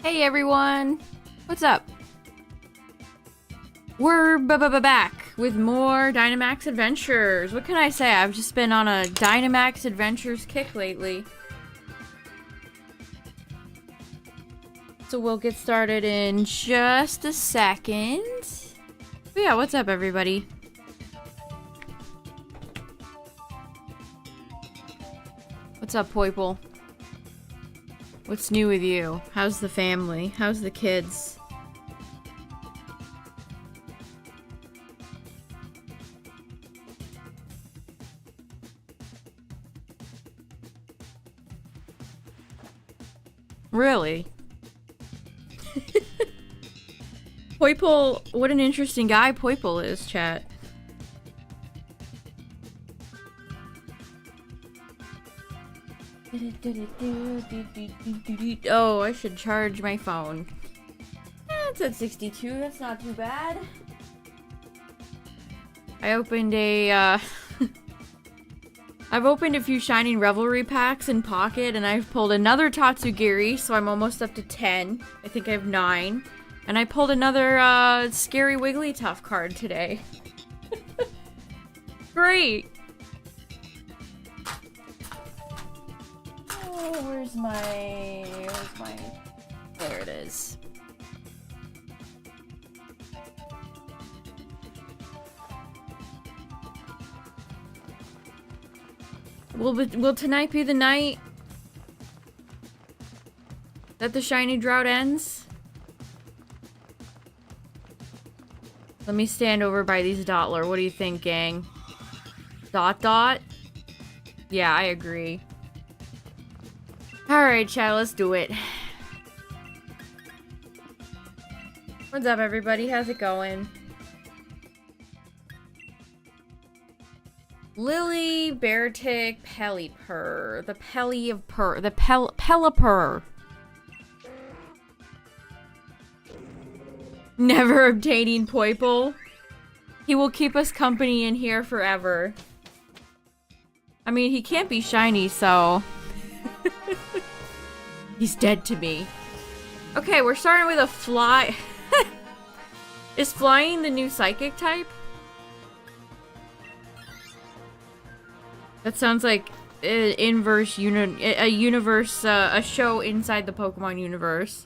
Hey everyone! What's up? We're back with more Dynamax adventures. What can I say? I've just been on a Dynamax adventures kick lately. So we'll get started in just a second. But yeah, what's up everybody? What's up, Poiple? What's new with you? How's the family? How's the kids? Really? Poiple, what an interesting guy Poiple is, chat. Oh, I should charge my phone. It's at 62, that's not too bad. I opened a, I've opened a few Shining Revelry packs in Pocket, and I've pulled another Tatsugiri, so I'm almost up to 10. I think I have 9. And I pulled another, Scary Wigglytuff card today. Great! Oh, where's my... There it is. Will tonight be the night that the shiny drought ends? Let me stand over by these Dotler. What do you think, gang? Dot? Yeah, I agree. Alright, chat, let's do it. What's up, everybody? How's it going? Lily, Beartick, Pelipper. The Pelly of Purr. The Pelipper. Never obtaining Poiple. He will keep us company in here forever. I mean, he can't be shiny, so... He's dead to me. Okay, we're starting with a fly. Is flying the new psychic type? That sounds like a universe, a show inside the Pokemon universe.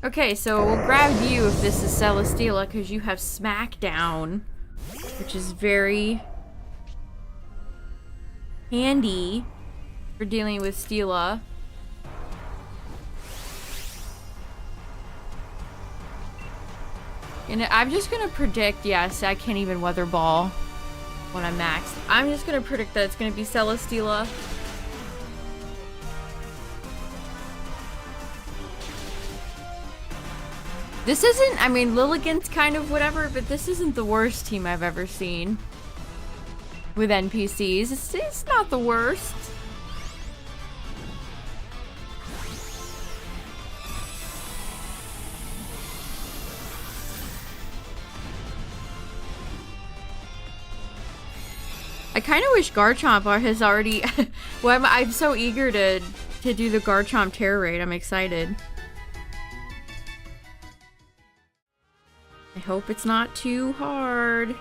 Okay, so we'll grab you if this is Celesteela, because you have Smackdown, which is very handy for dealing with Steela. And I'm just gonna predict, yes, I can't even Weather Ball when I'm maxed. I'm just gonna predict that it's gonna be Celesteela. This isn't, I mean, Lilligant's kind of whatever, but this isn't the worst team I've ever seen with NPCs. It's not the worst. I kind of wish Garchomp has already... Well, I'm so eager to do the Garchomp Terror Raid. I'm excited. I hope it's not too hard.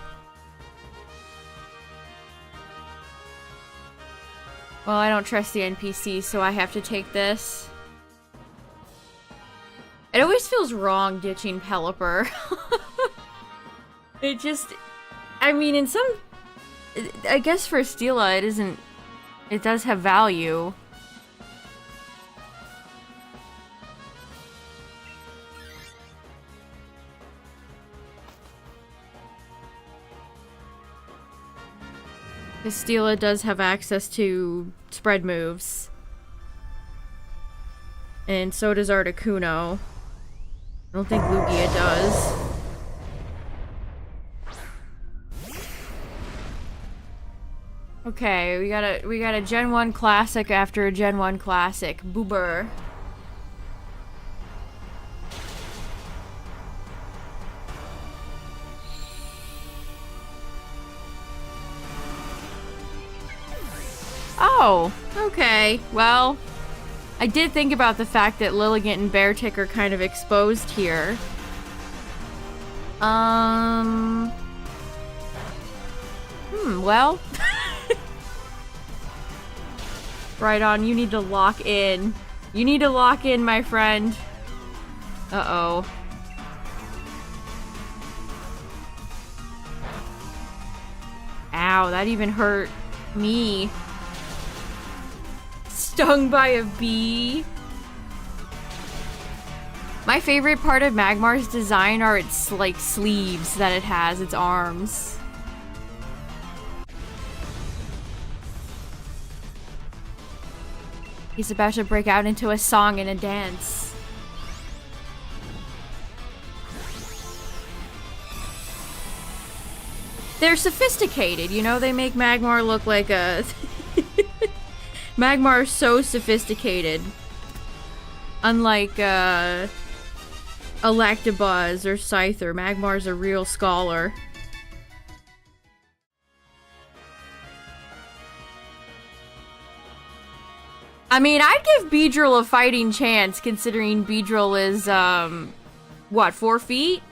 Well, I don't trust the NPC, so I have to take this. It always feels wrong ditching Pelipper. It just... I mean, in some... I guess for Steela, it isn't... It does have value. Because Steela does have access to spread moves. And so does Articuno. I don't think Lugia does. Okay, we got a Gen 1 Classic after a Gen 1 Classic. Boober. Oh, okay. Well, I did think about the fact that Lilligant and Beartick are kind of exposed here. Well. Right on, you need to lock in. You need to lock in, my friend. Uh-oh. Ow, that even hurt me. Stung by a bee. My favorite part of Magmar's design are its, like, sleeves that it has, its arms. He's about to break out into a song and a dance. They're sophisticated, you know? They make Magmar look like a... Magmar is so sophisticated. Unlike, Electabuzz or Scyther, Magmar's a real scholar. I mean, I'd give Beedrill a fighting chance, considering Beedrill is, what, 4 feet?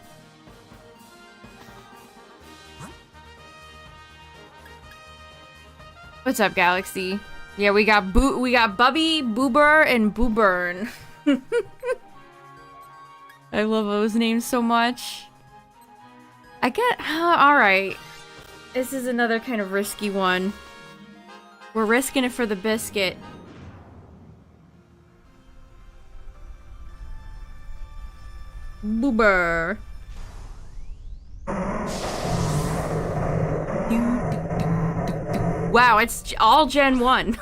What's up, Galaxy? Yeah, we got Bubby, Boober, and Booburn. I love those names so much. I get, alright. This is another kind of risky one. We're risking it for the biscuit. Boober. Wow, it's all Gen 1.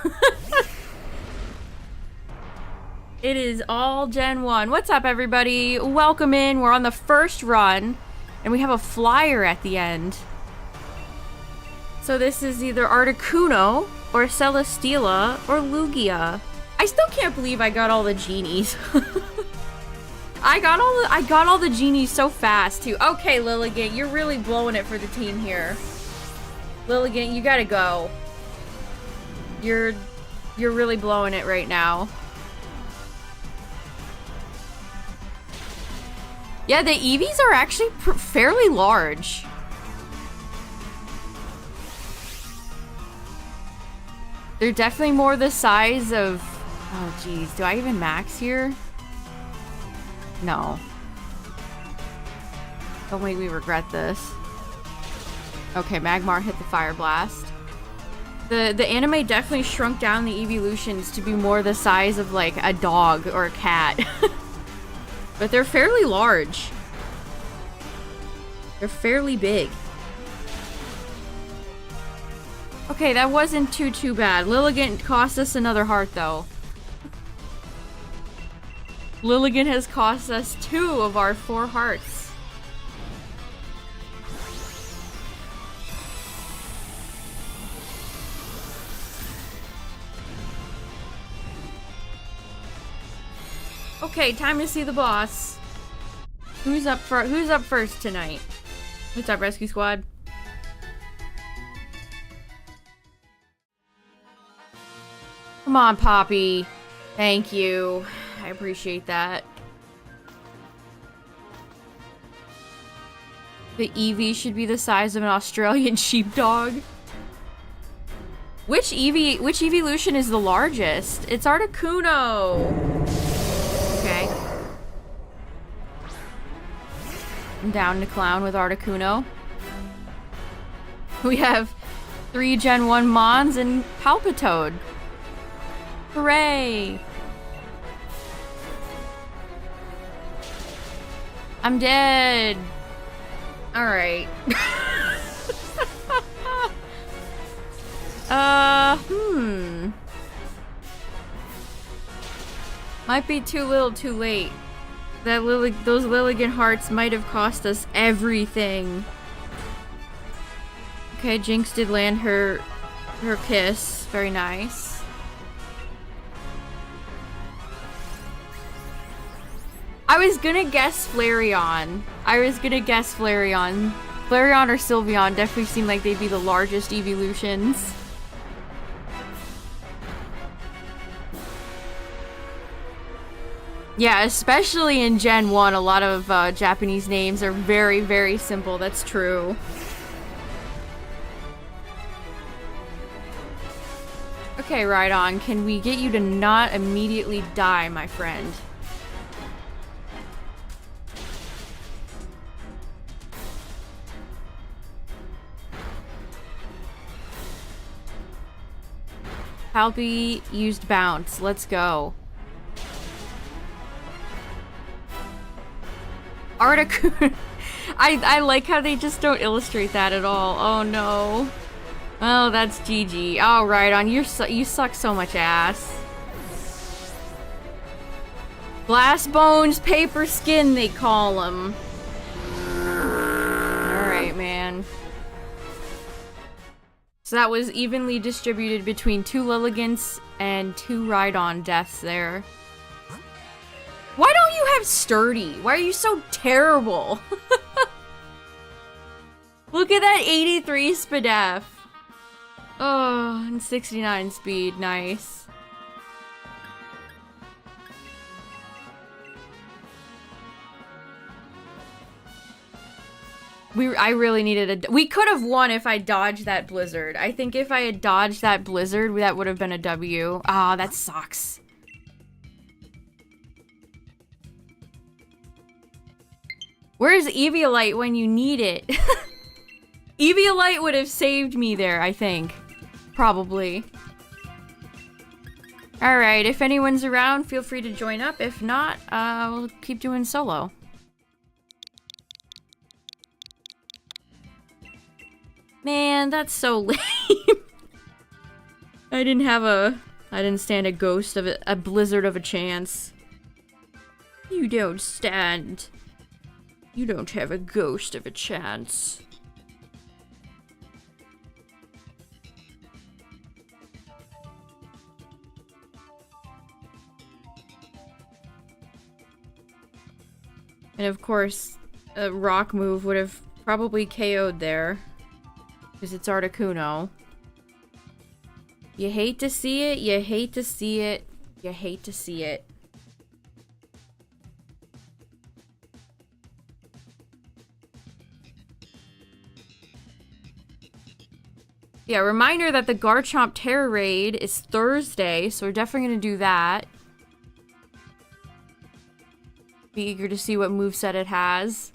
It is all Gen 1. What's up, everybody? Welcome in. We're on the first run, and we have a flyer at the end. So this is either Articuno, or Celesteela, or Lugia. I still can't believe I got all the genies. I got all the genies so fast too. Okay, Lilligant, you're really blowing it for the team here. Lilligant, you gotta go. You're really blowing it right now. Yeah, the Eevees are actually fairly large. They're definitely more the size of... Oh, geez. Do I even max here? No. Don't make me regret this. Okay, Magmar hit the Fire Blast. The anime definitely shrunk down the evolutions to be more the size of, like, a dog or a cat. But they're fairly large. They're fairly big. Okay, that wasn't too bad. Lilligant cost us another heart, though. Lilligant has cost us 2 of our 4 hearts. Okay, time to see the boss. Who's up first tonight? What's up, Rescue Squad? Come on, Poppy. Thank you. I appreciate that. The Eevee should be the size of an Australian sheepdog. Which evolution is the largest? It's Articuno. Okay. I'm down to clown with Articuno. We have 3 Gen 1 Mons and Palpitoad. Hooray! I'm dead. Alright. Might be too little too late. Those Lilligant hearts might have cost us everything. Okay, Jinx did land her kiss. Very nice. I was gonna guess Flareon. Flareon or Sylveon definitely seem like they'd be the largest evolutions. Yeah, especially in Gen 1, a lot of Japanese names are very, very simple. That's true. Okay, Rhydon, can we get you to not immediately die, my friend? Palpy used bounce. Let's go. Articuno. I like how they just don't illustrate that at all. Oh no. Oh, that's GG. Oh, Rhydon, you suck so much ass. Glass bones, paper skin, they call them. Alright, man. So that was evenly distributed between 2 Lilligants and 2 Rhydon deaths there. Why don't you have sturdy? Why are you so terrible? Look at that 83 SPDF. Oh, and 69 speed. Nice. I really needed a... We could have won if I dodged that blizzard. I think if I had dodged that blizzard, that would have been a W. Ah, that sucks. Where's Eviolite when you need it? Eviolite would have saved me there, I think. Probably. Alright, if anyone's around, feel free to join up. If not, we'll keep doing solo. Man, that's so lame. I didn't stand a ghost of a blizzard of a chance. You don't stand. You don't have a ghost of a chance. And of course, a rock move would have probably KO'd there. Because it's Articuno. You hate to see it, you hate to see it, you hate to see it. Yeah, reminder that the Garchomp Terror Raid is Thursday, so we're definitely gonna do that. Be eager to see what moveset it has.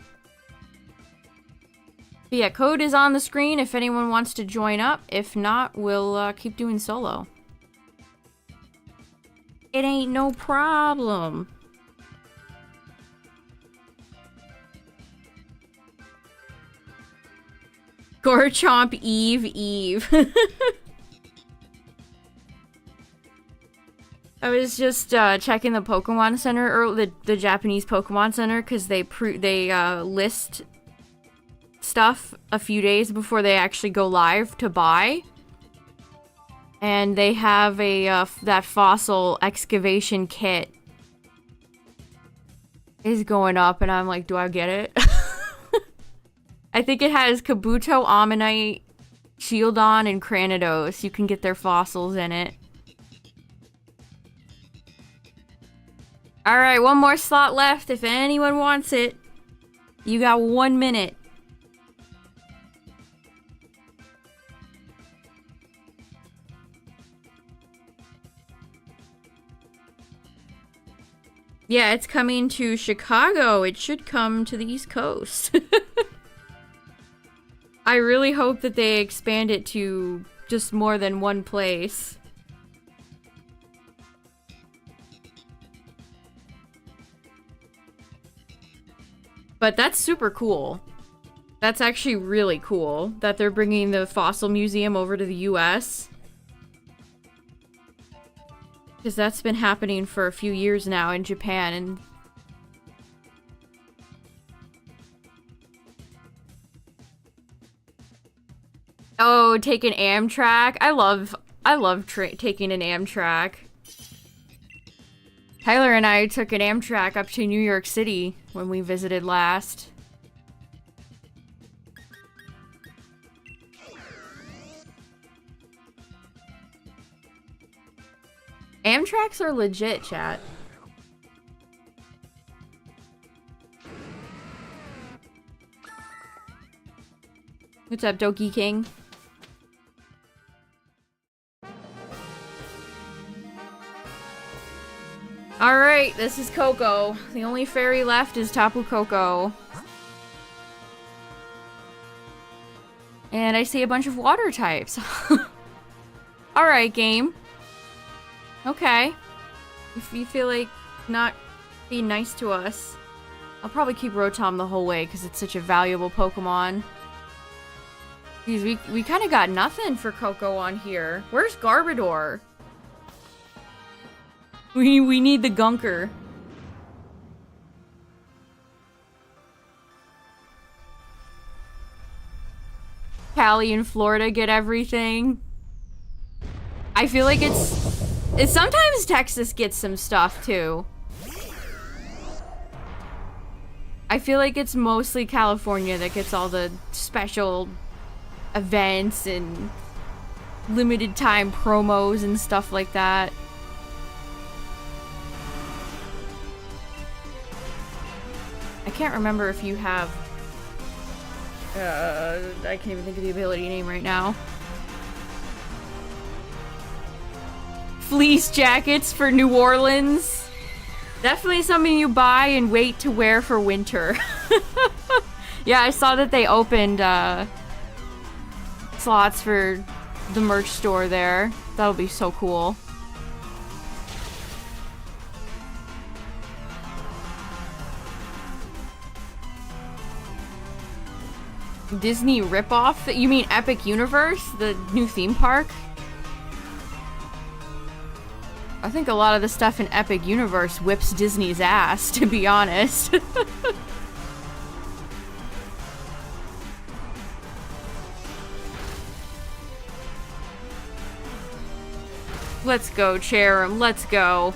But yeah, code is on the screen if anyone wants to join up. If not, we'll keep doing solo. It ain't no problem. Garchomp Eve. I was just checking the Pokemon Center, or the Japanese Pokemon Center, because they list stuff a few days before they actually go live to buy. And they have a that fossil excavation kit is going up, and I'm like, do I get it? I think it has Kabuto, Ammonite, Shieldon, and Cranidos. You can get their fossils in it. Alright, one more slot left if anyone wants it. You got 1 minute. Yeah, it's coming to Chicago. It should come to the East Coast. I really hope that they expand it to just more than one place. But that's super cool. That's actually really cool that they're bringing the Fossil Museum over to the US. Because that's been happening for a few years now in Japan, and oh, take an Amtrak. I love taking an Amtrak. Tyler and I took an Amtrak up to New York City when we visited last. Amtraks are legit, chat. What's up, Doki King? Alright, this is Coco. The only fairy left is Tapu Koko. And I see a bunch of water types. Alright, game. Okay. If you feel like not being nice to us, I'll probably keep Rotom the whole way because it's such a valuable Pokemon. Jeez, we kind of got nothing for Coco on here. Where's Garbodor? We need the Gunker. Cali and Florida get everything. I feel like it's sometimes Texas gets some stuff too. I feel like it's mostly California that gets all the special events and limited time promos and stuff like that. I can't remember if you have I can't even think of the ability name right now. Fleece jackets for New Orleans. Definitely something you buy and wait to wear for winter. Yeah, I saw that they opened slots for the merch store there. That'll be so cool. Disney ripoff? You mean Epic Universe? The new theme park? I think a lot of the stuff in Epic Universe whips Disney's ass, to be honest. Let's go, Cherim. Let's go.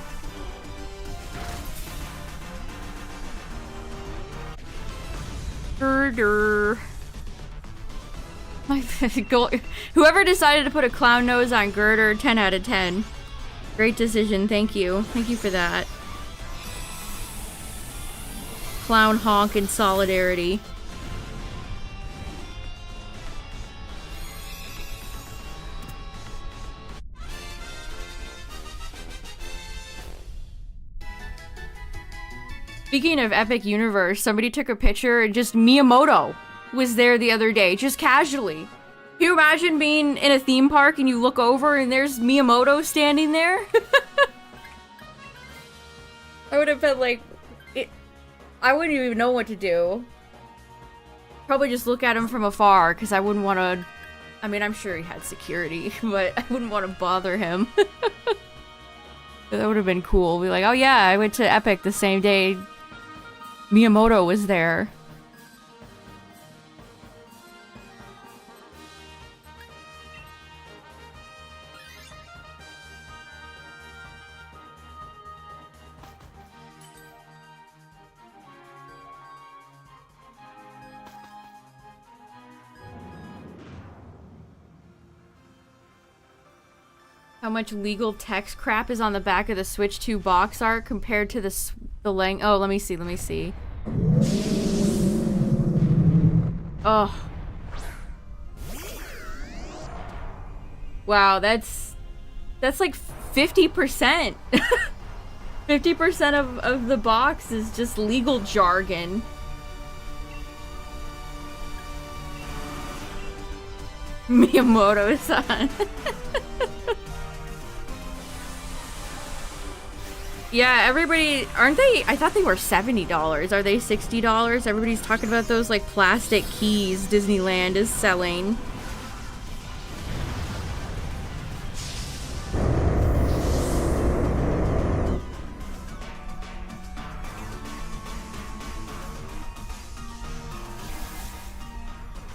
Herder. Whoever decided to put a clown nose on Girder, 10 out of 10. Great decision, thank you. Thank you for that. Clown honk in solidarity. Speaking of Epic Universe, somebody took a picture and just Miyamoto was there the other day, just casually. Can you imagine being in a theme park and you look over and there's Miyamoto standing there? I would have been like, I wouldn't even know what to do. Probably just look at him from afar, because I wouldn't want to, I mean, I'm sure he had security, but I wouldn't want to bother him. That would have been cool. Be like, oh yeah, I went to Epic the same day Miyamoto was there. How much legal text crap is on the back of the Switch 2 box art compared to the length? Oh, let me see, let me see. Oh. Wow, that's like 50%. 50% of the box is just legal jargon. Miyamoto-san. Yeah, everybody, aren't they? I thought they were $70. Are they $60? Everybody's talking about those like plastic keys Disneyland is selling.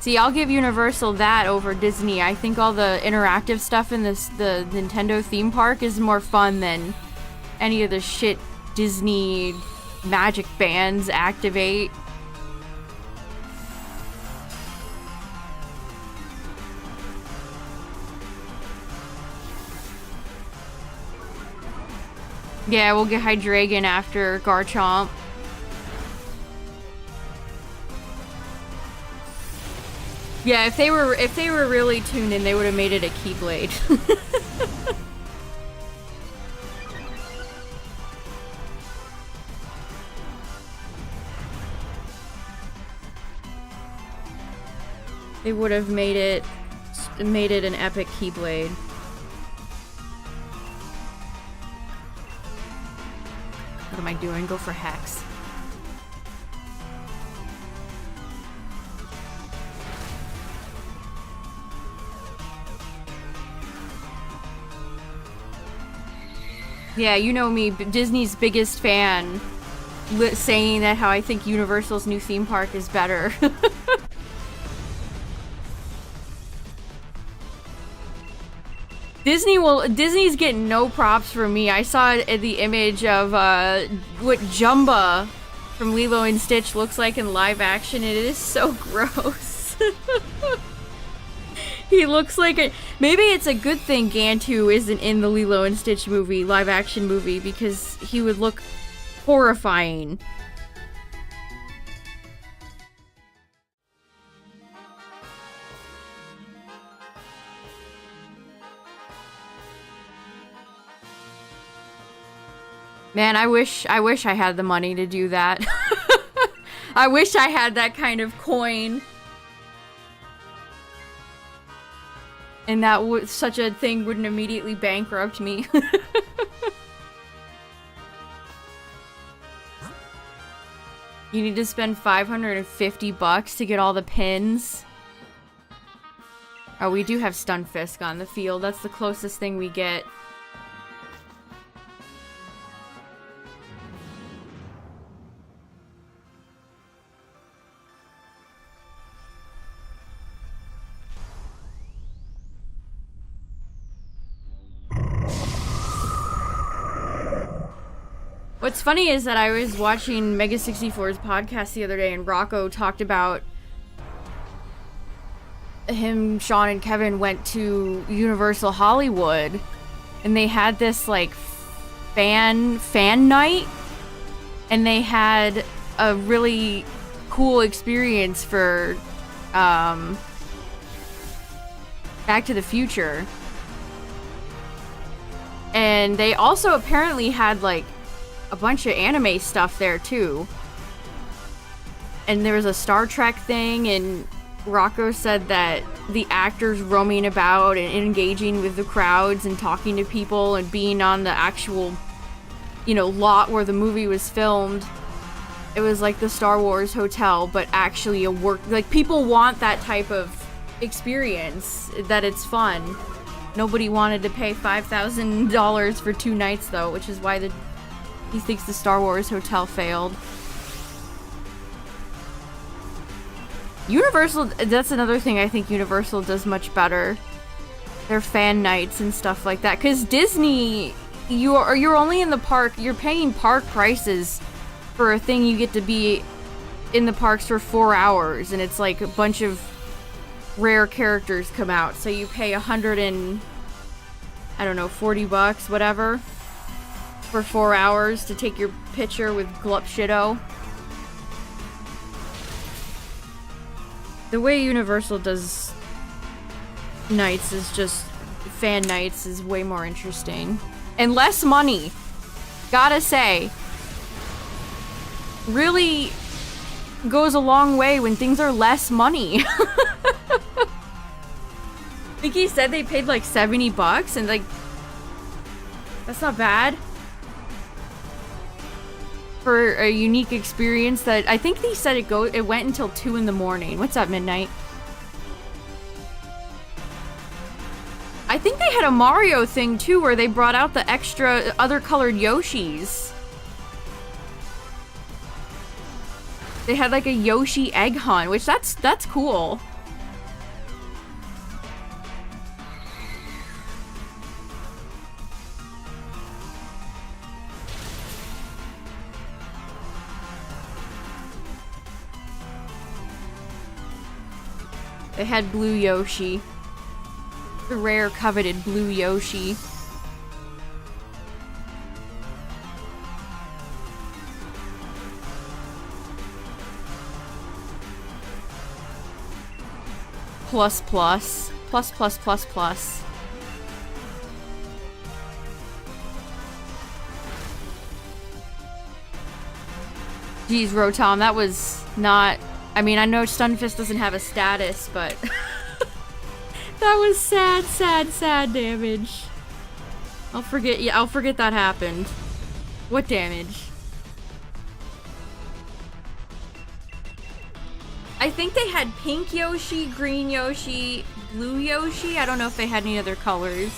See, I'll give Universal that over Disney. I think all the interactive stuff in the Nintendo theme park is more fun than any of the shit Disney magic bands activate. Yeah, we'll get Hydreigon after Garchomp. Yeah, if they were really tuned in, they would have made it a Keyblade. They would have made it an epic Keyblade. What am I doing? Go for Hex. Yeah, you know me, Disney's biggest fan, saying that how I think Universal's new theme park is better. Disney's getting no props from me. I saw the image of what Jumba from Lilo and Stitch looks like in live action. It is so gross. He looks like a... Maybe it's a good thing Gantu isn't in the Lilo and Stitch movie, live action movie, because he would look horrifying. Man, I wish I had the money to do that. I wish I had that kind of coin. And that such a thing wouldn't immediately bankrupt me. You need to spend $550 to get all the pins. Oh, we do have Stunfisk on the field. That's the closest thing we get. What's funny is that I was watching Mega 64's podcast the other day, and Rocco talked about him, Sean, and Kevin went to Universal Hollywood, and they had this like fan night, and they had a really cool experience for Back to the Future, and they also apparently had like a bunch of anime stuff there too. And there was a Star Trek thing, and Rocco said that the actors roaming about and engaging with the crowds and talking to people and being on the actual, you know, lot where the movie was filmed, it was like the Star Wars hotel, but actually a work, like people want that type of experience, that it's fun. Nobody wanted to pay $5,000 for 2 nights though, which is why he thinks the Star Wars hotel failed. Universal, that's another thing I think Universal does much better. Their fan nights and stuff like that. Because Disney, you're only in the park, you're paying park prices for a thing you get to be in the parks for 4 hours. And it's like a bunch of rare characters come out. So you pay $40, whatever, for 4 hours to take your picture with Glup Shido. The way Universal does nights is just, fan nights is way more interesting. And less money. Gotta say. Really goes a long way when things are less money. I think he said they paid like $70 and like, that's not bad. For a unique experience that I think they said it went until 2 in the morning. What's up, Midnight? I think they had a Mario thing too, where they brought out the extra other colored Yoshis. They had like a Yoshi egg hunt, which that's cool. They had Blue Yoshi. The rare, coveted Blue Yoshi. plus plus. Plus plus plus plus. Jeez, Rotom, that was not... I mean, I know Stunfisk doesn't have a status, but... that was sad, sad, sad damage. I'll forget that happened. What damage? I think they had pink Yoshi, green Yoshi, blue Yoshi. I don't know if they had any other colors.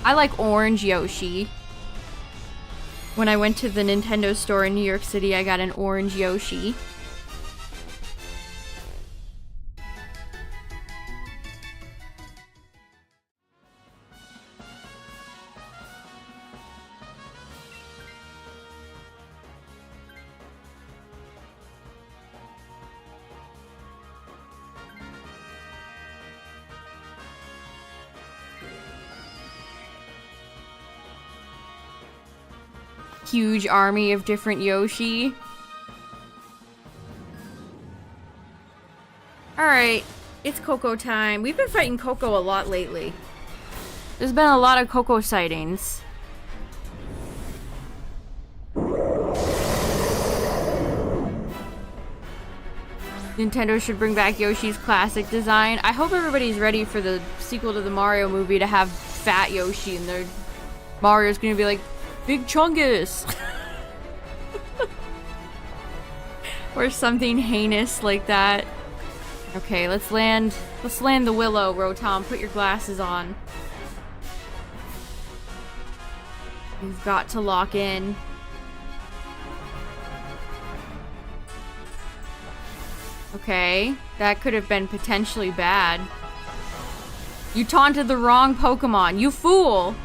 I like orange Yoshi. When I went to the Nintendo store in New York City, I got an orange Yoshi. Huge army of different Yoshi. Alright, it's Coco time. We've been fighting Coco a lot lately. There's been a lot of Coco sightings. Nintendo should bring back Yoshi's classic design. I hope everybody's ready for the sequel to the Mario movie to have fat Yoshi and their Mario's gonna be like, Big Chungus! Or something heinous like that. Okay, let's land the Willow, Rotom. Put your glasses on. You've got to lock in. Okay, that could have been potentially bad. You taunted the wrong Pokemon, you fool!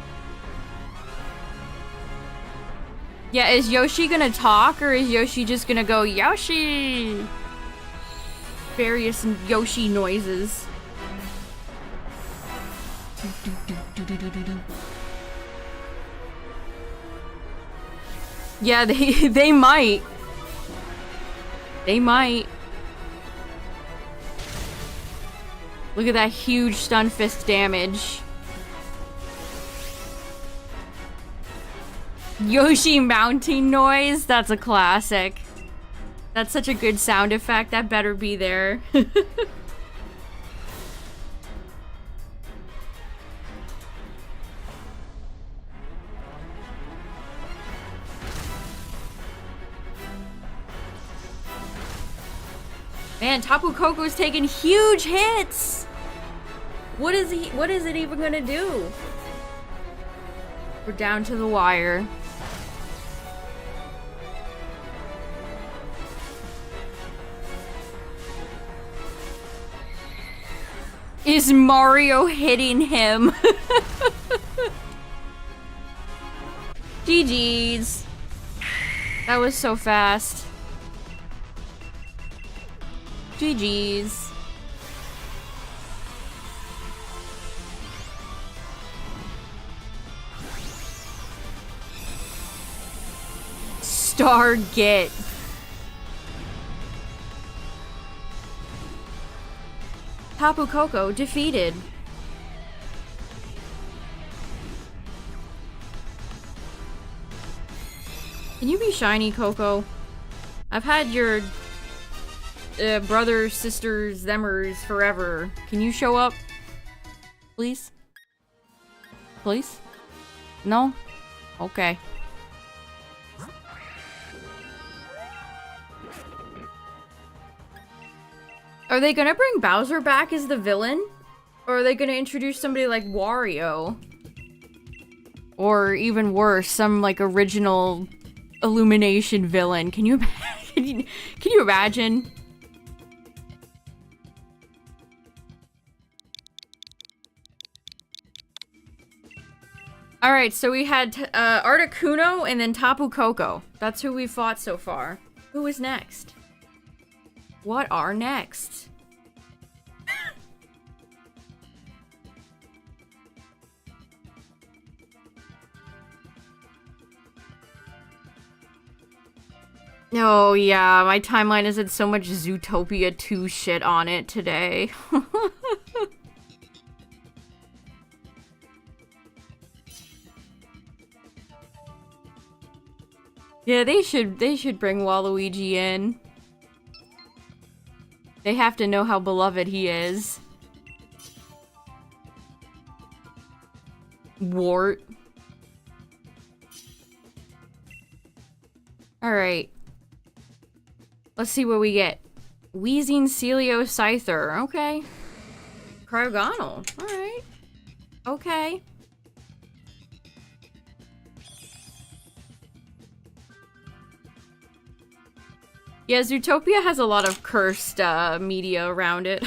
Yeah, is Yoshi gonna talk, or is Yoshi just gonna go, Yoshi? Various Yoshi noises. Yeah, they might. They might. Look at that huge Stunfisk damage. Yoshi mounting noise? That's a classic. That's such a good sound effect. That better be there. Man, Tapu Koko's taking huge hits! What is it even gonna do? We're down to the wire. Is Mario hitting him? GG's. That was so fast. GG's. Stargate. Tapu Koko defeated. Can you be shiny, Coco? I've had your brothers, sisters, themers forever. Can you show up? Please? Please? No? Okay. Are they gonna bring Bowser back as the villain? Or are they gonna introduce somebody like Wario? Or even worse, some like original Illumination villain. Can you can you imagine? Alright, so we had Articuno and then Tapu Koko. That's who we fought so far. Who is next? What are next? Oh yeah, my timeline has had so much Zootopia 2 shit on it today. Yeah, they should bring Waluigi in. They have to know how beloved he is. Wart. Alright. Let's see what we get. Wheezing Celio Scyther. Okay. Cryogonal. Alright. Okay. Yeah, Zootopia has a lot of cursed media around it.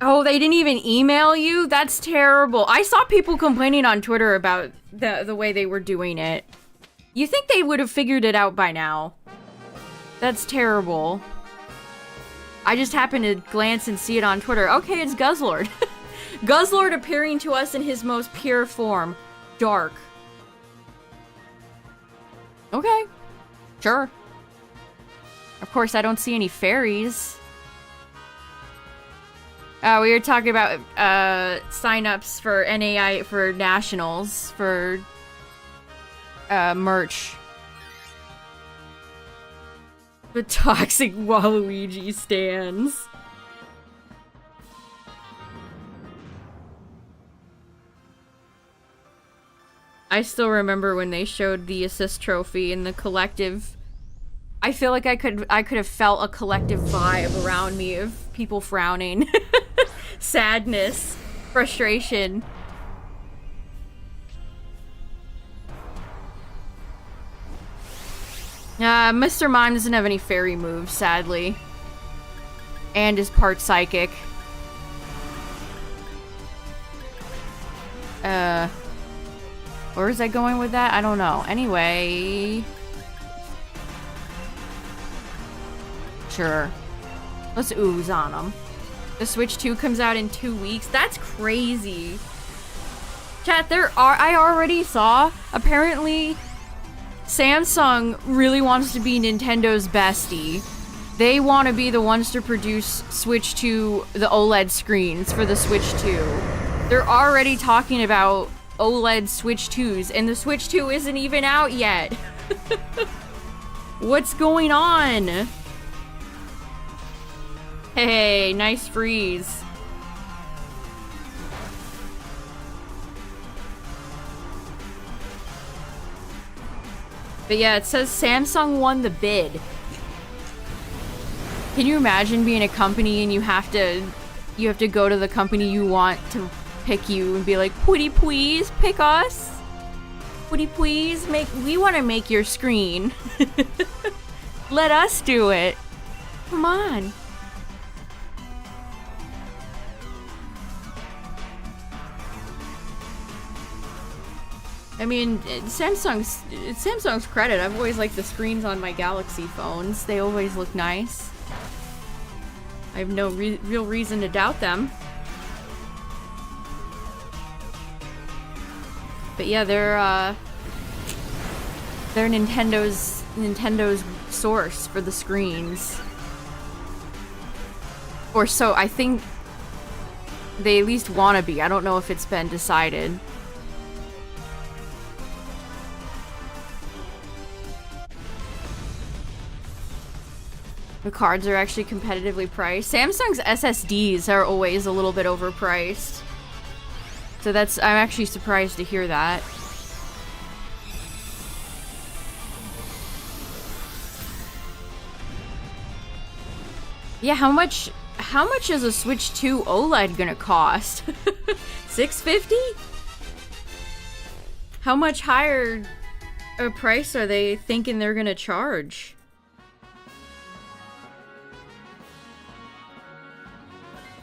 Oh, they didn't even email you? That's terrible. I saw people complaining on Twitter about the way they were doing it. You think they would have figured it out by now? That's terrible. I just happened to glance and see it on Twitter. Okay, it's Guzzlord. Guzzlord appearing to us in his most pure form. Dark. Okay. Sure. Of course, I don't see any fairies. We were talking about sign-ups for NAI for nationals for merch. The toxic Waluigi stands. I still remember when they showed the assist trophy in the collective. I feel like I could have felt a collective vibe around me of people frowning. Sadness, frustration. Mr. Mime doesn't have any fairy moves, sadly. And is part psychic. Where is I going with that? I don't know. Anyway. Sure. Let's ooze on them. The Switch 2 comes out in 2 weeks. That's crazy. Chat, I already saw, apparently, Samsung really wants to be Nintendo's bestie. They want to be the ones to produce Switch 2, the OLED screens for the Switch 2. They're already talking about OLED Switch 2s, and the Switch 2 isn't even out yet. What's going on? Hey, nice freeze. But yeah, it says Samsung won the bid. Can you imagine being a company and you have to go to the company you want to pick you and be like, "Pretty please pick us. Pretty please we want to make your screen. Let us do it. Come on." I mean, Samsung's credit. I've always liked the screens on my Galaxy phones. They always look nice. I have no real reason to doubt them. But yeah, they're Nintendo's source for the screens. Or so I think they at least want to be. I don't know if it's been decided. The cards are actually competitively priced. Samsung's SSDs are always a little bit overpriced. So I'm actually surprised to hear that. Yeah, how much is a Switch 2 OLED gonna cost? $650? How much higher a price are they thinking they're gonna charge?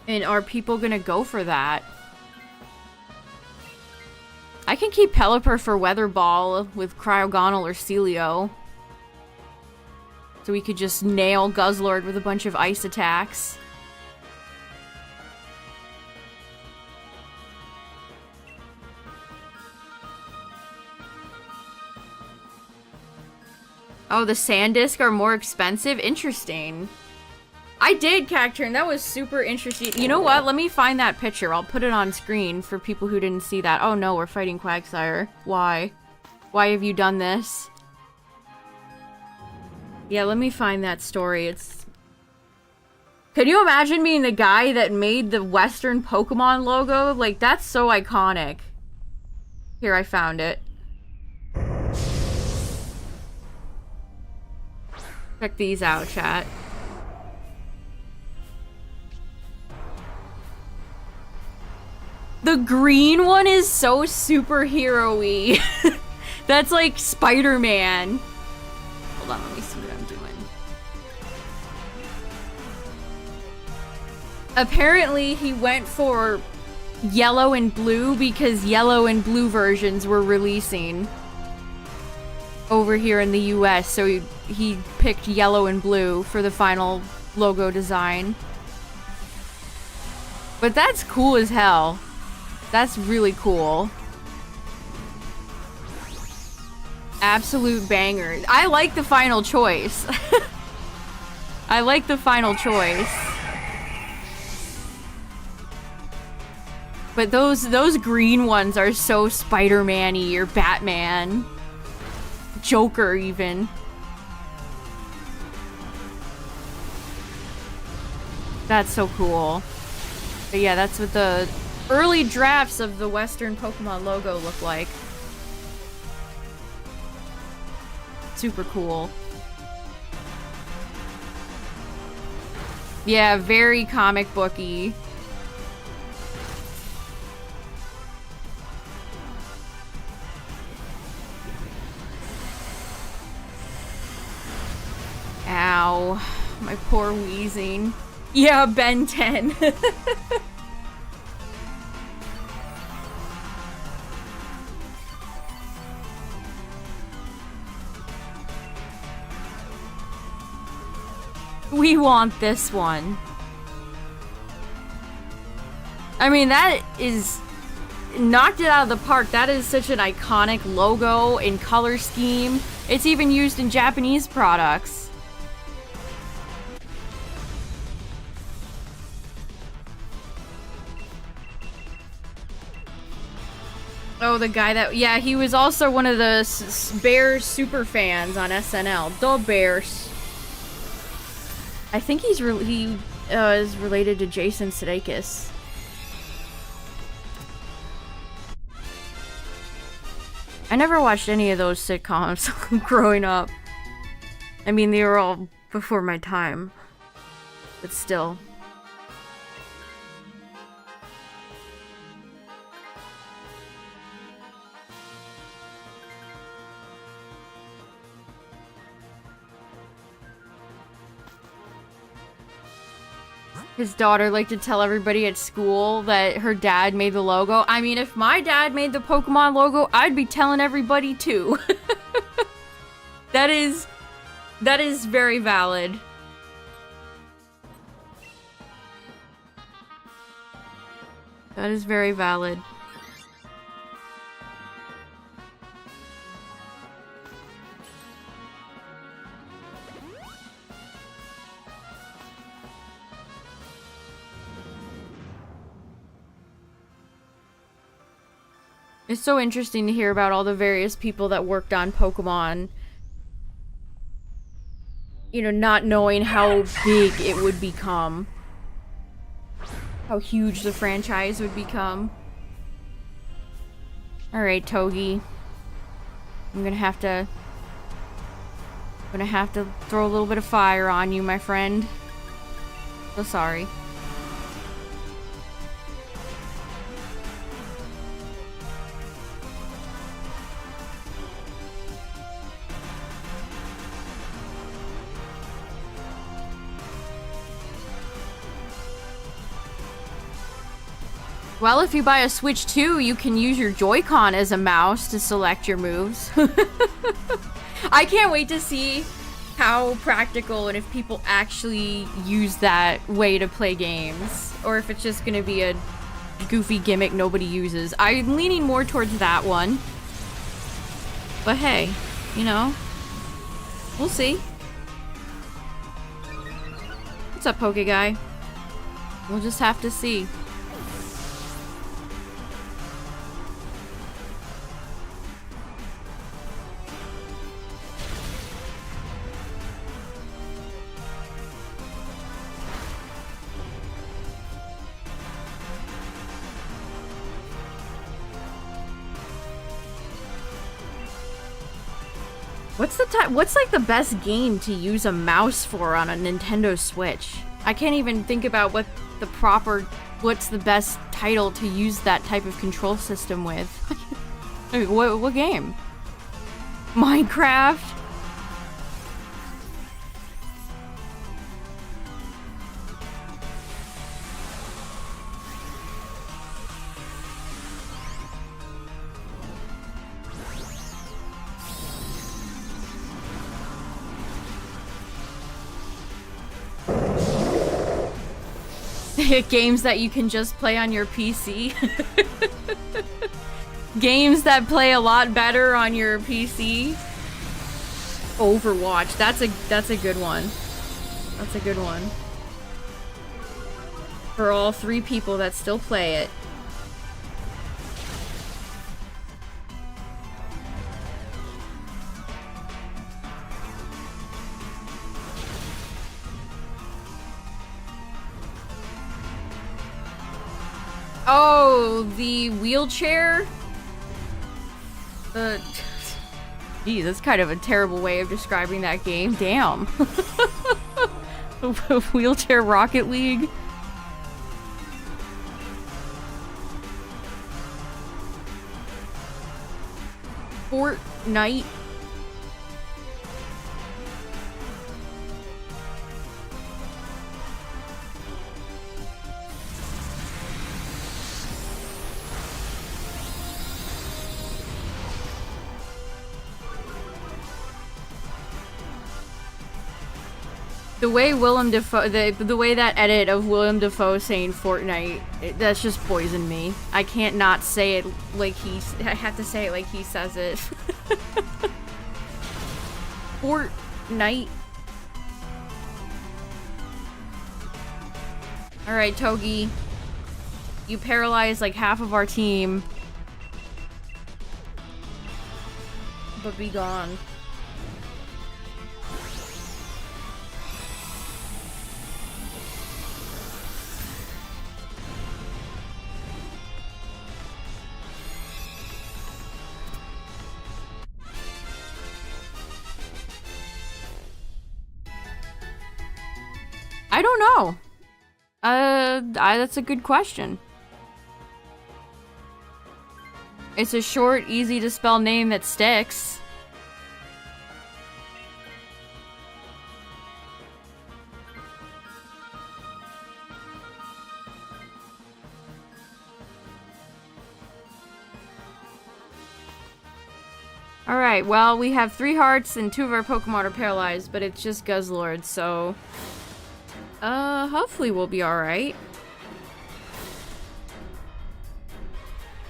And are people gonna go for that? I can keep Pelipper for Weather Ball with Cryogonal or Celio. So we could just nail Guzzlord with a bunch of ice attacks. Oh, the Sandisk are more expensive? Interesting. I did Cacturn. That was super interesting. You know what? Let me find that picture. I'll put it on screen for people who didn't see that. Oh no, we're fighting Quagsire. Why? Why have you done this? Yeah, let me find that story. It's... Can you imagine being the guy that made the Western Pokemon logo? Like, that's so iconic. Here, I found it. Check these out, chat. The green one is so superhero-y. That's like Spider-Man. Hold on, let me see what I'm doing. Apparently, he went for yellow and blue because yellow and blue versions were releasing over here in the US, so he picked yellow and blue for the final logo design. But that's cool as hell. That's really cool. Absolute banger. I like the final choice. I like the final choice. But those green ones are so Spider-Man-y or Batman. Joker, even. That's so cool. But yeah, that's what the early drafts of the Western Pokemon logo look like. Super cool. Yeah, very comic booky. Ow. My poor wheezing. Yeah, Ben 10. We want this one. I mean, that is... knocked it out of the park. That is such an iconic logo and color scheme. It's even used in Japanese products. Oh, the guy that... yeah, he was also one of the Bears super fans on SNL. The Bears. I think he is related to Jason Sudeikis. I never watched any of those sitcoms growing up. I mean, they were all before my time. But still. His daughter liked to tell everybody at school that her dad made the logo. I mean, if my dad made the Pokemon logo, I'd be telling everybody too. That is very valid. That is very valid. It's so interesting to hear about all the various people that worked on Pokemon. You know, not knowing how big it would become. How huge the franchise would become. Alright, Togi. I'm gonna have to throw a little bit of fire on you, my friend. So sorry. Well, if you buy a Switch 2, you can use your Joy-Con as a mouse to select your moves. I can't wait to see how practical and if people actually use that way to play games, or if it's just gonna be a goofy gimmick nobody uses. I'm leaning more towards that one. But hey, you know, we'll see. What's up, Poke Guy? We'll just have to see. What's like the best game to use a mouse for on a Nintendo Switch? I can't even think about what's the best title to use that type of control system with. I mean, what game? Minecraft? Games that you can just play on your PC. Games that play a lot better on your PC. Overwatch. That's a good one. That's a good one. For all 3 people that still play it. Oh, the wheelchair? Geez, that's kind of a terrible way of describing that game. Damn. Wheelchair Rocket League? Fortnite? The way Willem Dafoe, the way that edit of Willem Dafoe saying Fortnite, that's just poisoned me. I can't not say it like I have to say it like he says it. Fortnite. Alright, Togi. You paralyzed like half of our team. But be gone. I don't know. That's a good question. It's a short, easy to spell name that sticks. Alright, well, we have 3 hearts and 2 of our Pokemon are paralyzed, but it's just Guzzlord, so... hopefully we'll be alright.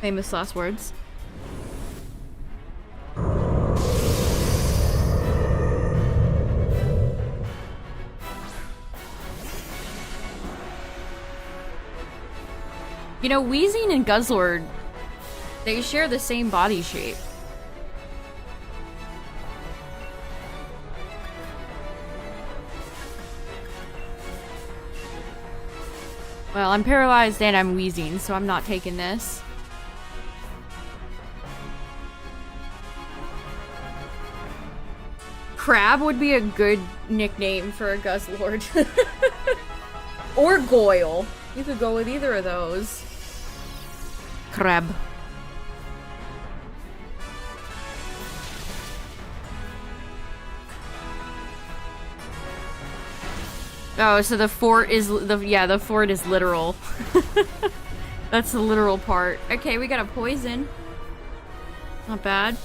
Famous last words. You know, Weezing and Guzzlord, they share the same body shape. Well, I'm paralyzed and I'm wheezing, so I'm not taking this. Crab would be a good nickname for a Guzzlord. Or Goyle. You could go with either of those. Crab. Oh, so the fort is the fort is literal. That's the literal part. Okay, we got a poison. Not bad.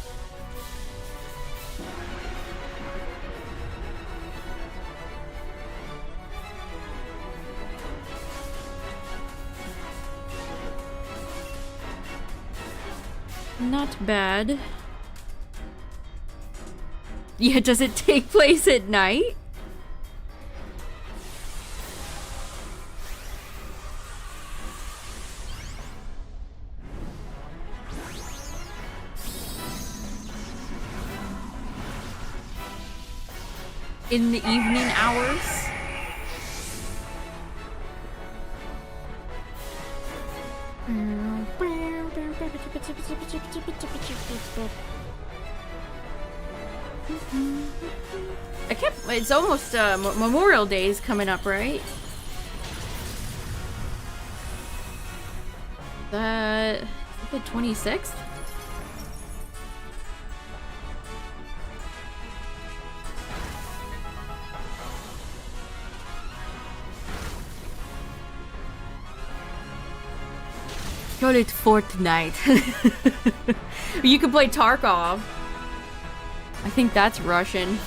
Not bad. Yeah, does it take place at night? In the evening hours? It's almost Memorial Day is coming up, right? The 26th? Call it Fortnite. You can play Tarkov. I think that's Russian.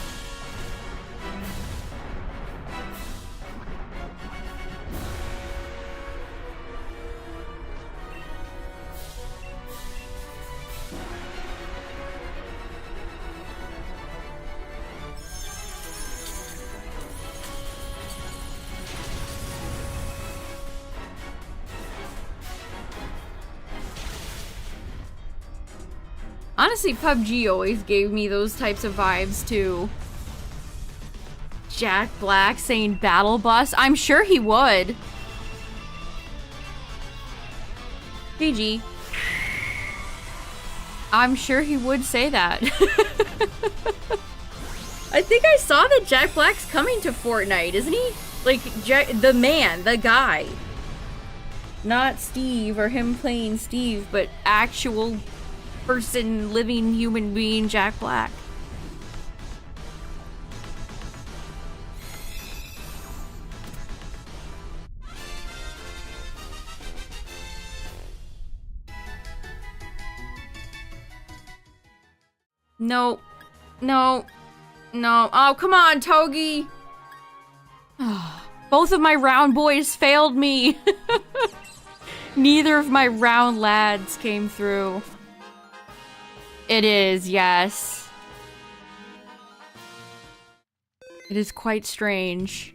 Honestly, PUBG always gave me those types of vibes too. Jack Black saying battle bus. I'm sure he would. GG. I'm sure he would say that. I think I saw that Jack Black's coming to Fortnite, isn't he? Like, the man, the guy. Not Steve or him playing Steve, but actual person, living human being Jack Black. No. No. No. Oh, come on, Togi. Both of my round boys failed me. Neither of my round lads came through. It is, yes. It is quite strange.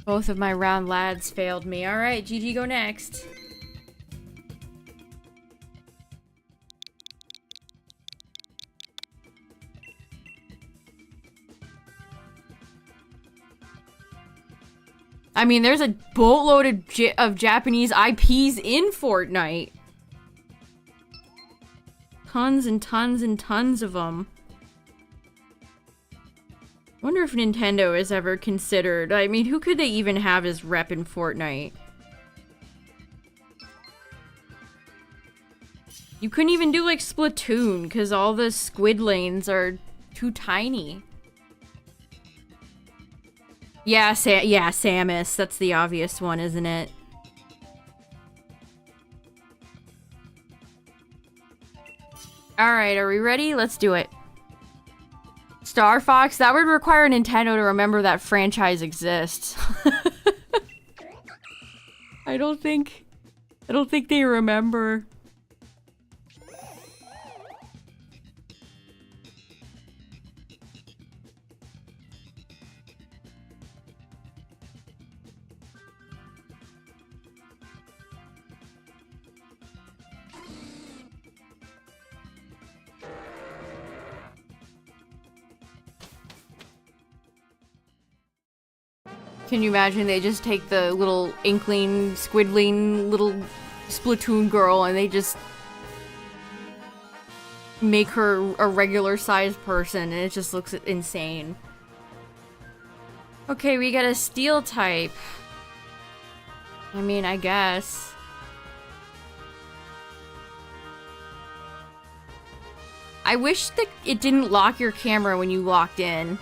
Both of my round lads failed me. Alright, GG, go next. I mean, there's a boatload of Japanese IPs in Fortnite. Tons and tons and tons of them. Wonder if Nintendo is ever considered. I mean, who could they even have as rep in Fortnite? You couldn't even do like Splatoon because all the squid lanes are too tiny. Yeah, Samus. That's the obvious one, isn't it? Alright, are we ready? Let's do it. Star Fox? That would require Nintendo to remember that franchise exists. I don't think they remember. Can you imagine they just take the little inkling, squidling little Splatoon girl and they just make her a regular sized person and it just looks insane. Okay, we got a steel type. I mean, I guess. I wish that it didn't lock your camera when you locked in.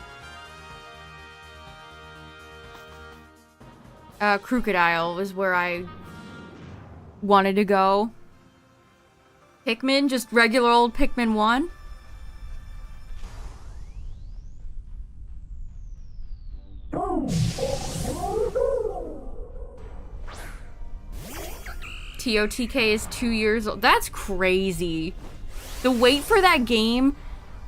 Crocodile was where I wanted to go. Pikmin, just regular old Pikmin 1. TOTK is 2 years old. That's crazy. The wait for that game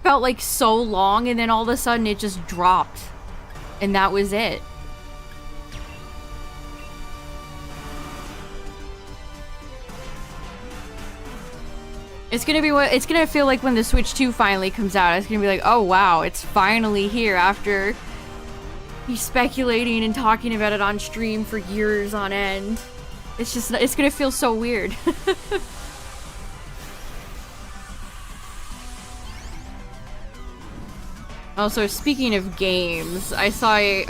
felt like so long, and then all of a sudden it just dropped. And that was it. It's gonna feel like when the Switch 2 finally comes out. It's gonna be like, oh wow, it's finally here after he's speculating and talking about it on stream for years on end. It's gonna feel so weird. Also, speaking of games, I saw a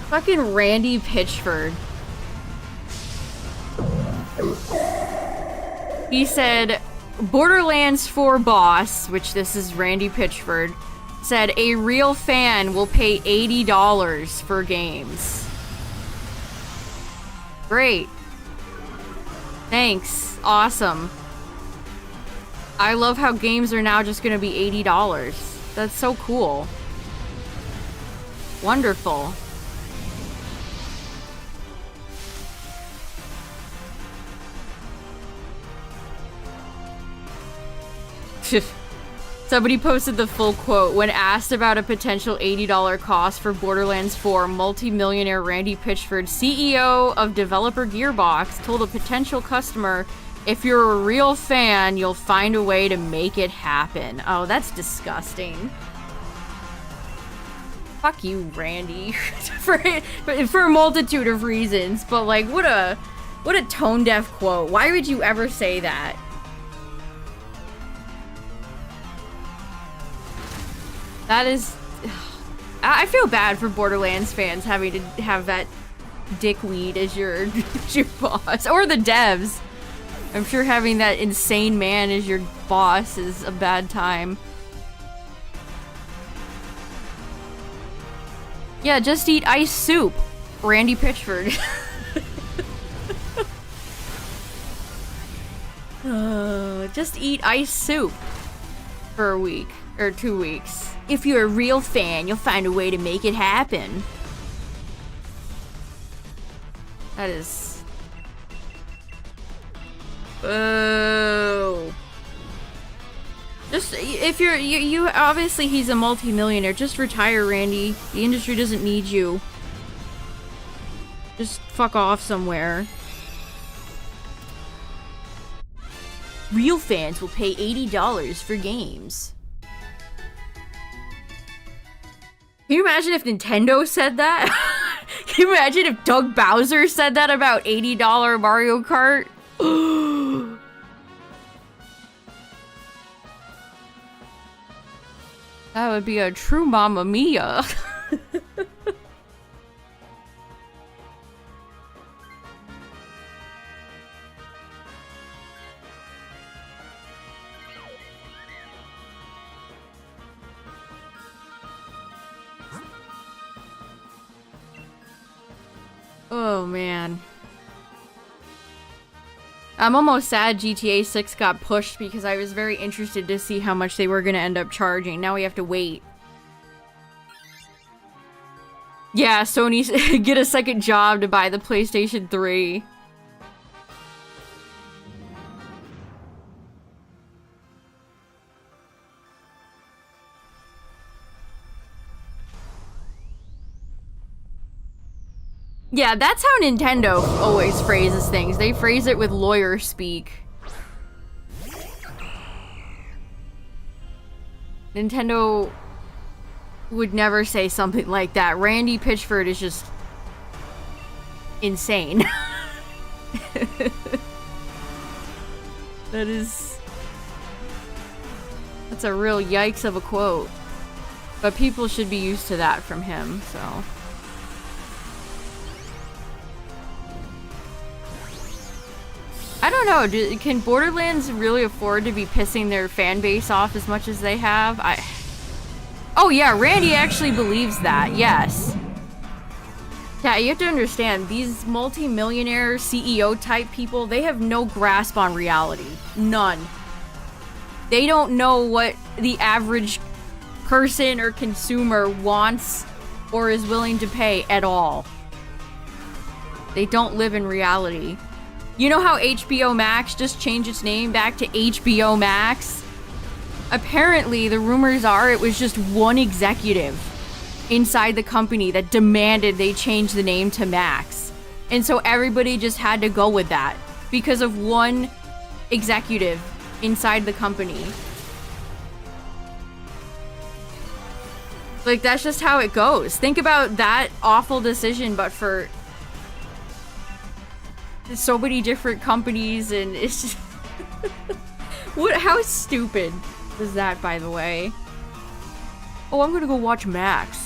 fucking Randy Pitchford. He said, Borderlands 4 boss, which this is Randy Pitchford, said a real fan will pay $80 for games. Great. Thanks. Awesome. I love how games are now just gonna be $80. That's so cool. Wonderful. Somebody posted the full quote. When asked about a potential $80 cost for Borderlands 4, multi-millionaire Randy Pitchford, CEO of developer Gearbox, told a potential customer, if you're a real fan, you'll find a way to make it happen. Oh, that's disgusting. Fuck you, Randy. for a multitude of reasons, but like, what a tone-deaf quote. Why would you ever say that? That is... I feel bad for Borderlands fans having to have that dickweed as your boss. Or the devs. I'm sure having that insane man as your boss is a bad time. Yeah, just eat ice soup. Randy Pitchford. Just eat ice soup for a week. Or 2 weeks. If you're a real fan, you'll find a way to make it happen. That is... Oh. Just, if you obviously he's a multi-millionaire. Just retire, Randy. The industry doesn't need you. Just fuck off somewhere. Real fans will pay $80 for games. Can you imagine if Nintendo said that? Can you imagine if Doug Bowser said that about $80 Mario Kart? That would be a true Mamma Mia. Oh, man. I'm almost sad GTA 6 got pushed because I was very interested to see how much they were going to end up charging. Now we have to wait. Yeah, Sony's get a second job to buy the PlayStation 3. Yeah, that's how Nintendo always phrases things. They phrase it with lawyer speak. Nintendo would never say something like that. Randy Pitchford is just insane. That's a real yikes of a quote. But people should be used to that from him, so... I don't know, can Borderlands really afford to be pissing their fan base off as much as they have? Oh yeah, Randy actually believes that, yes. Yeah, you have to understand, these multi-millionaire CEO type people, they have no grasp on reality. None. They don't know what the average person or consumer wants or is willing to pay at all. They don't live in reality. You know how HBO Max just changed its name back to HBO Max? Apparently, the rumors are it was just one executive inside the company that demanded they change the name to Max. And so everybody just had to go with that because of one executive inside the company. Like, that's just how it goes. Think about that awful decision, but for so many different companies, and it's just... How stupid was that, by the way? Oh, I'm gonna go watch Max.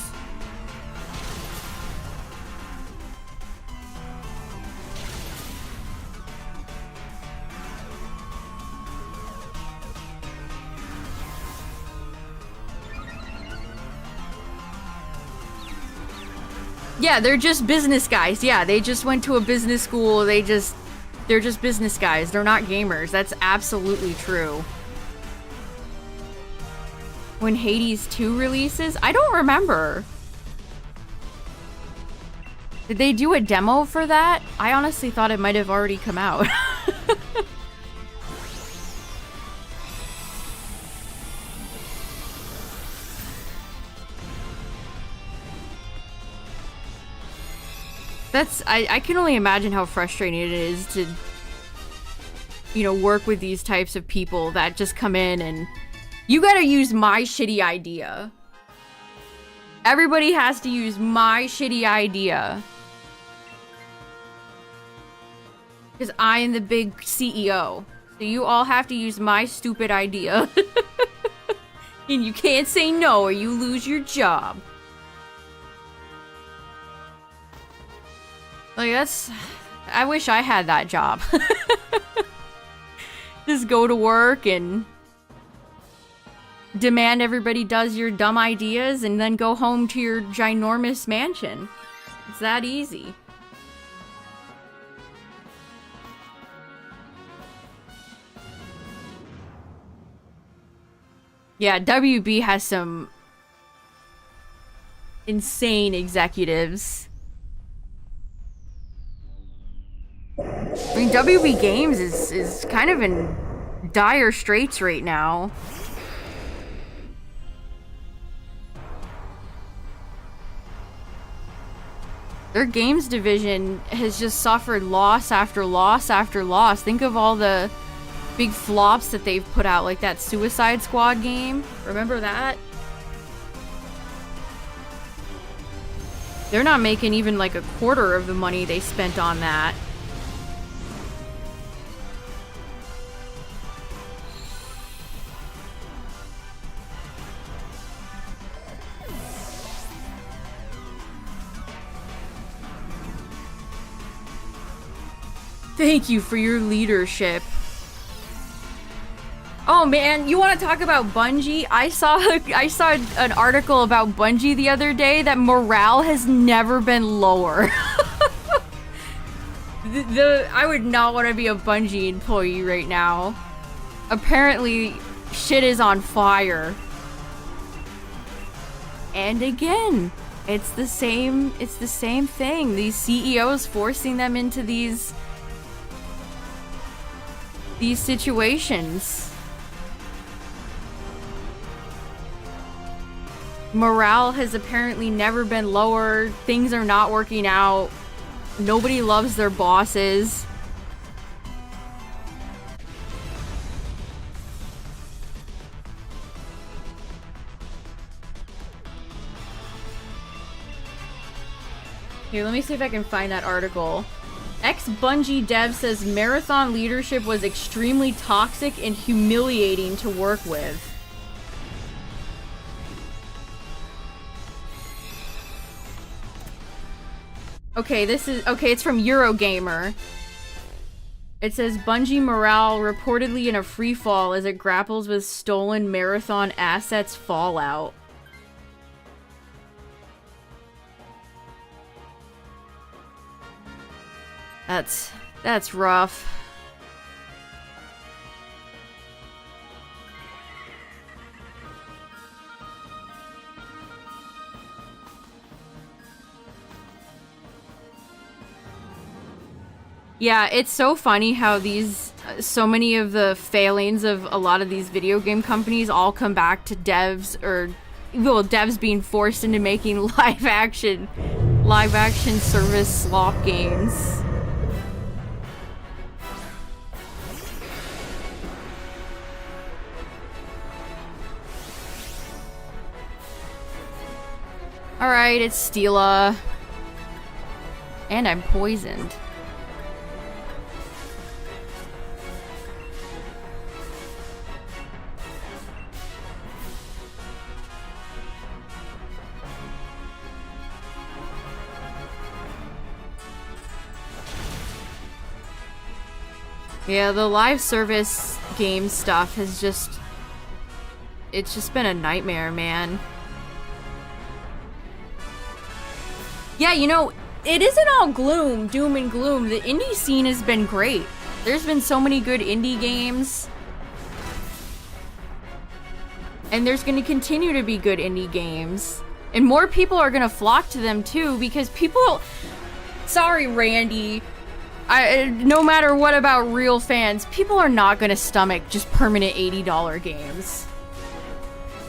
Yeah, they're just business guys. Yeah, they just went to a business school. They're just business guys. They're not gamers. That's absolutely true. When Hades 2 releases? I don't remember. Did they do a demo for that? I honestly thought it might have already come out. I can only imagine how frustrating it is to, you know, work with these types of people that just come in and you gotta use my shitty idea. Everybody has to use my shitty idea. Because I am the big CEO. So you all have to use my stupid idea. And you can't say no or you lose your job. Like, I wish I had that job. Just go to work and demand everybody does your dumb ideas and then go home to your ginormous mansion. It's that easy. Yeah, WB has some insane executives. I mean, WB Games is kind of in dire straits right now. Their games division has just suffered loss after loss after loss. Think of all the big flops that they've put out, like that Suicide Squad game. Remember that? They're not making even like a quarter of the money they spent on that. Thank you for your leadership. Oh man, you want to talk about Bungie? I saw an article about Bungie the other day that morale has never been lower. I would not want to be a Bungie employee right now. Apparently, shit is on fire. And again, it's the same thing. These CEOs forcing them into these situations. Morale has apparently never been lower. Things are not working out. Nobody loves their bosses. Here, let me see if I can find that article. Ex-Bungie dev says Marathon leadership was extremely toxic and humiliating to work with. Okay, it's from Eurogamer. It says Bungie morale reportedly in a free fall as it grapples with stolen Marathon assets fallout. That's rough. Yeah, it's so funny how these, so many of the failings of a lot of these video game companies all come back to devs, or, well, devs being forced into making live action service slop games. Alright, it's Steela. And I'm poisoned. Yeah, the live service game stuff has just... It's just been a nightmare, man. Yeah, you know, it isn't all doom and gloom. The indie scene has been great. There's been so many good indie games. And there's gonna continue to be good indie games. And more people are gonna flock to them too, because people... Sorry, Randy. No matter what about real fans, people are not gonna stomach just permanent $80 games.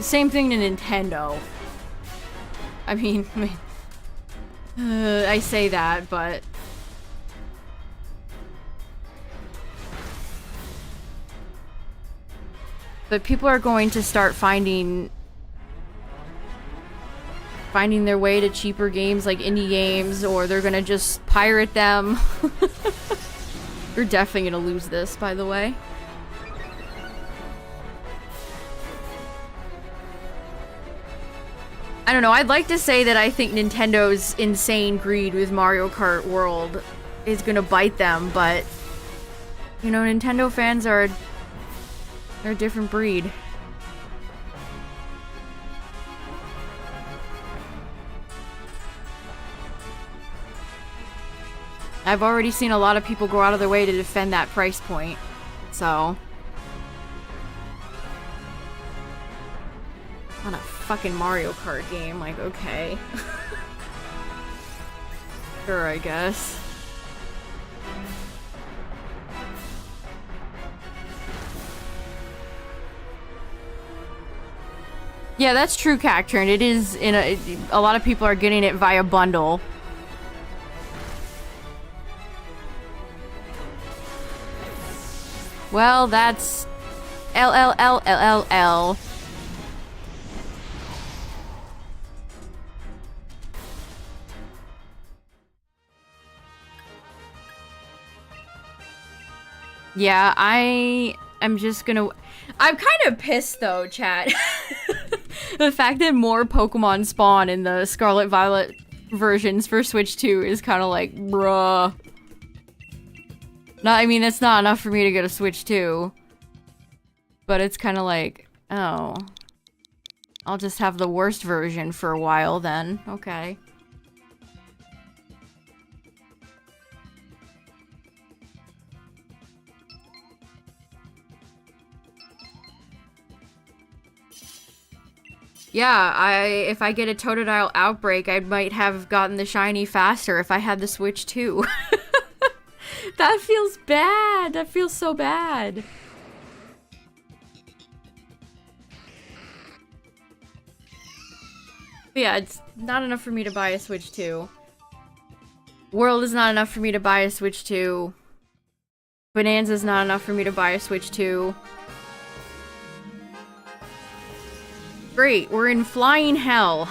Same thing to Nintendo. I mean, I say that, but... But people are going to start finding their way to cheaper games like indie games, or they're gonna just pirate them. You're definitely gonna lose this, by the way. I don't know, I'd like to say that I think Nintendo's insane greed with Mario Kart World is gonna bite them, but... You know, Nintendo fans are... They're a different breed. I've already seen a lot of people go out of their way to defend that price point, so... On a fucking Mario Kart game, like, okay. Sure, I guess. Yeah, that's true, Cacturn. It is in a lot of people are getting it via bundle. Well, that's LLLLLL. Yeah, I'm just gonna... I'm kind of pissed though, chat. The fact that more Pokemon spawn in the Scarlet Violet versions for Switch 2 is kind of like, bruh. I mean, that's not enough for me to get a Switch 2. But it's kind of like, oh. I'll just have the worst version for a while then. Okay. Yeah, if I get a Totodile outbreak, I might have gotten the shiny faster if I had the Switch 2. That feels bad. That feels so bad. But yeah, it's not enough for me to buy a Switch 2. World is not enough for me to buy a Switch 2. Bonanza is not enough for me to buy a Switch 2. Great, we're in flying hell.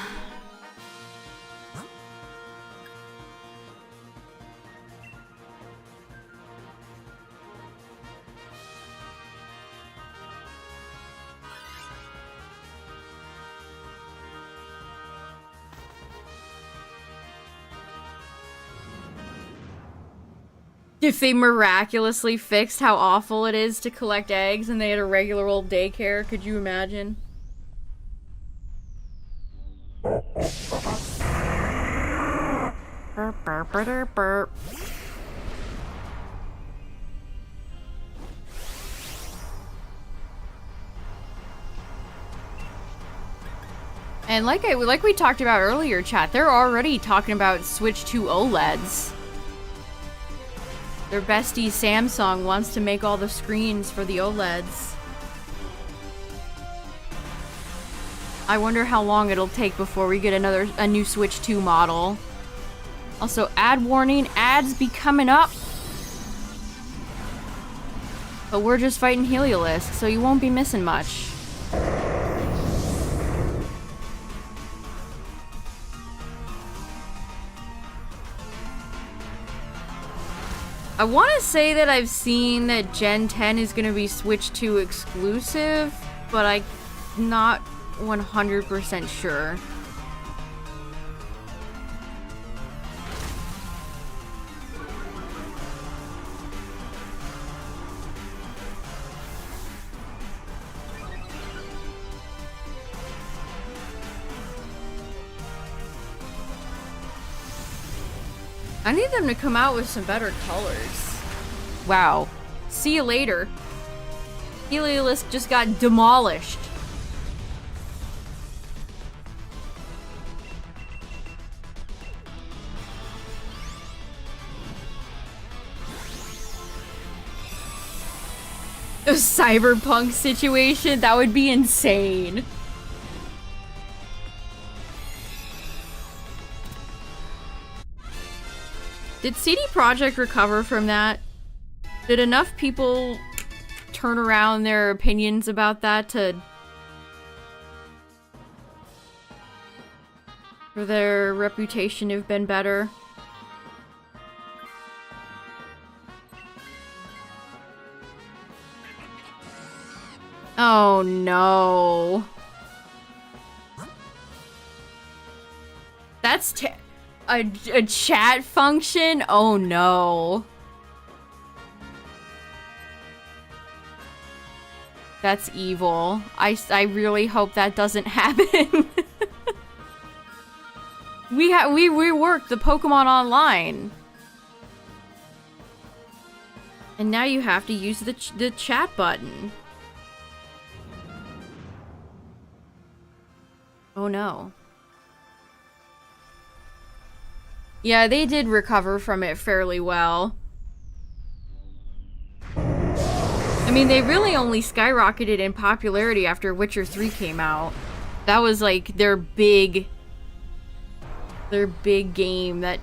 If they miraculously fixed how awful it is to collect eggs and they had a regular old daycare, could you imagine? Burp, burp, burp, burp. And like we talked about earlier, chat, they're already talking about Switch 2 OLEDs. Their bestie Samsung wants to make all the screens for the OLEDs. I wonder how long it'll take before we get a new Switch 2 model. Also, ad warning, ads be coming up. But we're just fighting Heliolisk, so you won't be missing much. I want to say that I've seen that Gen 10 is going to be Switch 2 exclusive, but I'm not 100% sure. I need them to come out with some better colors. Wow. See you later. Heliolisk just got demolished. A cyberpunk situation? That would be insane. Did CD Projekt recover from that? Did enough people turn around their opinions about that for their reputation to have been better? Oh no. That's a chat function? Oh no. That's evil. I really hope that doesn't happen. We reworked the Pokemon Online. And now you have to use the chat button. Oh no. Yeah, they did recover from it fairly well. I mean, they really only skyrocketed in popularity after Witcher 3 came out. That was like their big game that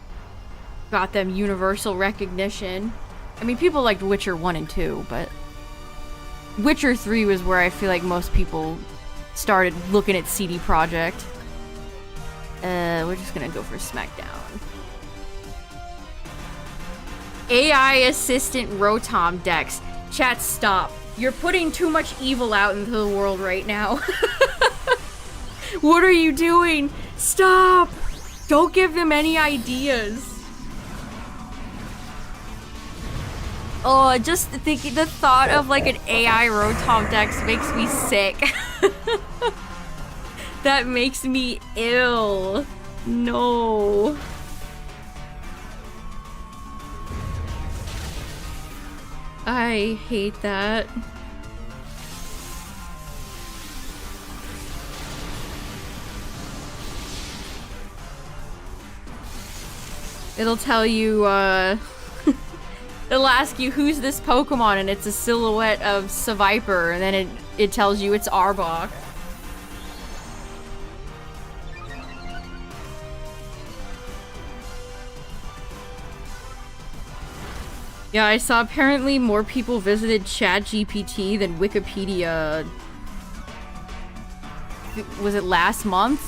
got them universal recognition. I mean, people liked Witcher 1 and 2, but Witcher 3 was where I feel like most people started looking at CD Projekt. We're just gonna go for SmackDown. AI assistant Rotom Dex. Chat, stop. You're putting too much evil out into the world right now. What are you doing? Stop! Don't give them any ideas. Oh, just thinking the thought of like an AI Rotom Dex makes me sick. That makes me ill. No. I hate that. It'll tell you, it'll ask you who's this Pokemon, and it's a silhouette of Seviper, and then it tells you it's Arbok. Yeah, I saw apparently more people visited ChatGPT than Wikipedia. Was it last month?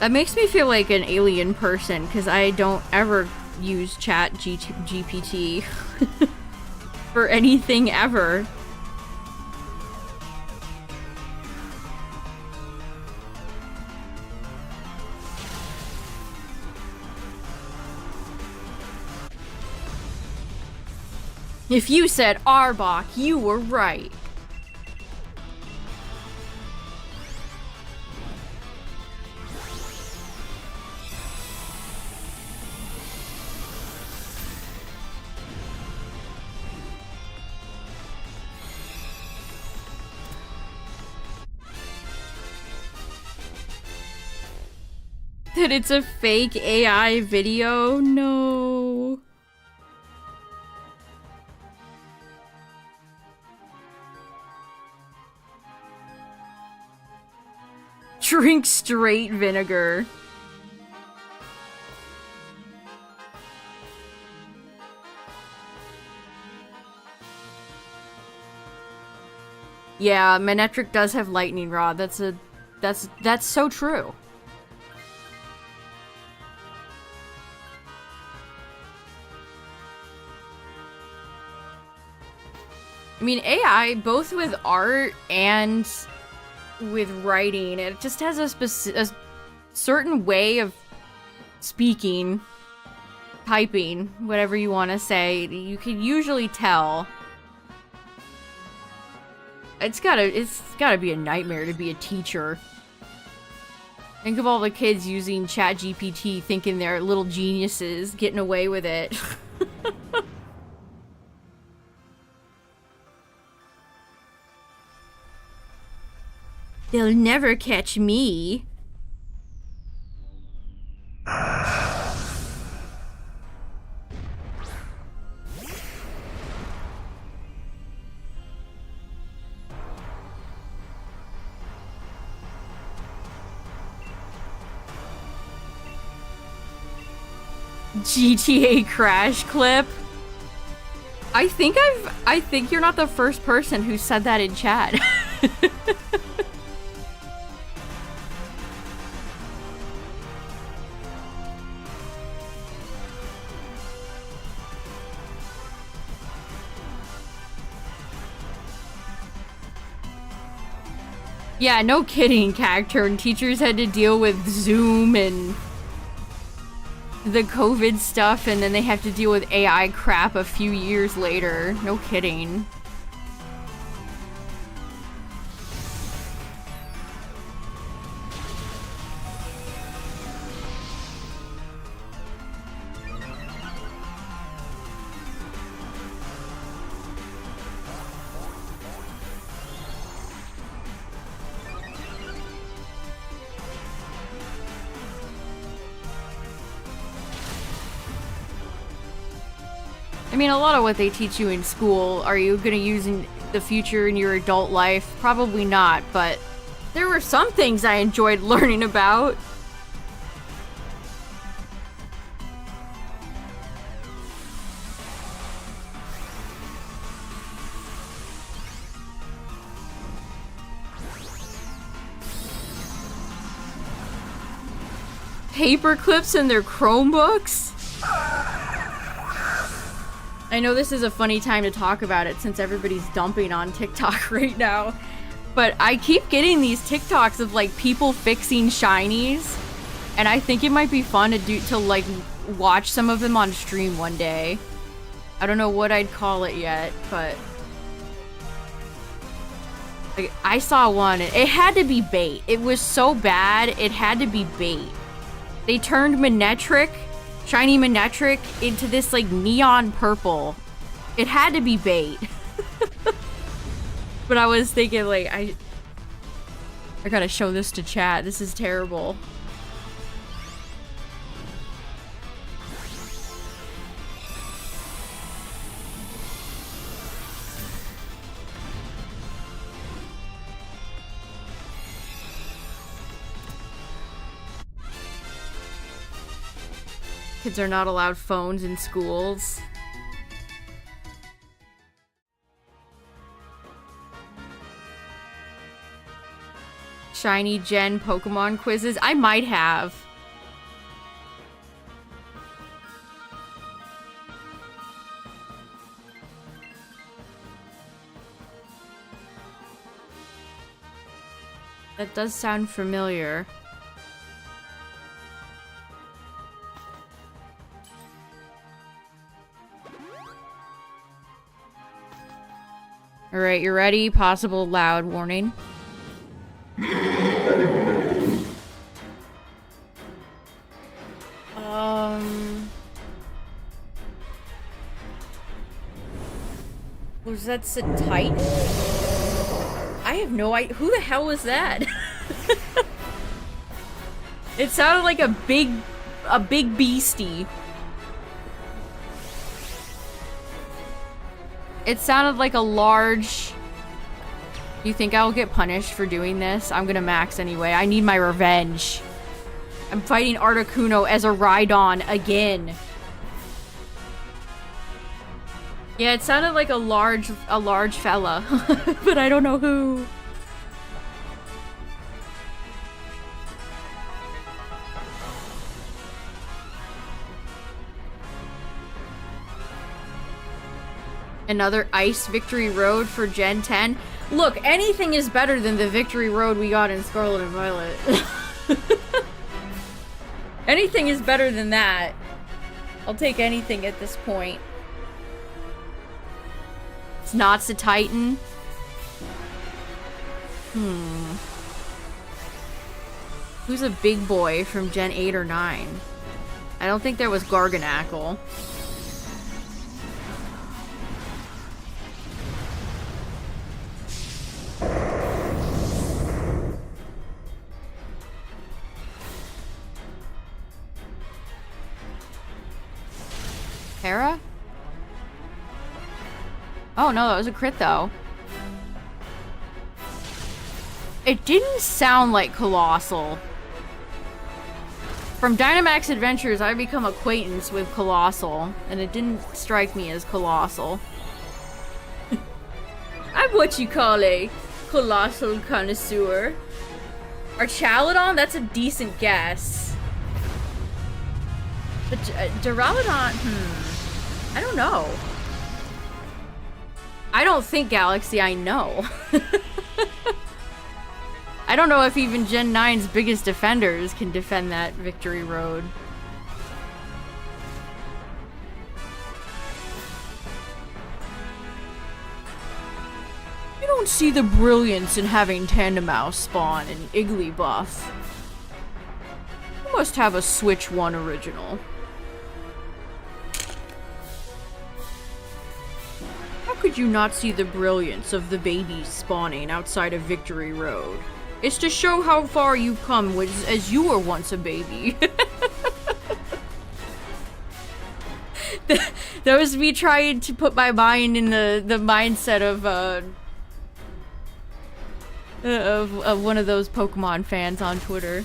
That makes me feel like an alien person, because I don't ever use ChatGPT for anything ever. If you said Arbok, you were right. That it's a fake AI video? No. Drink straight vinegar. Yeah, Manectric does have lightning rod. That's so true. I mean, AI, both with art and with writing, it just has a certain way of speaking, typing, whatever you want to say. You can usually tell. It's gotta be a nightmare to be a teacher. Think of all the kids using ChatGPT thinking they're little geniuses, getting away with it. They'll never catch me. GTA crash clip. I think you're not the first person who said that in chat. Yeah, no kidding, Cacturn. Teachers had to deal with Zoom and the COVID stuff, and then they have to deal with AI crap a few years later. No kidding. I mean, a lot of what they teach you in school, are you gonna use in the future in your adult life? Probably not, but there were some things I enjoyed learning about. Paper clips in their Chromebooks? I know this is a funny time to talk about it since everybody's dumping on TikTok right now, but I keep getting these TikToks of like people fixing shinies, and I think it might be fun to like watch some of them on stream one day. I don't know what I'd call it yet, but like, I saw one. It had to be bait. It was so bad, it had to be bait. They turned Manectric, shiny Manectric, into this like neon purple. It had to be bait. But I was thinking like, I gotta show this to chat. This is terrible. Kids are not allowed phones in schools. Shiny Gen Pokemon quizzes? I might have. That does sound familiar. Alright, you ready? Possible loud warning. Was that Titan? I have no idea. Who the hell was that? It sounded like a big beastie. It sounded like a large... You think I'll get punished for doing this? I'm gonna max anyway. I need my revenge. I'm fighting Articuno as a Rhydon again. Yeah, it sounded like a large fella, but I don't know who. Another Ice Victory Road for Gen 10. Look, anything is better than the Victory Road we got in Scarlet and Violet. Anything is better than that. I'll take anything at this point. It's not a Titan. Who's a big boy from Gen 8 or 9? I don't think there was Garganackle. Hera? Oh no, that was a crit though. It didn't sound like Colossal. From Dynamax Adventures, I've become acquaintance with Colossal, and it didn't strike me as Colossal. I'm what you call a Colossal connoisseur. Archaludon? That's a decent guess. But Duraludon, I don't know. I don't think Galaxy, I know. I don't know if even Gen 9's biggest defenders can defend that Victory Road. You don't see the brilliance in having Tandemaus spawn in Igglybuff. You must have a Switch 1 original. How could you not see the brilliance of the babies spawning outside of Victory Road? It's to show how far you've come as you were once a baby. That was me trying to put my mind in the mindset of one of those Pokemon fans on Twitter.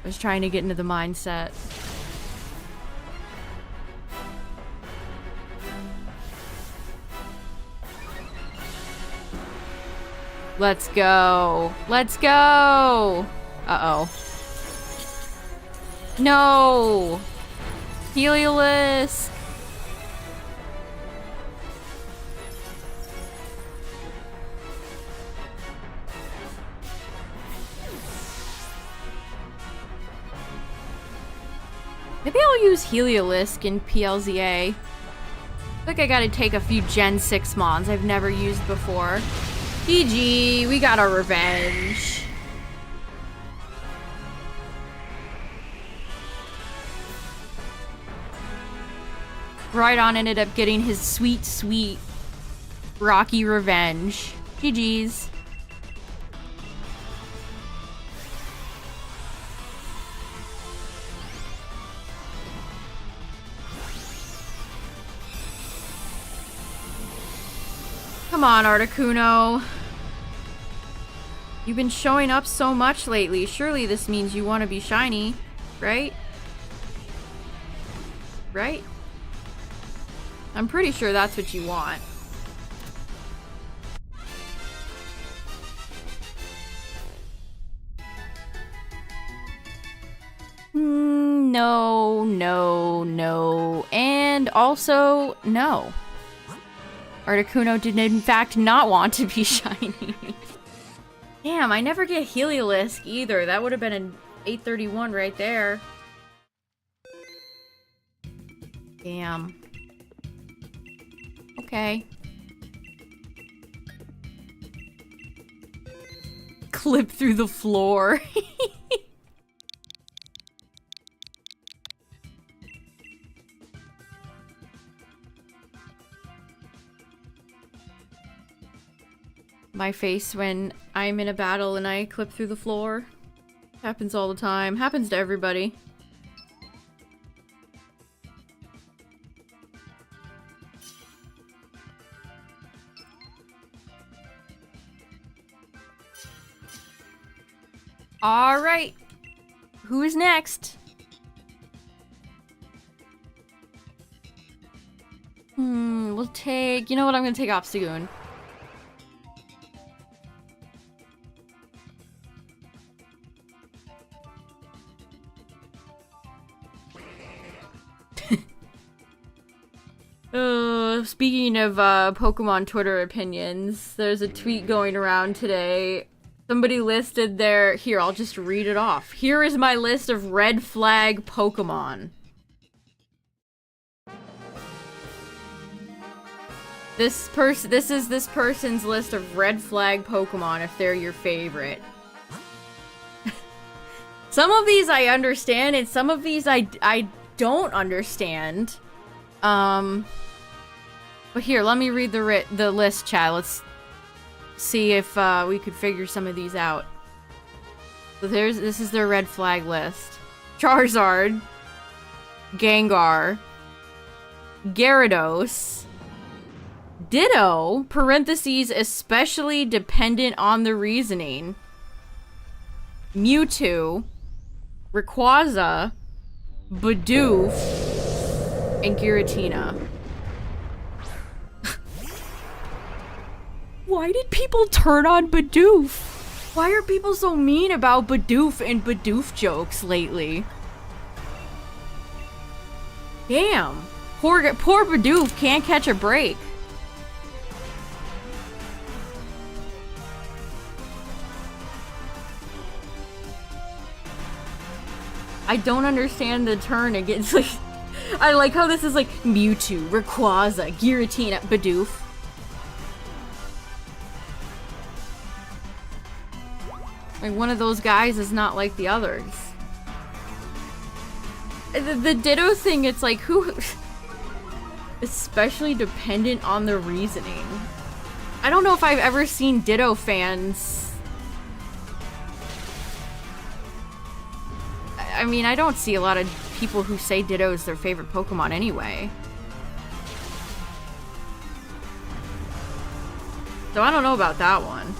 I was trying to get into the mindset. Let's go. Let's go. Uh-oh. No. Heliolisk. Maybe I'll use Heliolisk in PLZA. I think I gotta take a few Gen 6 mons I've never used before. GG, we got our revenge. Rhydon ended up getting his sweet, sweet Rocky revenge. GG's. Come on, Articuno. You've been showing up so much lately. Surely this means you want to be shiny, right? Right? I'm pretty sure that's what you want. No, no, no. And also, no. Articuno did in fact not want to be shiny. Damn, I never get Heliolisk either. That would have been an 831 right there. Damn. Okay. Clip through the floor. My face when I'm in a battle and I clip through the floor. Happens all the time. Happens to everybody. Alright. Who is next? We'll take... You know what? I'm gonna take Obstagoon. Speaking of Pokemon Twitter opinions, there's a tweet going around today. Somebody listed their... Here, I'll just read it off. Here is my list of red flag Pokemon. This is this person's list of red flag Pokemon if they're your favorite. Some of these I understand, and some of these I don't understand. But here, let me read the list, chat. Let's see if we could figure some of these out. So this is their red flag list. Charizard, Gengar, Gyarados, Ditto, parentheses, especially dependent on the reasoning, Mewtwo, Rayquaza, Bidoof, and Giratina. Why did people turn on Bidoof? Why are people so mean about Bidoof and Bidoof jokes lately? Damn. Poor Bidoof can't catch a break. I don't understand the turn against, like... I like how this is like Mewtwo, Rayquaza, Giratina, Bidoof. Like, one of those guys is not like the others. The Ditto thing, it's like, who... Especially dependent on the reasoning. I don't know if I've ever seen Ditto fans... I mean, I don't see a lot of people who say Ditto is their favorite Pokemon anyway. So I don't know about that one.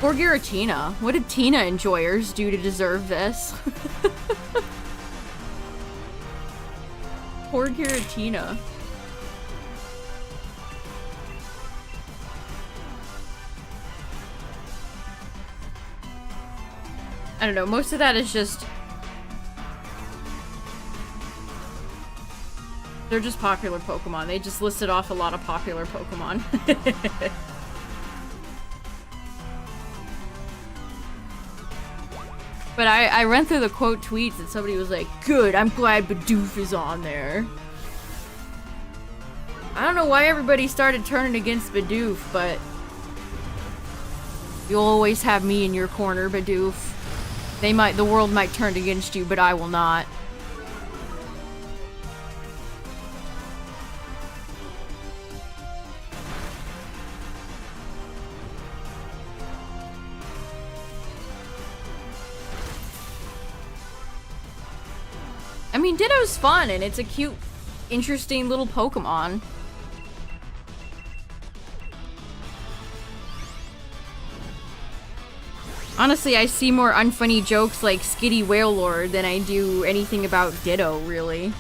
Poor Giratina. What did Tina enjoyers do to deserve this? Poor Giratina. I don't know, most of that is just... They're just popular Pokemon. They just listed off a lot of popular Pokemon. But I ran through the quote tweets and somebody was like, good, I'm glad Bidoof is on there. I don't know why everybody started turning against Bidoof, but... You'll always have me in your corner, Bidoof. The world might turn against you, but I will not. I mean, Ditto's fun, and it's a cute, interesting little Pokemon. Honestly, I see more unfunny jokes like Skitty Wailord than I do anything about Ditto, really.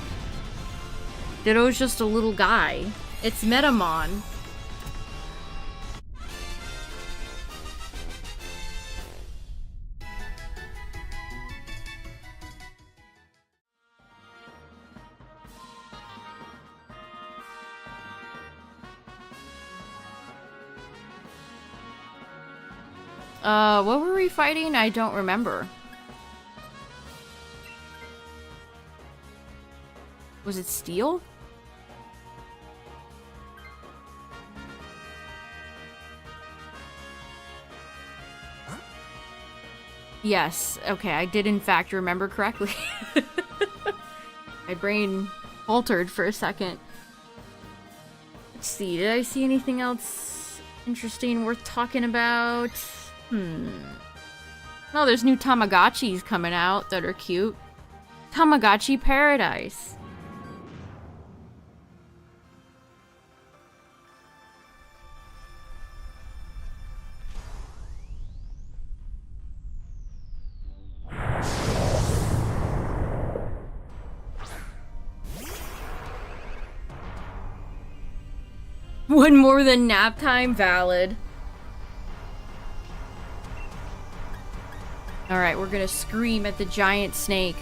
Ditto's just a little guy. It's Metamon. What were we fighting? I don't remember. Was it Steel? Yes. Okay, I did in fact remember correctly. My brain altered for a second. Let's see, did I see anything else interesting worth talking about? Oh, there's new Tamagotchis coming out that are cute. Tamagotchi Paradise. One more than nap time, valid. Alright, we're gonna scream at the giant snake.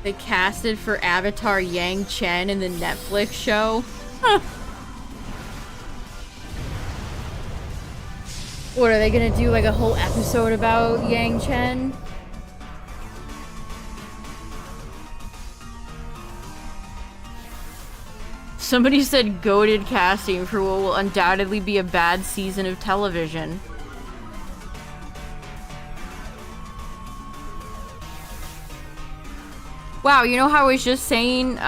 They casted for Avatar Yang Chen in the Netflix show. What, are they gonna do like a whole episode about Yang Chen? Somebody said goated casting for what will undoubtedly be a bad season of television. Wow, you know how I was just saying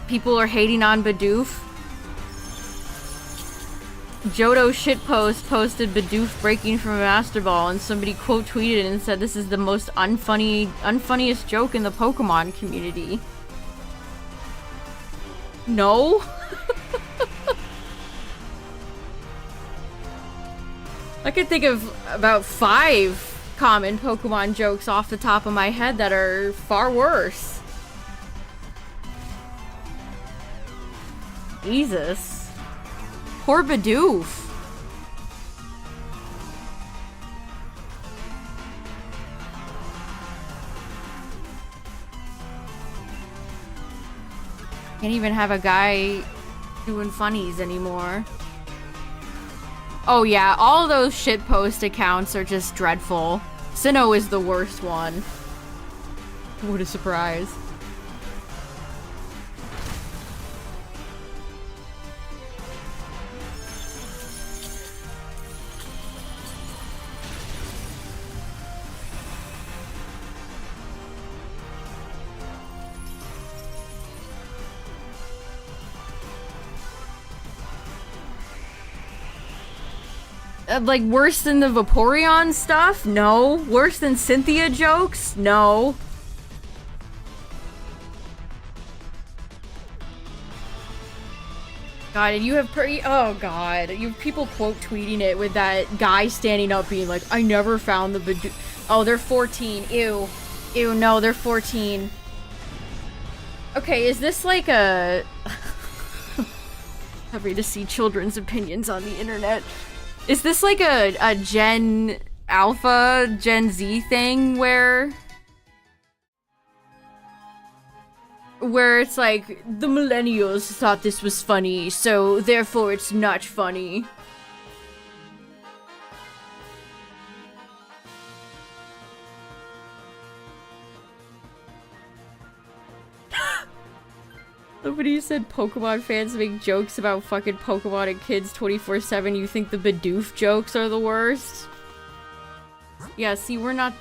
people are hating on Bidoof? Jodo shitpost posted Bidoof breaking from a Master Ball, and somebody quote tweeted and said this is the most unfunniest joke in the Pokemon community. No? I could think of about 5 common Pokemon jokes off the top of my head that are far worse. Jesus. Poor Bidoof. Can't even have a guy doing funnies anymore. Oh yeah, all those shitpost accounts are just dreadful. Sinnoh is the worst one. What a surprise. Like, worse than the Vaporeon stuff? No. Worse than Cynthia jokes? No. God, and you have oh god. You have people quote tweeting it with that guy standing up being like, I never found the Bidoof. Oh, they're 14. Ew. Ew, no, they're 14. Okay, is this like a... Happy to see children's opinions on the internet. Is this like a Gen Alpha, Gen Z thing where it's like, the millennials thought this was funny, so therefore it's not funny? Nobody said Pokemon fans make jokes about fucking Pokemon and kids 24/7. You think the Bidoof jokes are the worst? Yeah, see, we're not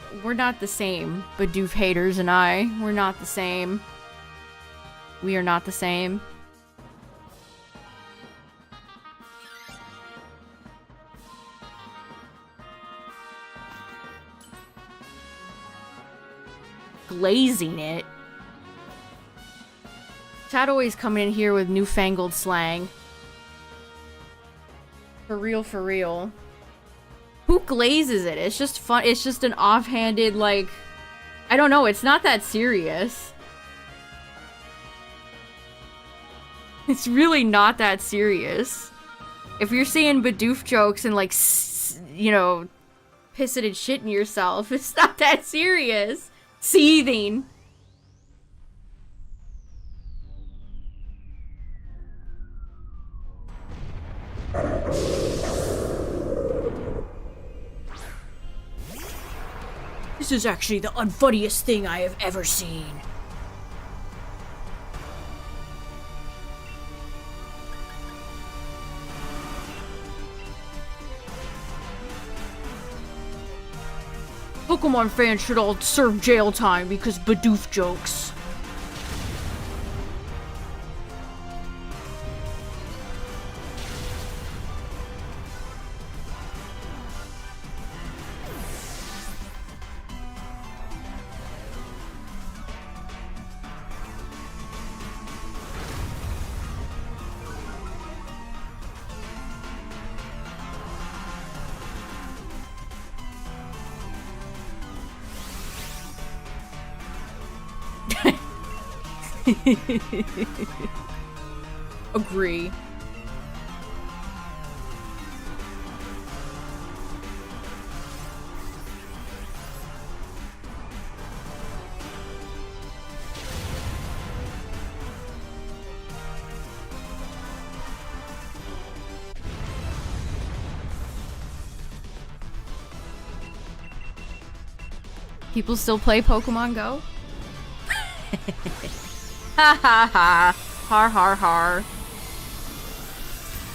the same. Bidoof haters and I, we're not the same. We are not the same. Glazing it. Chad always coming in here with newfangled slang. For real, for real. Who glazes it? It's just fun. It's just an offhanded, like... I don't know, it's not that serious. It's really not that serious. If you're seeing Bidoof jokes and, like, you know, pissing and shitting yourself, it's not that serious. Seething. This is actually the unfunniest thing I have ever seen. Pokemon fans should all serve jail time because Bidoof jokes. Agree. People still play Pokemon Go? Ha ha ha. Har har har.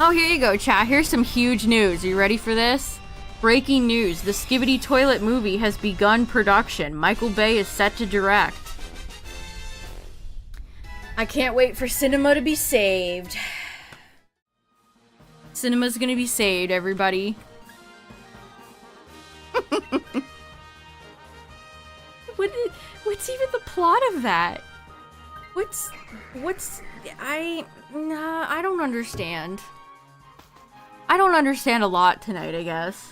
Oh, here you go, chat. Here's some huge news. Are you ready for this? Breaking news. The Skibidi Toilet movie has begun production. Michael Bay is set to direct. I can't wait for cinema to be saved. Cinema's gonna be saved, everybody. What's even the plot of that? I don't understand. I don't understand a lot tonight, I guess.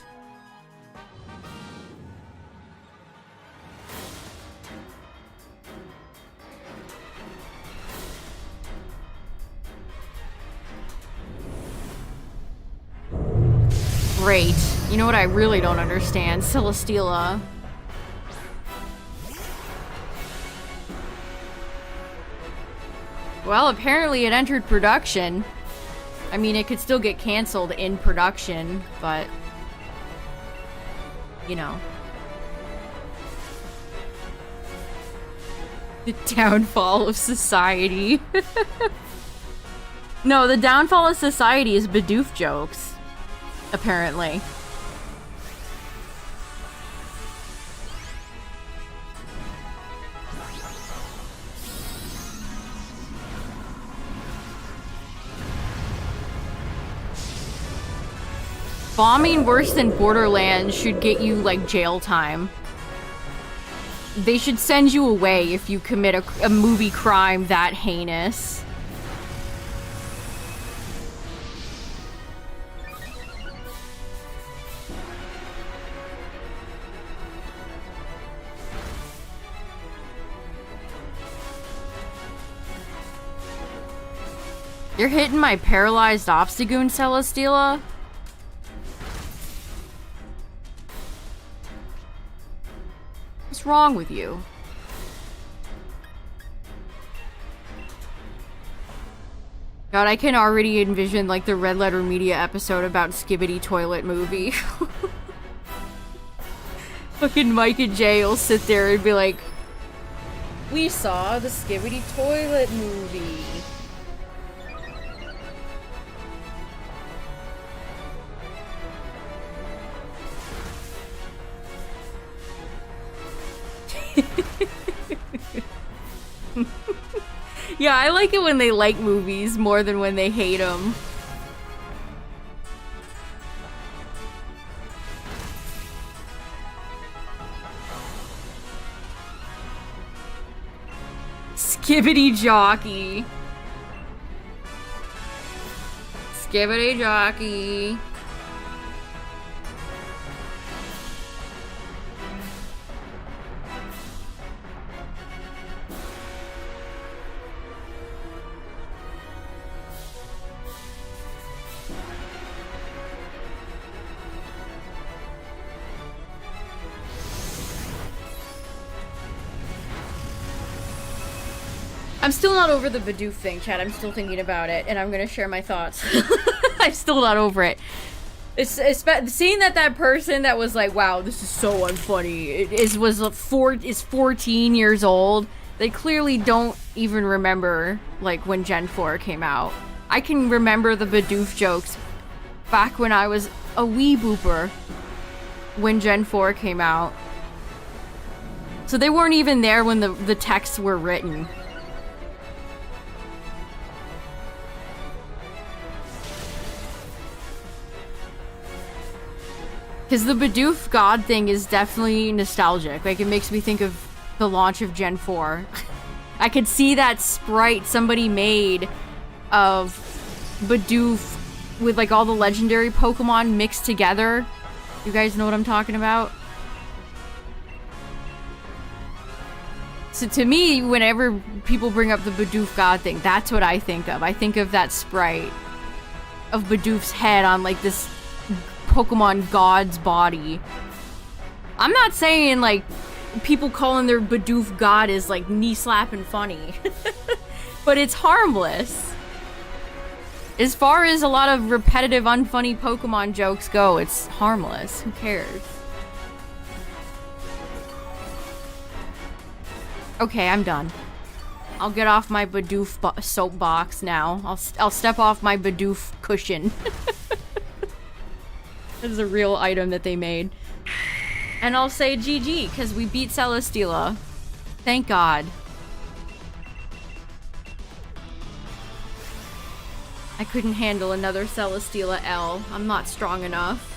Great. You know what I really don't understand? Celesteela. Well, apparently it entered production. I mean, it could still get canceled in production, but... you know. The downfall of society. No, the downfall of society is Bidoof jokes. Apparently. Bombing worse than Borderlands should get you, like, jail time. They should send you away if you commit a movie crime that heinous. You're hitting my paralyzed Obstagoon, Celesteela? What's wrong with you? God, I can already envision, like, the Red Letter Media episode about Skibidi Toilet movie. Fucking Mike and Jay will sit there and be like, we saw the Skibidi Toilet movie. Yeah, I like it when they like movies more than when they hate them. Skibidi jockey. Skibidi jockey. I'm still not over the Bidoof thing, Chad. I'm still thinking about it, and I'm gonna share my thoughts. I'm still not over it. It's seeing that person that was like, wow, this is so unfunny, is 14 years old. They clearly don't even remember, like, when Gen 4 came out. I can remember the Bidoof jokes back when I was a wee booper when Gen 4 came out. So they weren't even there when the texts were written. Because the Bidoof God thing is definitely nostalgic. Like, it makes me think of the launch of Gen 4. I could see that sprite somebody made of Bidoof with, like, all the legendary Pokemon mixed together. You guys know what I'm talking about? So to me, whenever people bring up the Bidoof God thing, that's what I think of. I think of that sprite of Bidoof's head on, like, this Pokemon God's body. I'm not saying, like, people calling their Bidoof God is, like, knee-slapping funny. But it's harmless. As far as a lot of repetitive, unfunny Pokemon jokes go, it's harmless. Who cares? Okay, I'm done. I'll get off my Bidoof soapbox now. I'll step off my Bidoof cushion. This is a real item that they made. And I'll say GG, because we beat Celesteela. Thank God. I couldn't handle another Celesteela L. I'm not strong enough.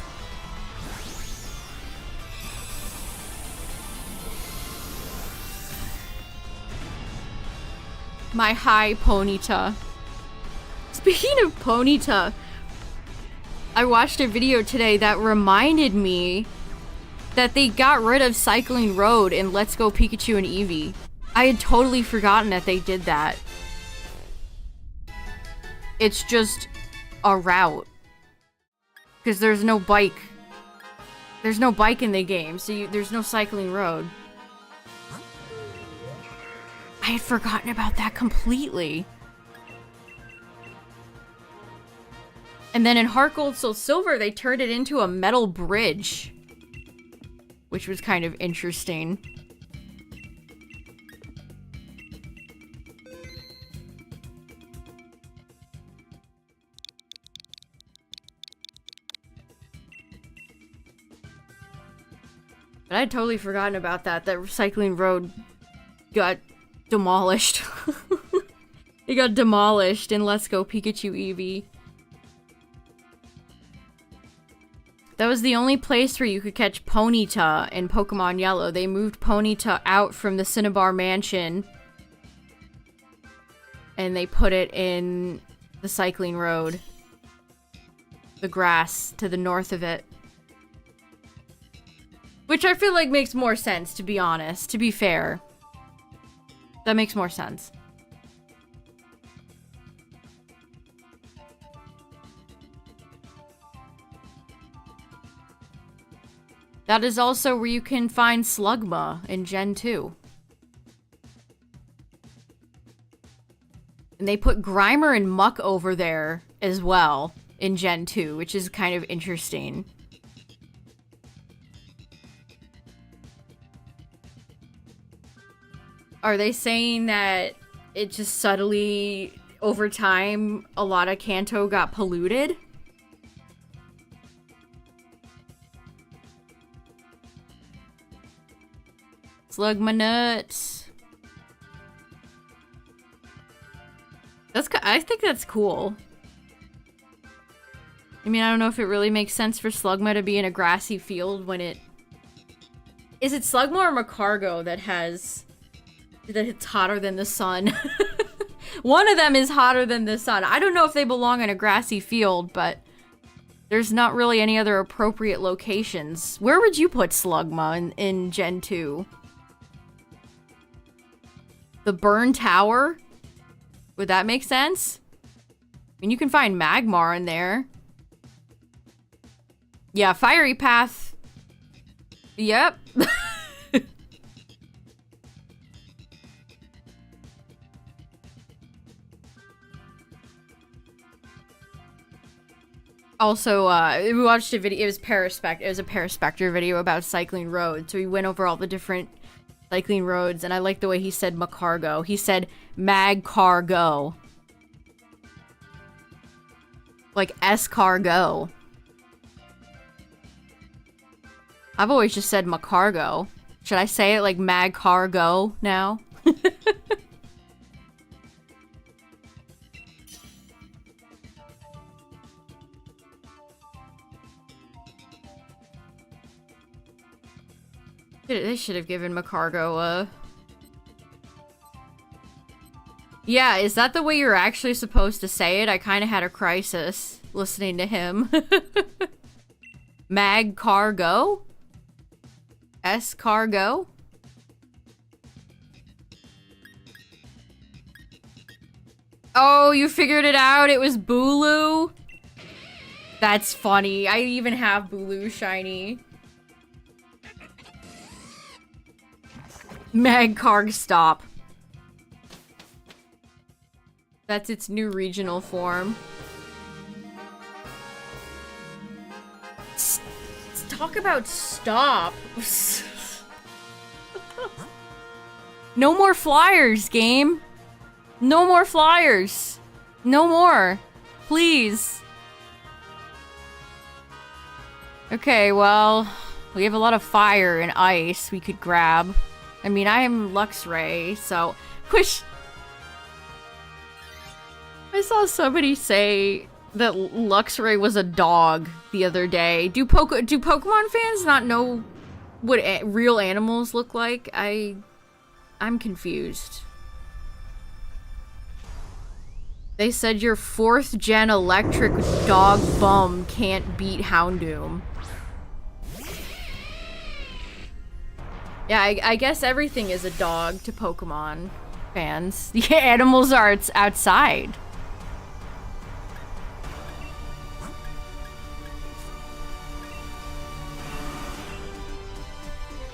My high Ponyta. Speaking of Ponyta, I watched a video today that reminded me that they got rid of Cycling Road in Let's Go Pikachu and Eevee. I had totally forgotten that they did that. It's just a route. Because there's no bike. There's no bike in the game, so there's no Cycling Road. I had forgotten about that completely. And then in Heart Gold Soul Silver, they turned it into a metal bridge. Which was kind of interesting. But I had totally forgotten about that. That Cycling Road got demolished. It got demolished in Let's Go Pikachu Eevee. That was the only place where you could catch Ponyta in Pokemon Yellow. They moved Ponyta out from the Cinnabar Mansion. And they put it in the Cycling Road. The grass to the north of it. Which I feel like makes more sense, to be honest. To be fair. That makes more sense. That is also where you can find Slugma in Gen 2. And they put Grimer and Muck over there as well in Gen 2, which is kind of interesting. Are they saying that it just subtly, over time, a lot of Kanto got polluted? Slugma nuts. I think that's cool. I mean, I don't know if it really makes sense for Slugma to be in a grassy field when it... Is it Slugma or Macargo that it's hotter than the sun? One of them is hotter than the sun. I don't know if they belong in a grassy field, but there's not really any other appropriate locations. Where would you put Slugma in Gen 2? The Burn Tower? Would that make sense? I mean, you can find Magmar in there. Yeah, Fiery Path. Yep. Also, we watched a video. It was a Paraspector video about Cycling Road. So we went over all the different cycling roads, and I like the way he said Macargo. He said Magcargo. Like escargot. I've always just said Macargo. Should I say it like mag car go now? They should have given Macargo a... Yeah, is that the way you're actually supposed to say it? I kind of had a crisis listening to him. Mag Cargo? S Cargo? Oh, you figured it out? It was Bulu? That's funny. I even have Bulu shiny. Magcarg stop. That's its new regional form. Talk about stop. No more flyers, game. No more flyers. No more. Please. Okay, well, we have a lot of fire and ice we could grab. I mean, I am Luxray, so... Wish... I saw somebody say that Luxray was a dog the other day. Do Pokemon fans not know what real animals look like? I'm confused. They said your 4th gen electric dog bum can't beat Houndoom. Yeah, I guess everything is a dog to Pokemon fans. The animals are outside.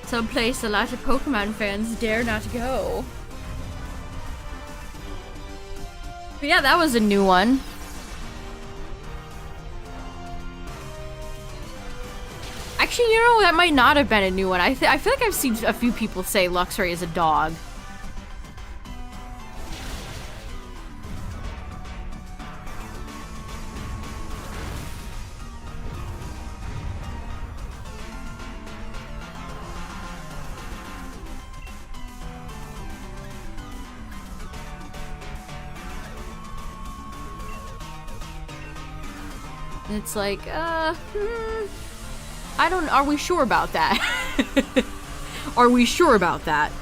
Someplace a lot of Pokemon fans dare not go. But yeah, that was a new one. Actually, you know, that might not have been a new one. I feel like I've seen a few people say Luxray is a dog. And it's like, I don't... Are we sure about that? Are we sure about that?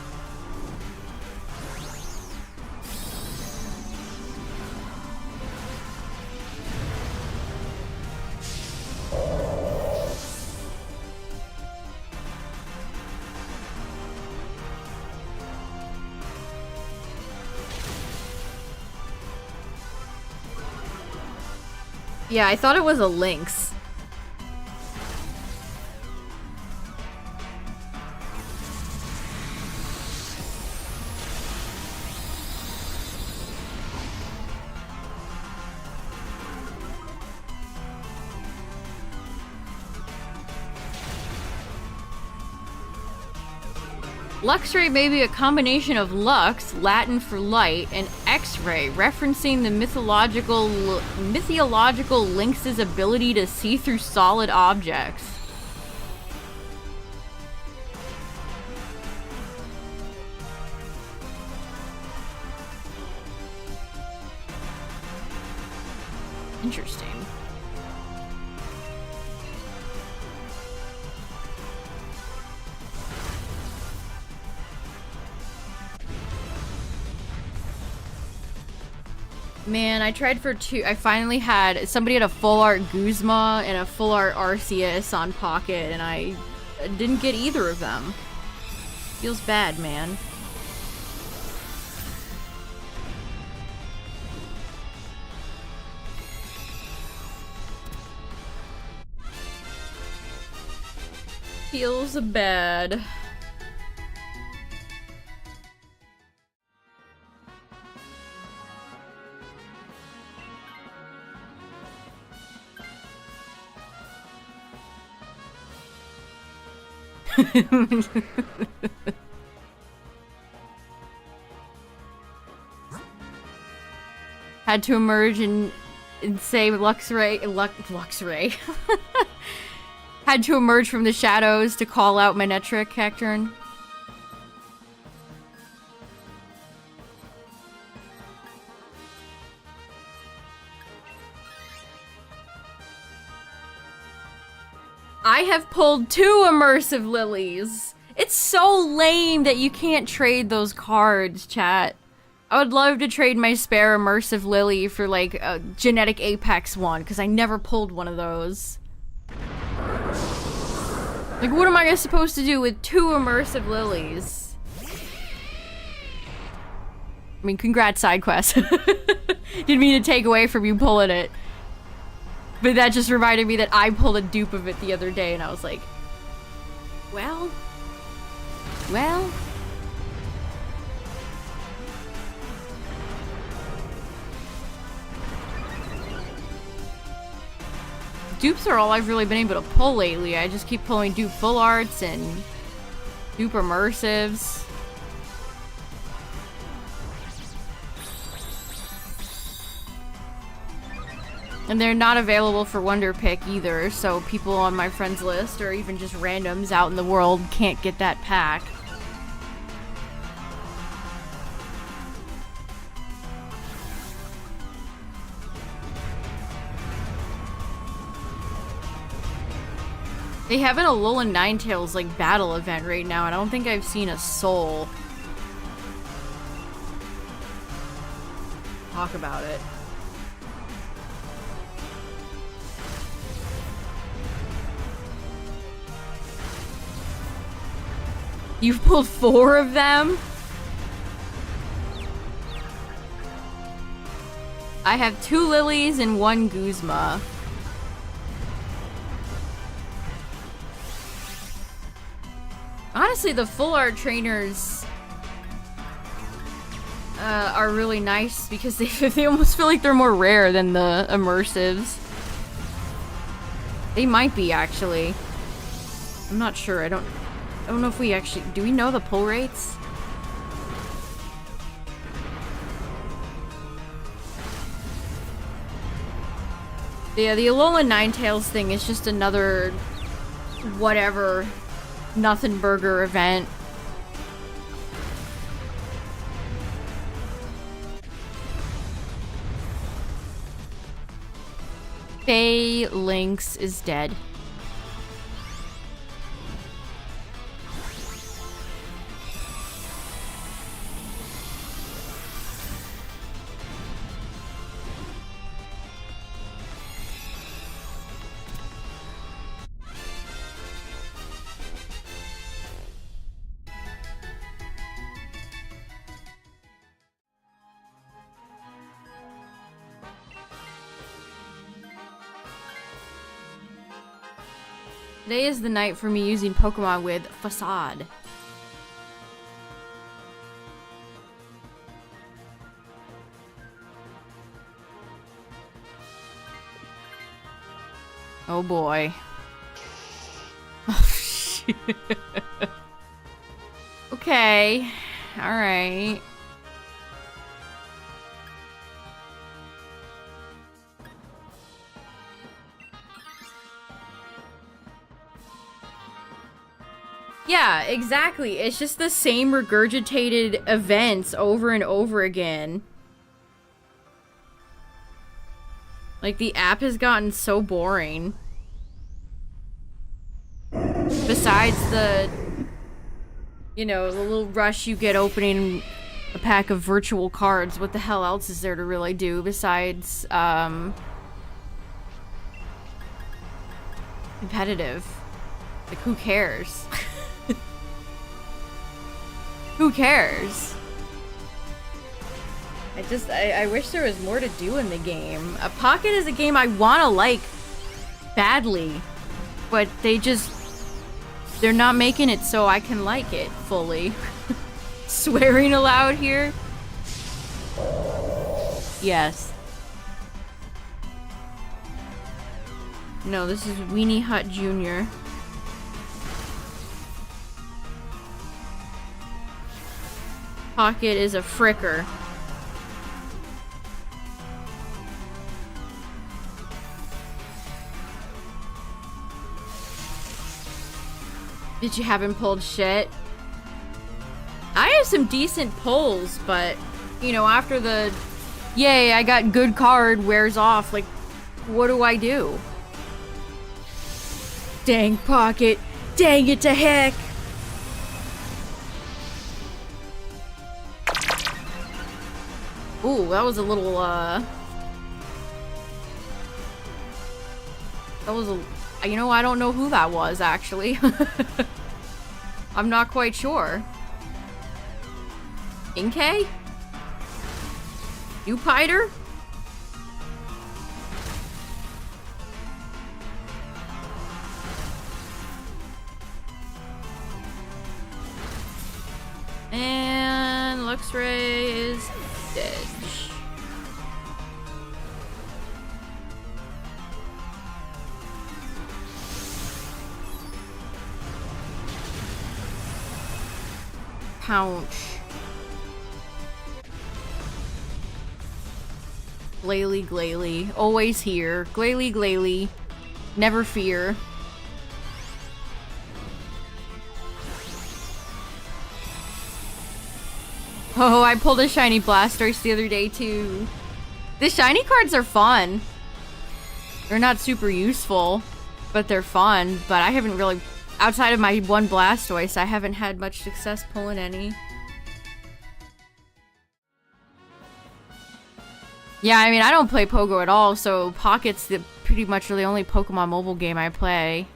Yeah, I thought it was a lynx. Luxray may be a combination of lux, Latin for light, and X-ray, referencing the mythological lynx's ability to see through solid objects. Interesting. Man, I tried for two. I finally had... Somebody had a full art Guzma and a full art Arceus on Pocket, and I didn't get either of them. Feels bad, man. Feels bad. Had to emerge and say Luxray. Had to emerge from the shadows to call out Manectric, Hectorn. I have pulled 2 immersive lilies. It's so lame that you can't trade those cards, chat. I would love to trade my spare immersive lily for like a genetic apex one, because I never pulled one of those. Like, what am I supposed to do with 2 immersive lilies? I mean, congrats, side quest. Didn't mean to take away from you pulling it. But that just reminded me that I pulled a dupe of it the other day, and I was like, well. Dupes are all I've really been able to pull lately. I just keep pulling dupe full arts and dupe immersives. And they're not available for Wonder Pick either, so people on my friends list or even just randoms out in the world can't get that pack. They have an Alolan Ninetales like battle event right now, and I don't think I've seen a soul talk about it. You've pulled 4 of them? I have 2 lilies and 1 Guzma. Honestly, the full art trainers are really nice because they almost feel like they're more rare than the immersives. They might be, actually. I'm not sure. I don't know if we actually... Do we know the pull rates? Yeah, the Alolan Ninetales thing is just another... whatever... nothing burger event. Faye Lynx is dead. Today is the night for me using Pokemon with Facade. Oh boy. Oh shit. Okay. Alright. Yeah, exactly. It's just the same regurgitated events over and over again. Like, the app has gotten so boring. Besides the, you know, the little rush you get opening a pack of virtual cards, what the hell else is there to really do besides, competitive? Like, who cares? Who cares? I wish there was more to do in the game. A Pocket is a game I wanna like badly, but they're not making it so I can like it fully. Swearing aloud here? Yes. No, this is Weenie Hut Jr. Pocket is a fricker. Did you haven't pulled shit? I have some decent pulls, but, you know, after the yay, I got good card wears off, like, what do I do? Dang Pocket. Dang it to heck. Ooh, that was a little, that was a... You know, I don't know who that was, actually. I'm not quite sure. Inkay? Upiter? And Luxray is dead. Pounce. Glalie, Glalie. Always here. Glalie, Glalie. Never fear. Oh, I pulled a shiny Blastoise the other day too. The shiny cards are fun. They're not super useful, but they're fun. But I haven't really... Outside of my one Blastoise, I haven't had much success pulling any. Yeah, I mean, I don't play Pogo at all, so Pocket's pretty much the only Pokemon mobile game I play.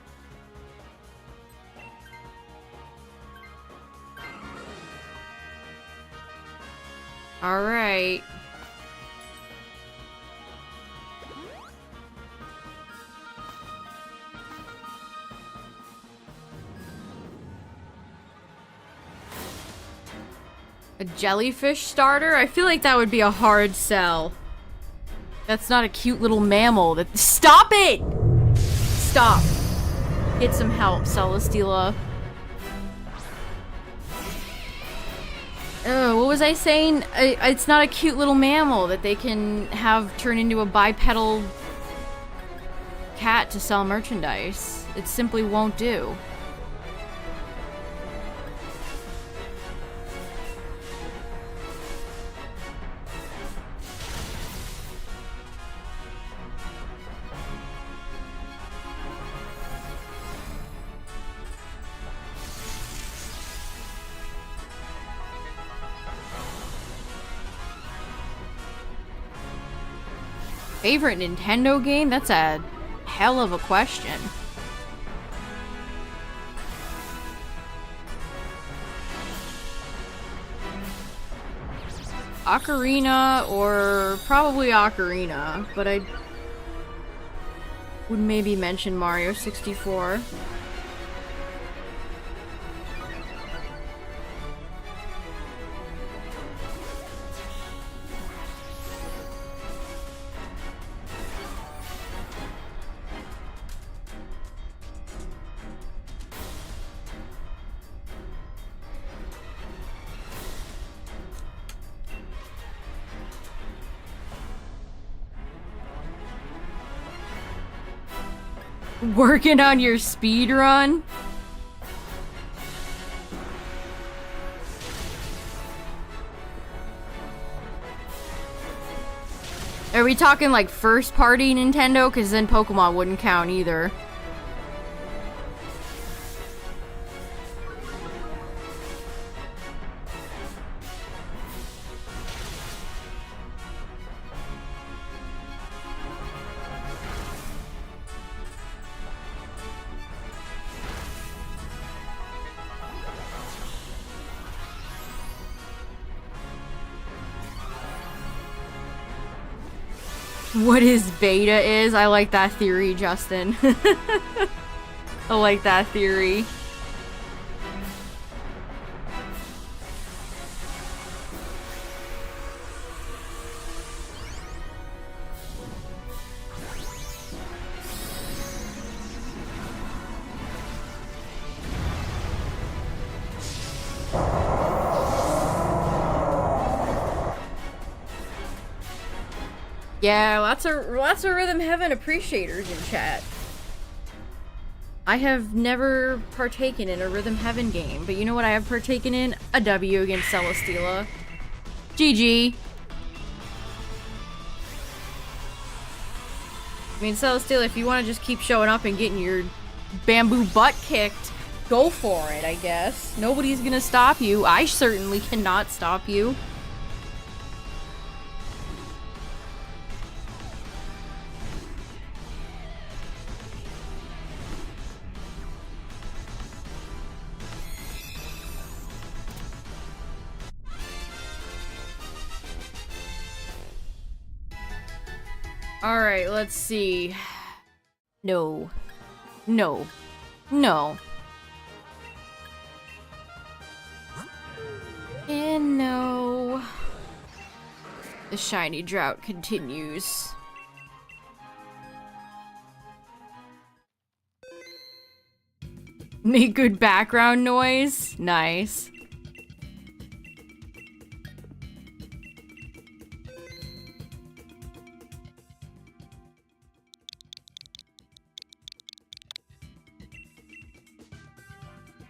Alright. A jellyfish starter? I feel like that would be a hard sell. That's not a cute little mammal. Stop it! Stop. Get some help, Celesteela. What was I saying? It's not a cute little mammal that they can have turn into a bipedal cat to sell merchandise. It simply won't do. Favorite Nintendo game? That's a hell of a question. Ocarina, or probably Ocarina, but I would maybe mention Mario 64. Working on your speed run? Are we talking like first party Nintendo? Because then Pokemon wouldn't count either. What his beta is? I like that theory, Justin. I like that theory. Yeah, lots of Rhythm Heaven appreciators in chat. I have never partaken in a Rhythm Heaven game, but you know what I have partaken in? A W against Celesteela. GG. I mean, Celesteela, if you want to just keep showing up and getting your bamboo butt kicked, go for it, I guess. Nobody's gonna stop you. I certainly cannot stop you. Alright, let's see. No. No. No. And no. The shiny drought continues. Make good background noise. Nice.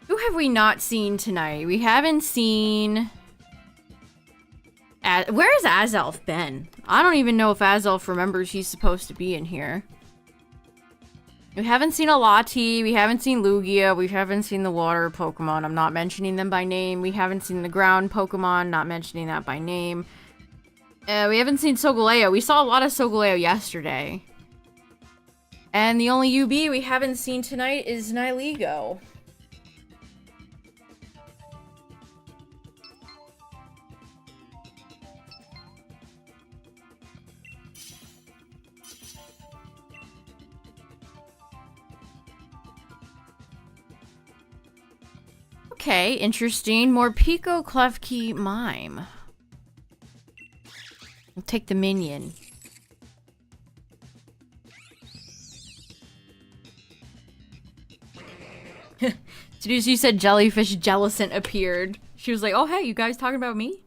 Who have we not seen tonight? We haven't seen... Where has Azelf been? I don't even know if Azelf remembers he's supposed to be in here. We haven't seen Alati, we haven't seen Lugia, we haven't seen the water Pokemon. I'm not mentioning them by name. We haven't seen the ground Pokemon, not mentioning that by name. We haven't seen Solgaleo. We saw a lot of Solgaleo yesterday. And the only UB we haven't seen tonight is Nihilego. Okay, interesting. More Pico, Klefki, Mime. I'll take the minion. As soon as you said jellyfish, Jellicent appeared. She was like, oh hey, you guys talking about me?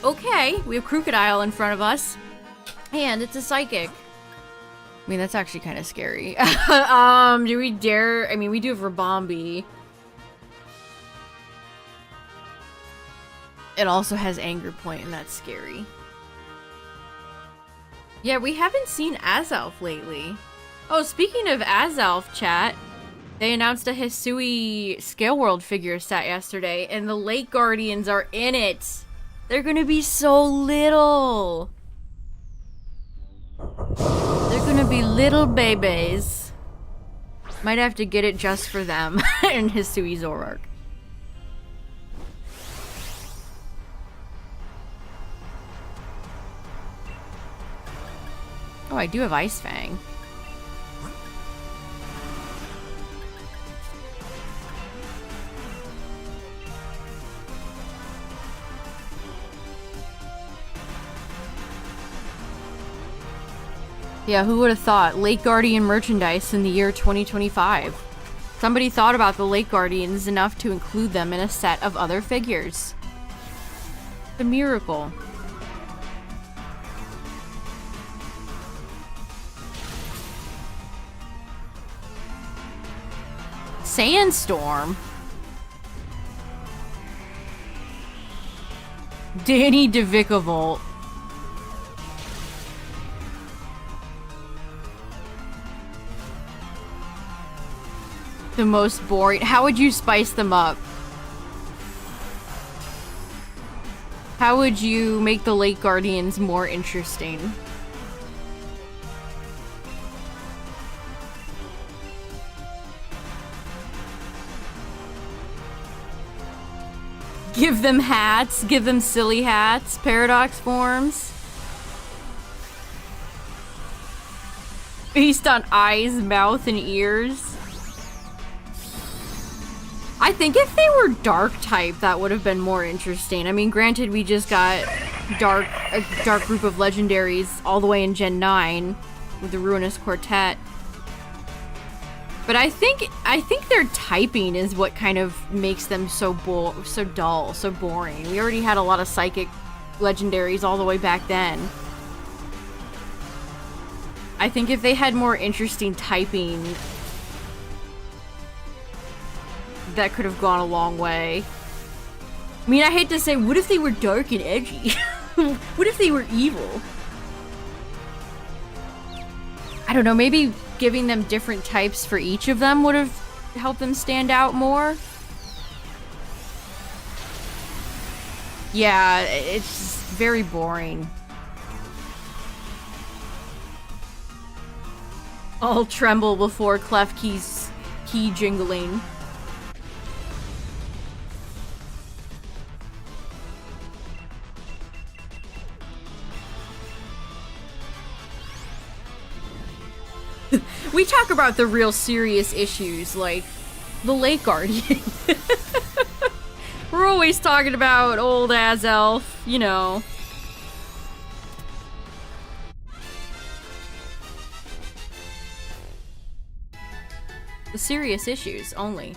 Okay, we have Crocodile in front of us. And it's a Psychic. I mean, that's actually kind of scary. Do we dare? I mean, we do have Rabombi. It also has Anger Point, and that's scary. Yeah, we haven't seen Azelf lately. Oh, speaking of Azelf, chat, they announced a Hisui Scale World figure set yesterday, and the Lake Guardians are in it. They're gonna be so little. They're gonna be little babies. Might have to get it just for them and Hisui Zoroark. Oh, I do have Ice Fang. Yeah, who would have thought? Lake Guardian merchandise in the year 2025. Somebody thought about the Lake Guardians enough to include them in a set of other figures. It's a miracle. Sandstorm? Danny DeVicavolt. The most boring. How would you spice them up? How would you make the Lake Guardians more interesting? Give them hats, give them silly hats, paradox forms. Based on eyes, mouth, and ears. I think if they were dark type, that would have been more interesting. I mean, granted, we just got a dark group of legendaries all the way in Gen 9 with the Ruinous Quartet. But I think their typing is what kind of makes them so dull, so boring. We already had a lot of psychic legendaries all the way back then. I think if they had more interesting typing, that could have gone a long way. I mean, I hate to say, what if they were dark and edgy? What if they were evil? I don't know, maybe giving them different types for each of them would have helped them stand out more. Yeah, it's just very boring. I'll tremble before Klefki's key jingling. We talk about the real serious issues, like the Lake Guardian. We're always talking about old Azelf, you know. The serious issues only.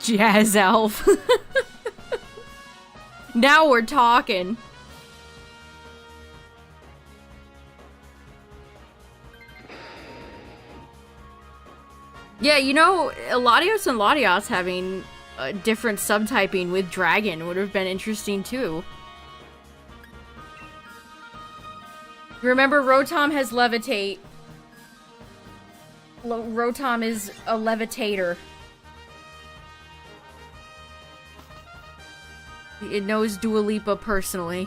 Jazz Elf. Now we're talking. Yeah, you know, Latios and Latios having a different subtyping with Dragon would have been interesting too. Remember, Rotom has Levitate. Rotom is a levitator. It knows Dua Lipa personally.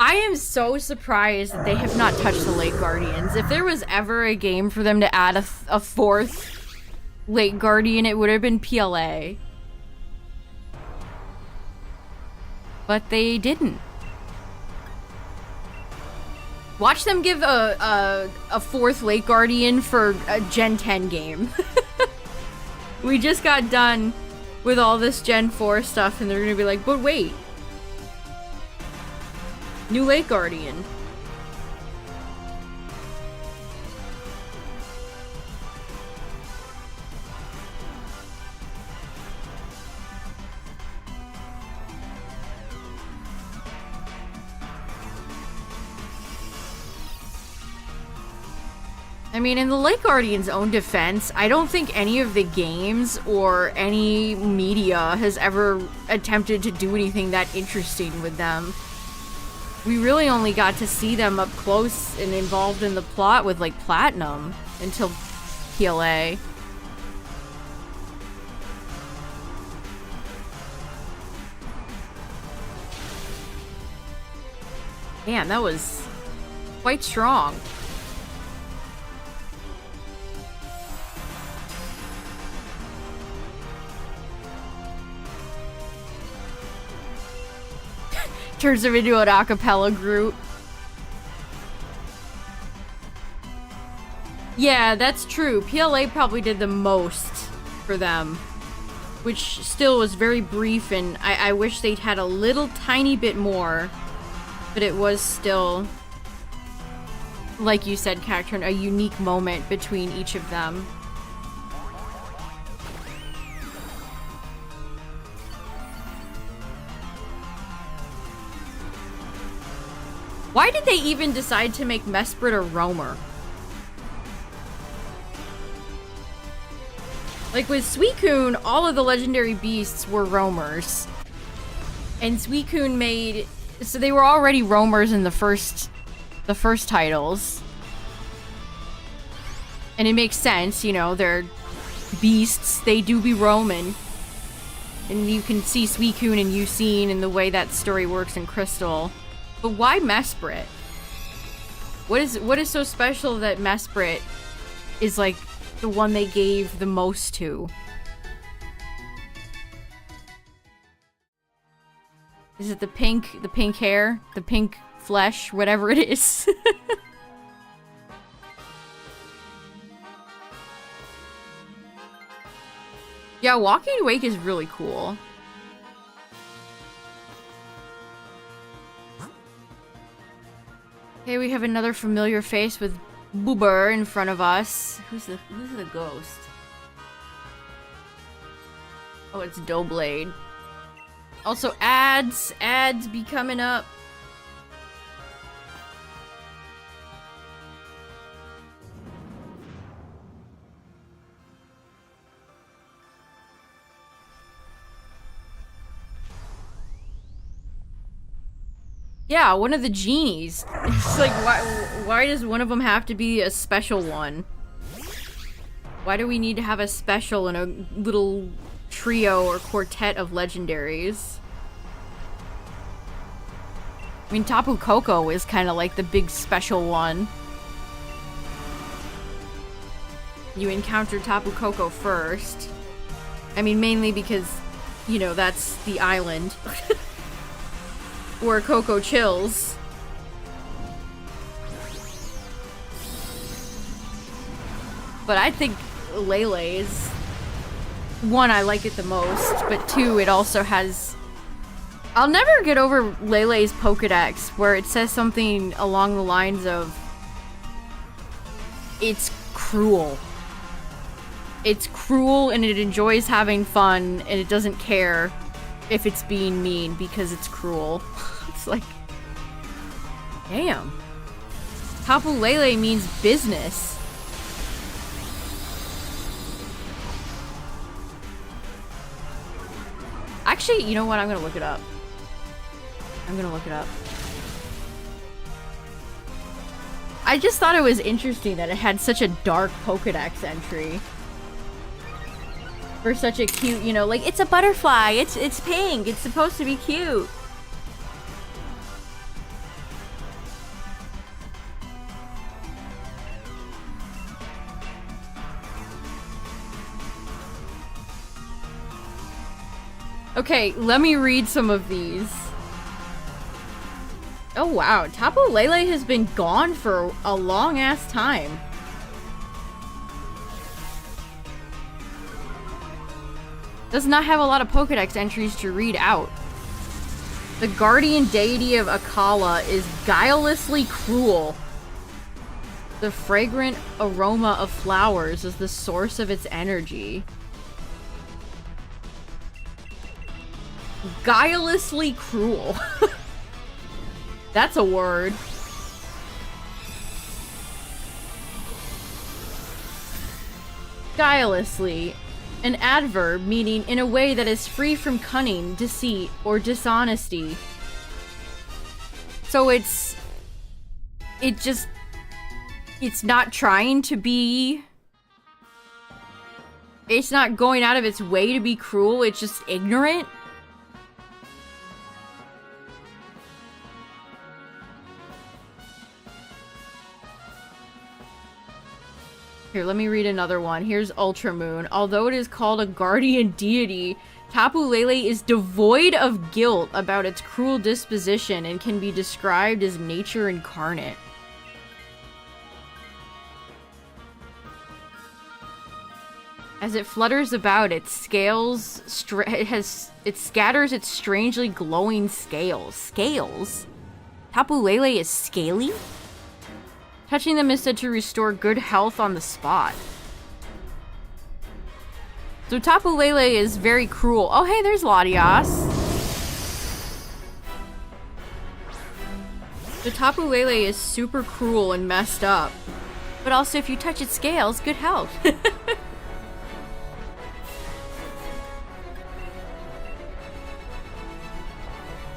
I am so surprised that they have not touched the Lake Guardians. If there was ever a game for them to add a fourth Lake Guardian, it would have been PLA. But they didn't. Watch them give a fourth Lake Guardian for a Gen 10 game. We just got done with all this Gen 4 stuff and they're gonna be like, but wait. New Lake Guardian. I mean, in the Lake Guardian's own defense, I don't think any of the games or any media has ever attempted to do anything that interesting with them. We really only got to see them up close and involved in the plot with, like, Platinum until PLA. Man, that was quite strong. Turns them into an acapella group. Yeah, that's true. PLA probably did the most for them, which still was very brief, and I wish they'd had a little tiny bit more, but it was still, like you said, Cacturn, a unique moment between each of them. Why did they even decide to make Mesprit a roamer? Like with Suicune, all of the legendary beasts were roamers. And Suicune made... So they were already roamers in the first titles. And it makes sense, you know, they're beasts, they do be roaming. And you can see Suicune and Yucine and the way that story works in Crystal. But why Mesprit? What is so special that Mesprit is like the one they gave the most to? Is it the pink hair, the pink flesh, whatever it is? Yeah, Walking Awake is really cool. Okay, we have another familiar face with Boober in front of us. Who's the ghost? Oh, it's Doughblade. Also, ads be coming up. Yeah, one of the genies. It's like, why does one of them have to be a special one? Why do we need to have a special in a little trio or quartet of legendaries? I mean, Tapu Koko is kind of like the big special one. You encounter Tapu Koko first. I mean, mainly because, you know, that's the island. Where Coco chills. But I think Lele is... one, I like it the most, but two, it also has... I'll never get over Lele's Pokedex, where it says something along the lines of... It's cruel. It's cruel and it enjoys having fun, and it doesn't care if it's being mean because it's cruel. It's like... Damn. Tapu Lele means business. Actually, you know what? I'm gonna look it up. I just thought it was interesting that it had such a dark Pokedex entry. For such a cute, you know, like, it's a butterfly, it's pink, it's supposed to be cute. Okay, let me read some of these. Oh wow, Tapu Lele has been gone for a long ass time. Does not have a lot of Pokedex entries to read out. The guardian deity of Akala is guilelessly cruel. The fragrant aroma of flowers is the source of its energy. Guilelessly cruel. That's a word. Guilelessly. An adverb meaning in a way that is free from cunning, deceit, or dishonesty. So it's not trying to be... It's not going out of its way to be cruel, it's just ignorant. Here, let me read another one. Here's Ultramoon. Although it is called a guardian deity, Tapu Lele is devoid of guilt about its cruel disposition and can be described as nature incarnate. As it flutters about, it scatters its strangely glowing scales. Scales? Tapu Lele is scaly? Touching them is said to restore good health on the spot. So Tapu Lele is very cruel. Oh hey, there's Latias. So Tapu Lele is super cruel and messed up. But also if you touch its scales, good health.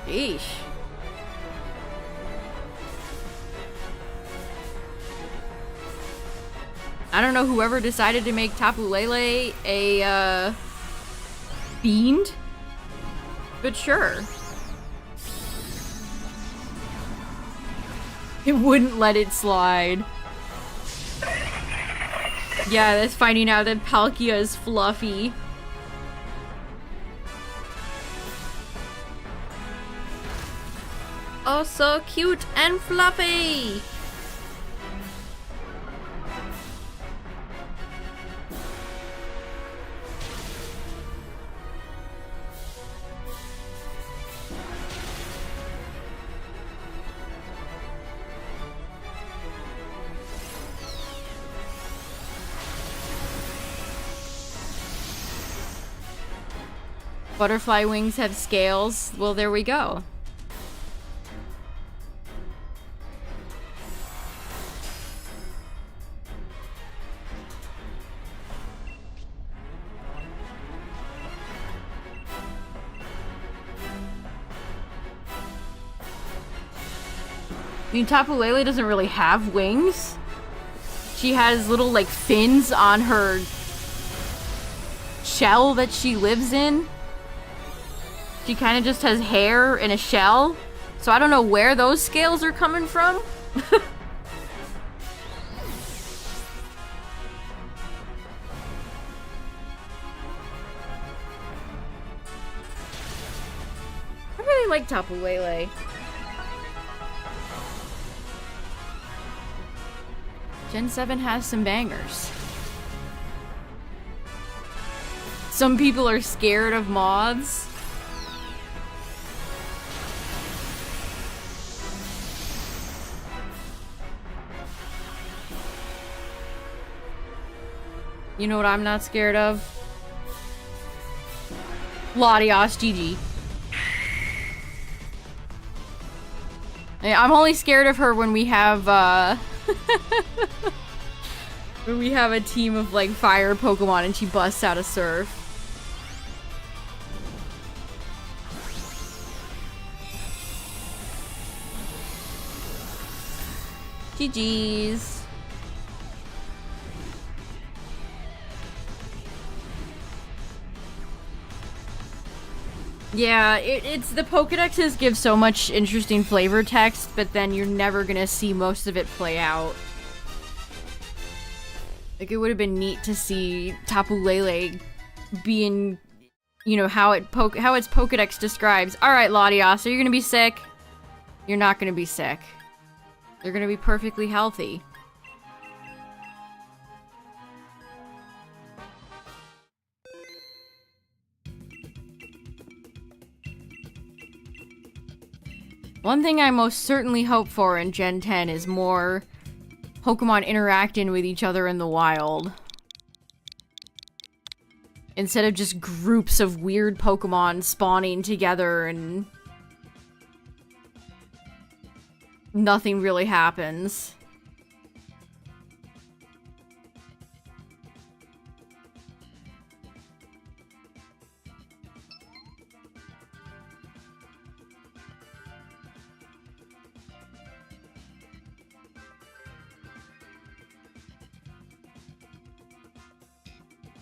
Sheesh. I don't know whoever decided to make Tapu Lele a, fiend. But sure. It wouldn't let it slide. Yeah, that's finding out that Palkia is fluffy. Oh, so cute and fluffy! Butterfly wings have scales. Well, there we go. I mean, Tapu Lele doesn't really have wings. She has little, like, fins on her shell that she lives in. She kind of just has hair in a shell. So I don't know where those scales are coming from. I really like Tapu Lele. Gen 7 has some bangers. Some people are scared of moths. You know what I'm not scared of? Latios GG. I'm only scared of her when we have, when we have a team of, like, fire Pokemon and she busts out a Surf. GG's. Yeah, it's the Pokedexes give so much interesting flavor text, but then you're never gonna see most of it play out. Like, it would have been neat to see Tapu Lele being, you know, how its Pokedex describes. Alright, Latios, are you gonna be sick? You're not gonna be sick. You're gonna be perfectly healthy. One thing I most certainly hope for in Gen 10 is more Pokemon interacting with each other in the wild. Instead of just groups of weird Pokemon spawning together and nothing really happens.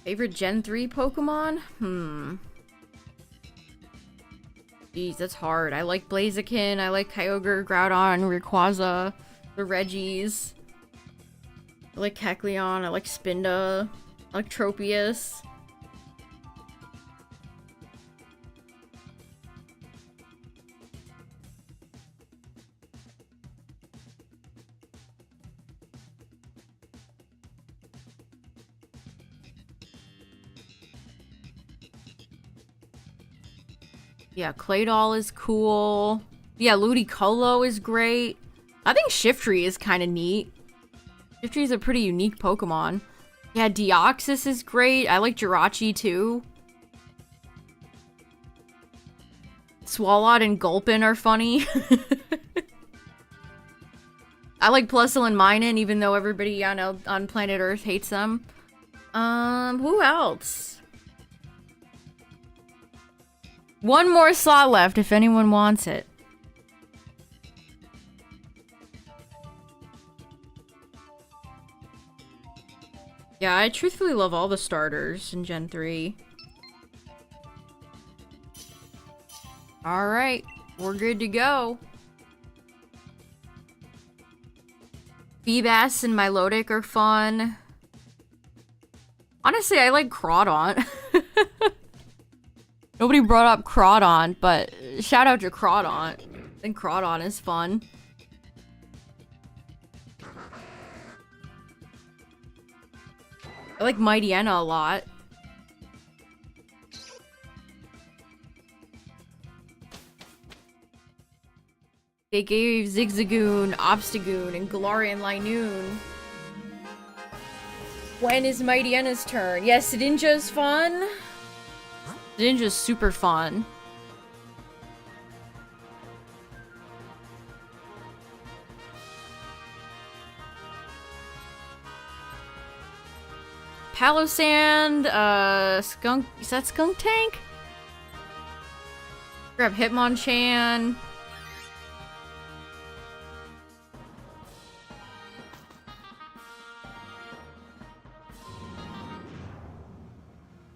Favorite Gen 3 Pokemon? Jeez, that's hard. I like Blaziken, I like Kyogre, Groudon, Rayquaza, the Reggies. I like Kecleon, I like Spinda, I like Tropius. Yeah, Claydol is cool. Yeah, Ludicolo is great. I think Shiftry is kind of neat. Shiftry is a pretty unique Pokemon. Yeah, Deoxys is great. I like Jirachi too. Swalot and Gulpin are funny. I like Plusle and Minun, even though everybody on planet Earth hates them. Who else? One more slot left if anyone wants it. Yeah, I truthfully love all the starters in Gen 3. Alright, we're good to go. Feebas and Milotic are fun. Honestly, I like Crawdaunt. Nobody brought up Crawdaunt, but shout out to Crawdaunt. I think Crawdaunt is fun. I like Mightyena a lot. They gave Zigzagoon, Obstagoon, and Galarian Linoon. When is Mightyena's turn? Yes, Sidinja is fun. Ninja's super fun. Palossand, Skunk, is that Skunk Tank? Grab Hitmonchan.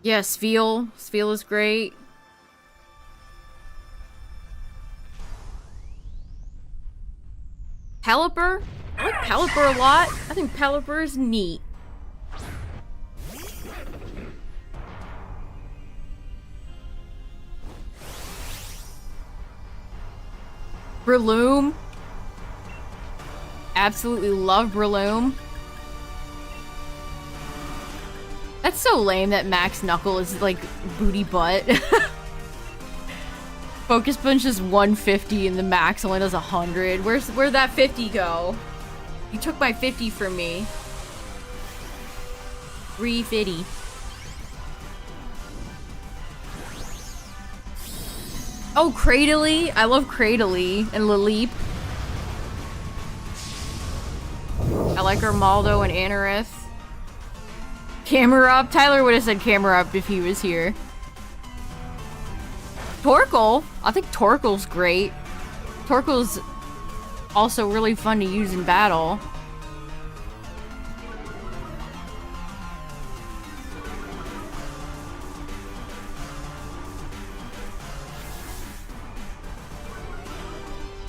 Yeah, Spheal. Spheal is great. Pelipper? I like Pelipper a lot. I think Pelipper is neat. Breloom. Absolutely love Breloom. That's so lame that Max Knuckle is like booty butt. Focus Punch is 150 and the max only does 100. Where'd that 50 go? You took my 50 from me. 350. Oh, Cradily. I love Cradily and Laleep. I like Armaldo and Anorith. Camerupt. Tyler would have said Camerupt if he was here. Torkoal. I think Torkoal's great. Torkoal's also really fun to use in battle.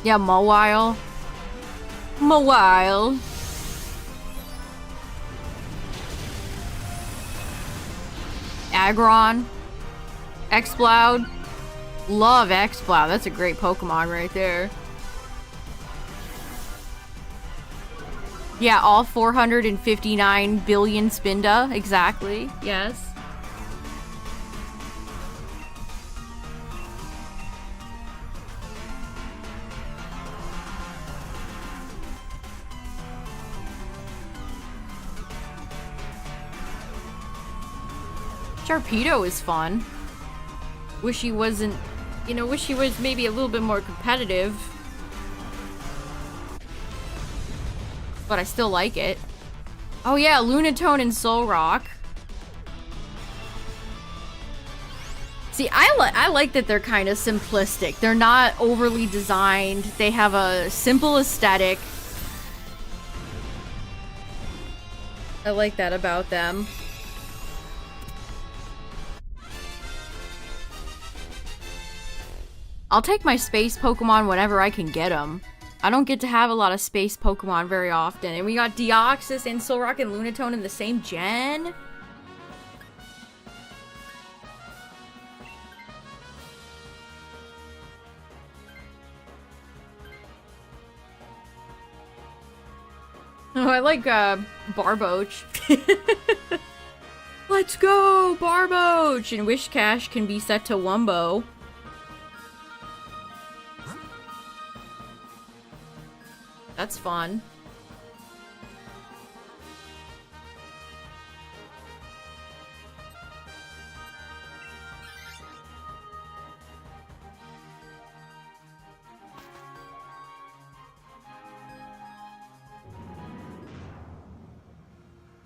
Yeah, Mawile. Mawile. Aggron. Exploud. Love Exploud. That's a great Pokemon right there. Yeah, all 459 billion Spinda. Exactly. Yes. Sharpedo is fun. Wish he wasn't, you know, wish he was maybe a little bit more competitive. But I still like it. Oh yeah, Lunatone and Solrock. See, I like that they're kind of simplistic. They're not overly designed. They have a simple aesthetic. I like that about them. I'll take my space Pokemon whenever I can get them. I don't get to have a lot of space Pokemon very often. And we got Deoxys and Solrock and Lunatone in the same gen? Oh, I like, Barboach. Let's go, Barboach! And Wishcash can be set to Wumbo. That's fun.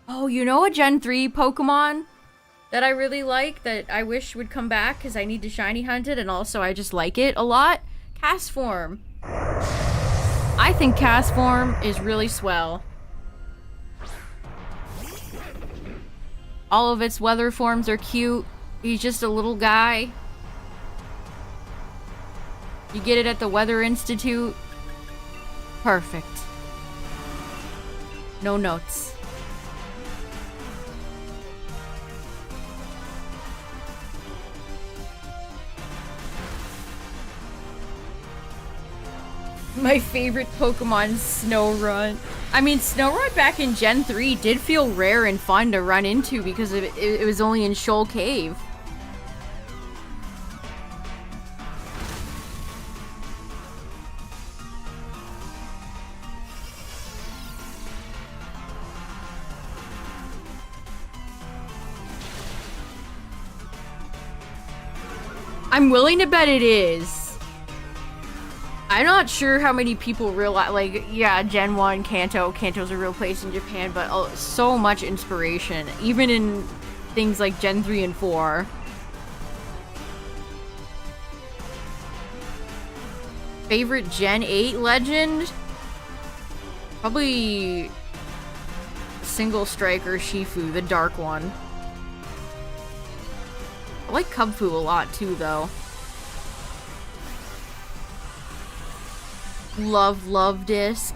Oh, you know a Gen 3 Pokemon that I really like that I wish would come back because I need to shiny hunt it and also I just like it a lot? Castform. I think Castform is really swell. All of its weather forms are cute. He's just a little guy. You get it at the Weather Institute. Perfect. No notes. My favorite Pokemon, Snorunt. I mean, Snorunt back in Gen 3 did feel rare and fun to run into because it was only in Shoal Cave. I'm willing to bet it is. I'm not sure how many people realize, like, yeah, Gen 1, Kanto. Kanto's a real place in Japan, but so much inspiration, even in things like Gen 3 and 4. Favorite Gen 8 legend? Probably Single Striker Shifu, the dark one. I like Kubfu a lot too, though. Love Disc.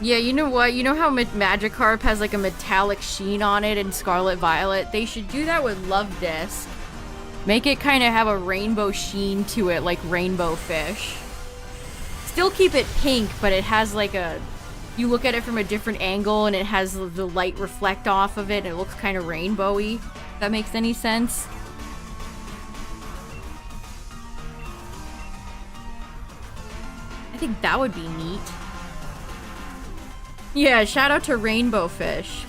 Yeah, you know what? You know how Magikarp has like a metallic sheen on it in Scarlet Violet? They should do that with Love Disc. Make it kind of have a rainbow sheen to it, like Rainbow Fish. Still keep it pink, but it has like a... You look at it from a different angle and it has the light reflect off of it and it looks kind of rainbowy. If that makes any sense. I think that would be neat. Yeah, shout out to Rainbow Fish.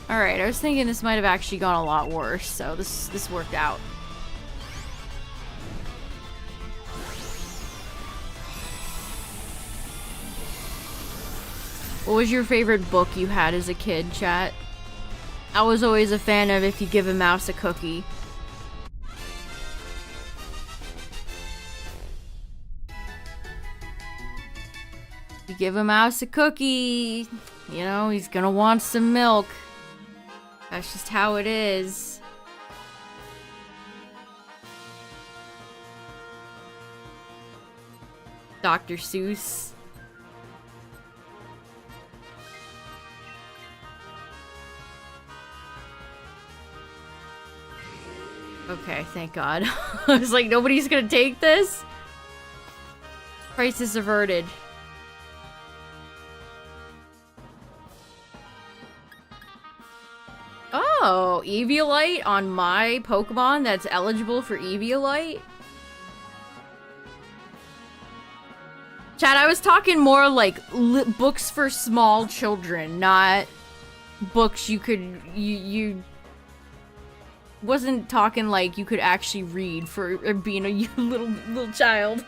Alright, I was thinking this might have actually gone a lot worse, so this worked out. What was your favorite book you had as a kid, chat? I was always a fan of If You Give a Mouse a Cookie. You give a mouse a cookie, you know, he's gonna want some milk. That's just how it is. Dr. Seuss. Okay, thank God. I was like, nobody's gonna take this? Crisis averted. Oh, Eviolite on my Pokemon that's eligible for Eviolite? Chat, I was talking more like books for small children, not books you could... You wasn't talking like you could actually read for being a little child.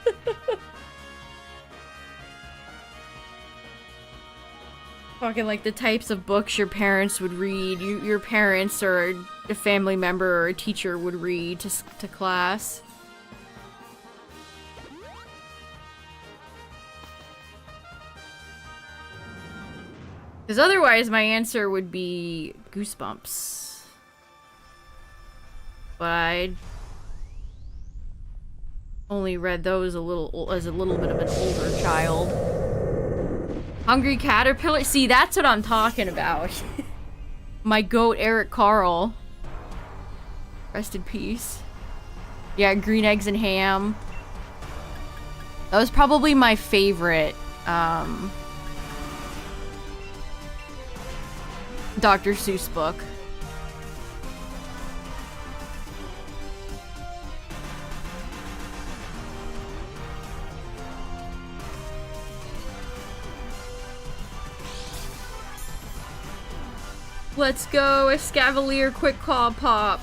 Talking like the types of books your parents would read, your parents or a family member or a teacher would read to class. Because otherwise my answer would be Goosebumps. But I only read those as a little bit of an older child. Hungry Caterpillar? See, that's what I'm talking about. My goat, Eric Carl. Rest in peace. Yeah, Green Eggs and Ham. That was probably my favorite, Dr. Seuss book. Let's go, Escavalier Quick Claw Pop.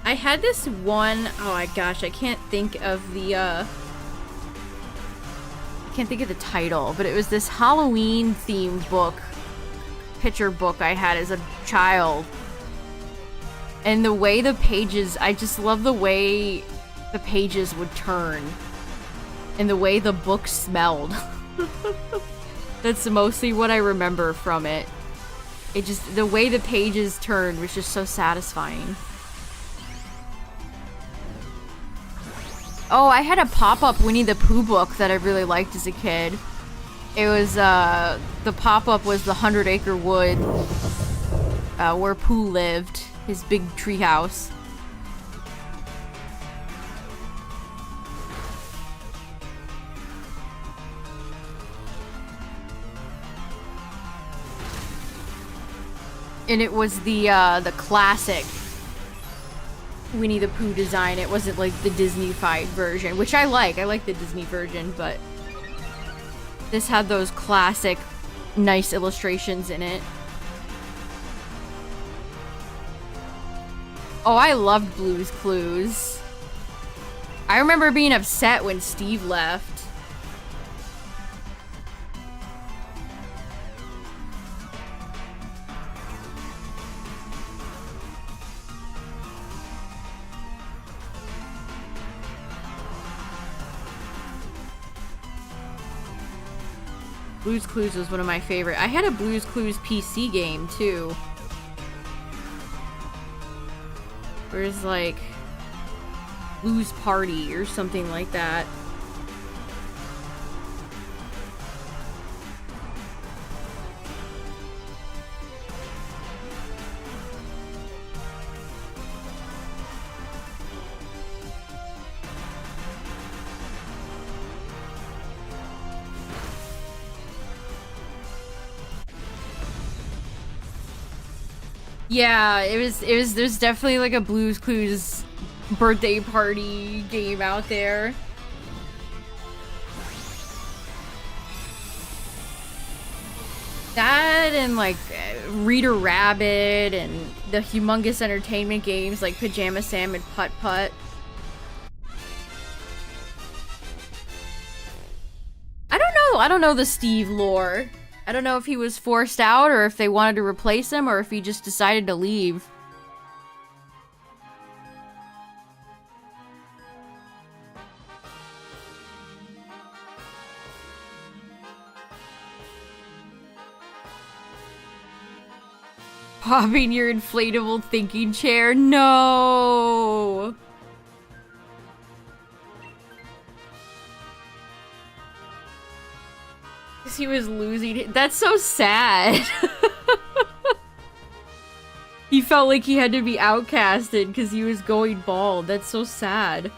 I I had this one, oh my gosh, I can't think of the title, but it was this Halloween themed book, picture book I had as a child. And the way the pages, I just love the way the pages would turn. And the way the book smelled. That's mostly what I remember from it. It just, the way the pages turned was just so satisfying. Oh, I had a pop-up Winnie the Pooh book that I really liked as a kid. It was, the pop-up was the 100 Acre Wood, where Pooh lived. His big tree house. And it was the classic Winnie the Pooh design. It wasn't like the Disney-fied version, which I like. I like the Disney version, but this had those classic, nice illustrations in it. Oh, I loved Blue's Clues. I remember being upset when Steve left. Blue's Clues was one of my favorite. I had a Blue's Clues PC game, too. Where's like Blue's Party or something like that. Yeah, there's definitely like a Blue's Clues birthday party game out there. That and like Reader Rabbit and the humongous entertainment games like Pajama Sam and Putt Putt. I don't know the Steve lore. I don't know if he was forced out or if they wanted to replace him or if he just decided to leave. Popping your inflatable thinking chair? No! He was losing it. That's so sad. He felt like he had to be outcasted because he was going bald. That's so sad.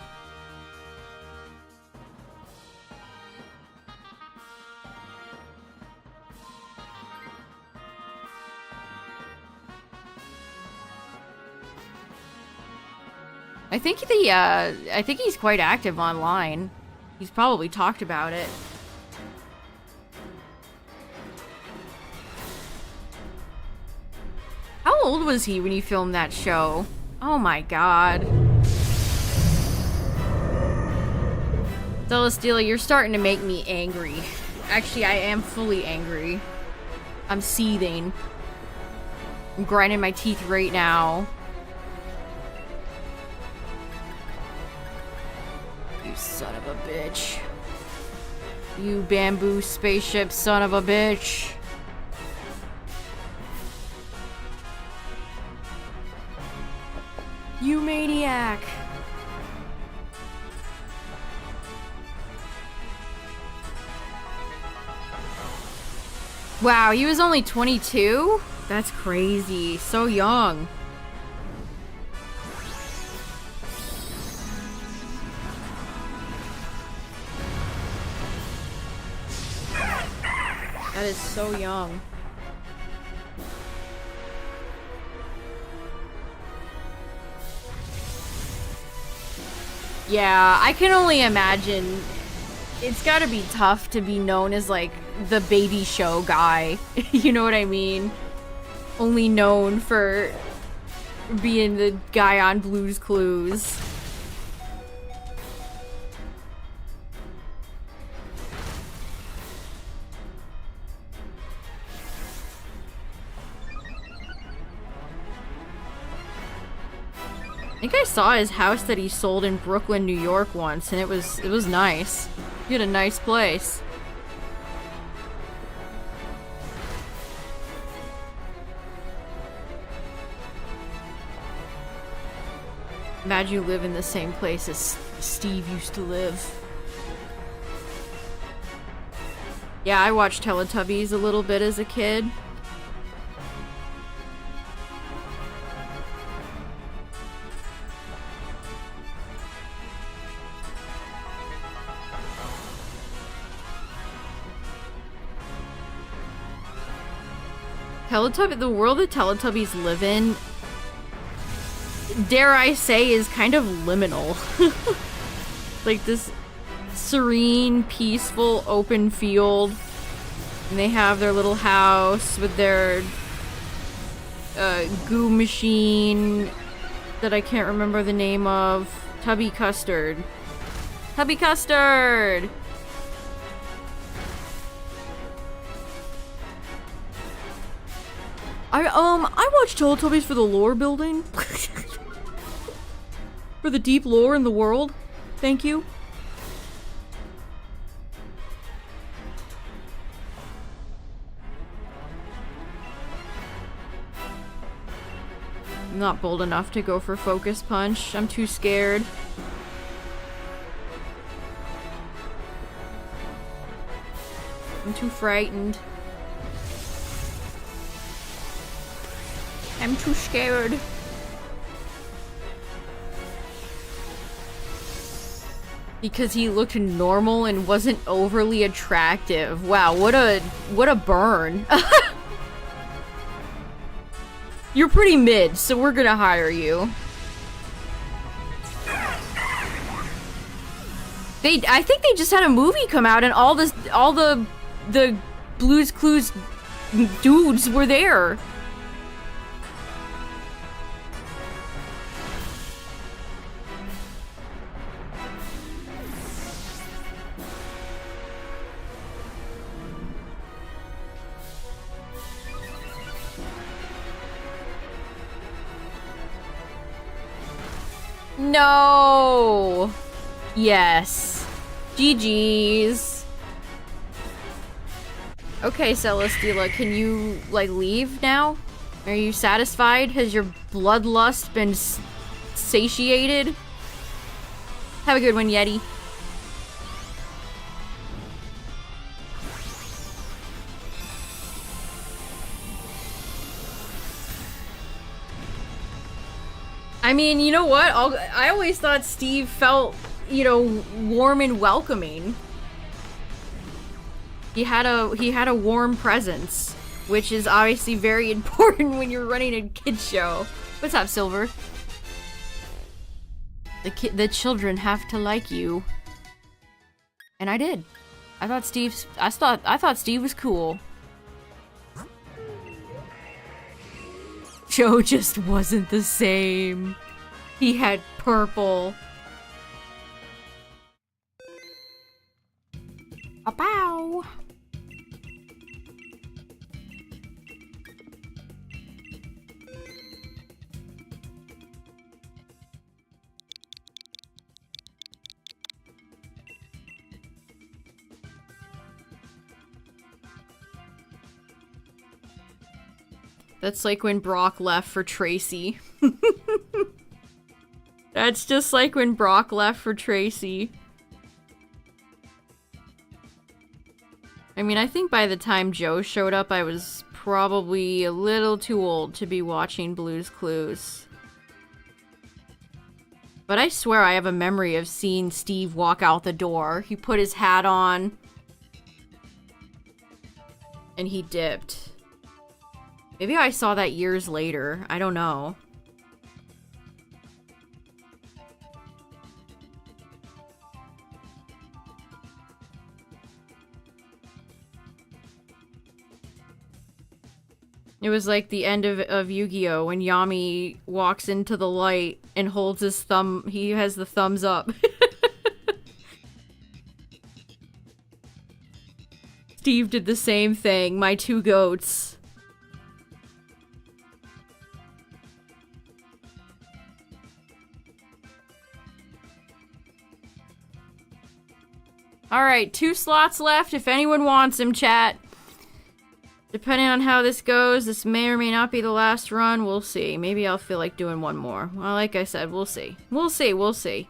I think he's quite active online. He's probably talked about it. How old was he when he filmed that show? Oh my god. Celesteela, you're starting to make me angry. Actually, I am fully angry. I'm seething. I'm grinding my teeth right now. You son of a bitch. You bamboo spaceship son of a bitch. You maniac! Wow, he was only 22? That's crazy. So young. That is so young. Yeah, I can only imagine. It's gotta be tough to be known as, like, the baby show guy. You know what I mean? Only known for being the guy on Blue's Clues. I think I saw his house that he sold in Brooklyn, New York once, and it was nice. He had a nice place. Imagine you live in the same place as Steve used to live. Yeah, I watched Teletubbies a little bit as a kid. The world that Teletubbies live in, dare I say, is kind of liminal. Like this serene, peaceful, open field. And they have their little house with their goo machine that I can't remember the name of. Tubby Custard. Tubby Custard! I watched Teletubbies for the lore building. For the deep lore in the world. Thank you. I'm not bold enough to go for Focus Punch. I'm too scared. I'm too frightened. I'm too scared. Because he looked normal and wasn't overly attractive. Wow, what a burn. You're pretty mid, so we're gonna hire you. I think they just had a movie come out and all the Blue's Clues dudes were there. No. Yes. GG's. Okay, Celesteela, can you, like, leave now? Are you satisfied? Has your bloodlust been satiated? Have a good one, Yeti. I mean, you know what? I always thought Steve felt, you know, warm and welcoming. He had a warm presence, which is obviously very important when you're running a kids show. What's up, Silver? The children have to like you. And I did. I thought Steve was cool. Joe just wasn't the same. He had purple. A-pow! That's like when Brock left for Tracy. That's just like when Brock left for Tracy. I mean, I think by the time Joe showed up, I was probably a little too old to be watching Blue's Clues. But I swear I have a memory of seeing Steve walk out the door. He put his hat on. And he dipped. Maybe I saw that years later. I don't know. It was like the end of Yu-Gi-Oh! When Yami walks into the light and holds his thumb. He has the thumbs up. Steve did the same thing. My two goats. Alright, 2 slots left if anyone wants him, chat. Depending on how this goes, this may or may not be the last run. We'll see. Maybe I'll feel like doing one more. Well, like I said, we'll see. We'll see, we'll see.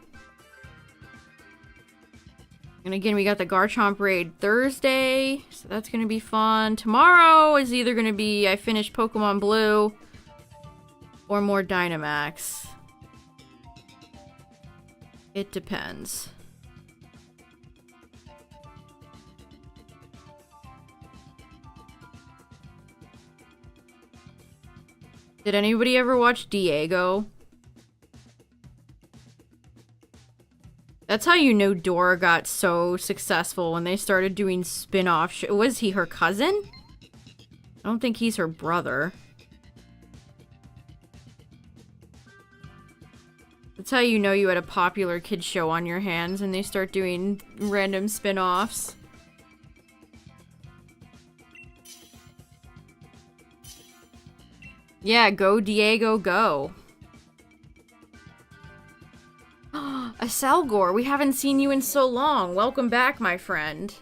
And again, we got the Garchomp raid Thursday, so that's gonna be fun. Tomorrow is either gonna be I finished Pokemon Blue or more Dynamax. It depends. Did anybody ever watch Diego? That's how you know Dora got so successful when they started doing spin-off was he her cousin? I don't think he's her brother. That's how you know you had a popular kid show on your hands and they start doing random spin-offs. Yeah, go Diego, go. A Selgor, we haven't seen you in so long. Welcome back, my friend.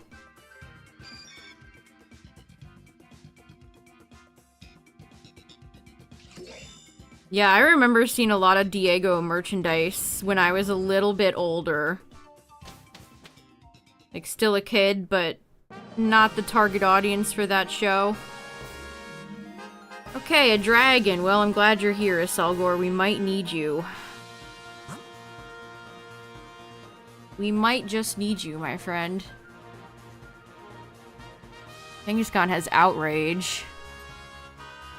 Yeah, I remember seeing a lot of Diego merchandise when I was a little bit older. Like, still a kid, but not the target audience for that show. Okay, a dragon. Well, I'm glad you're here, Selgor. We might need you. We might just need you, my friend. Kangaskhan has outrage.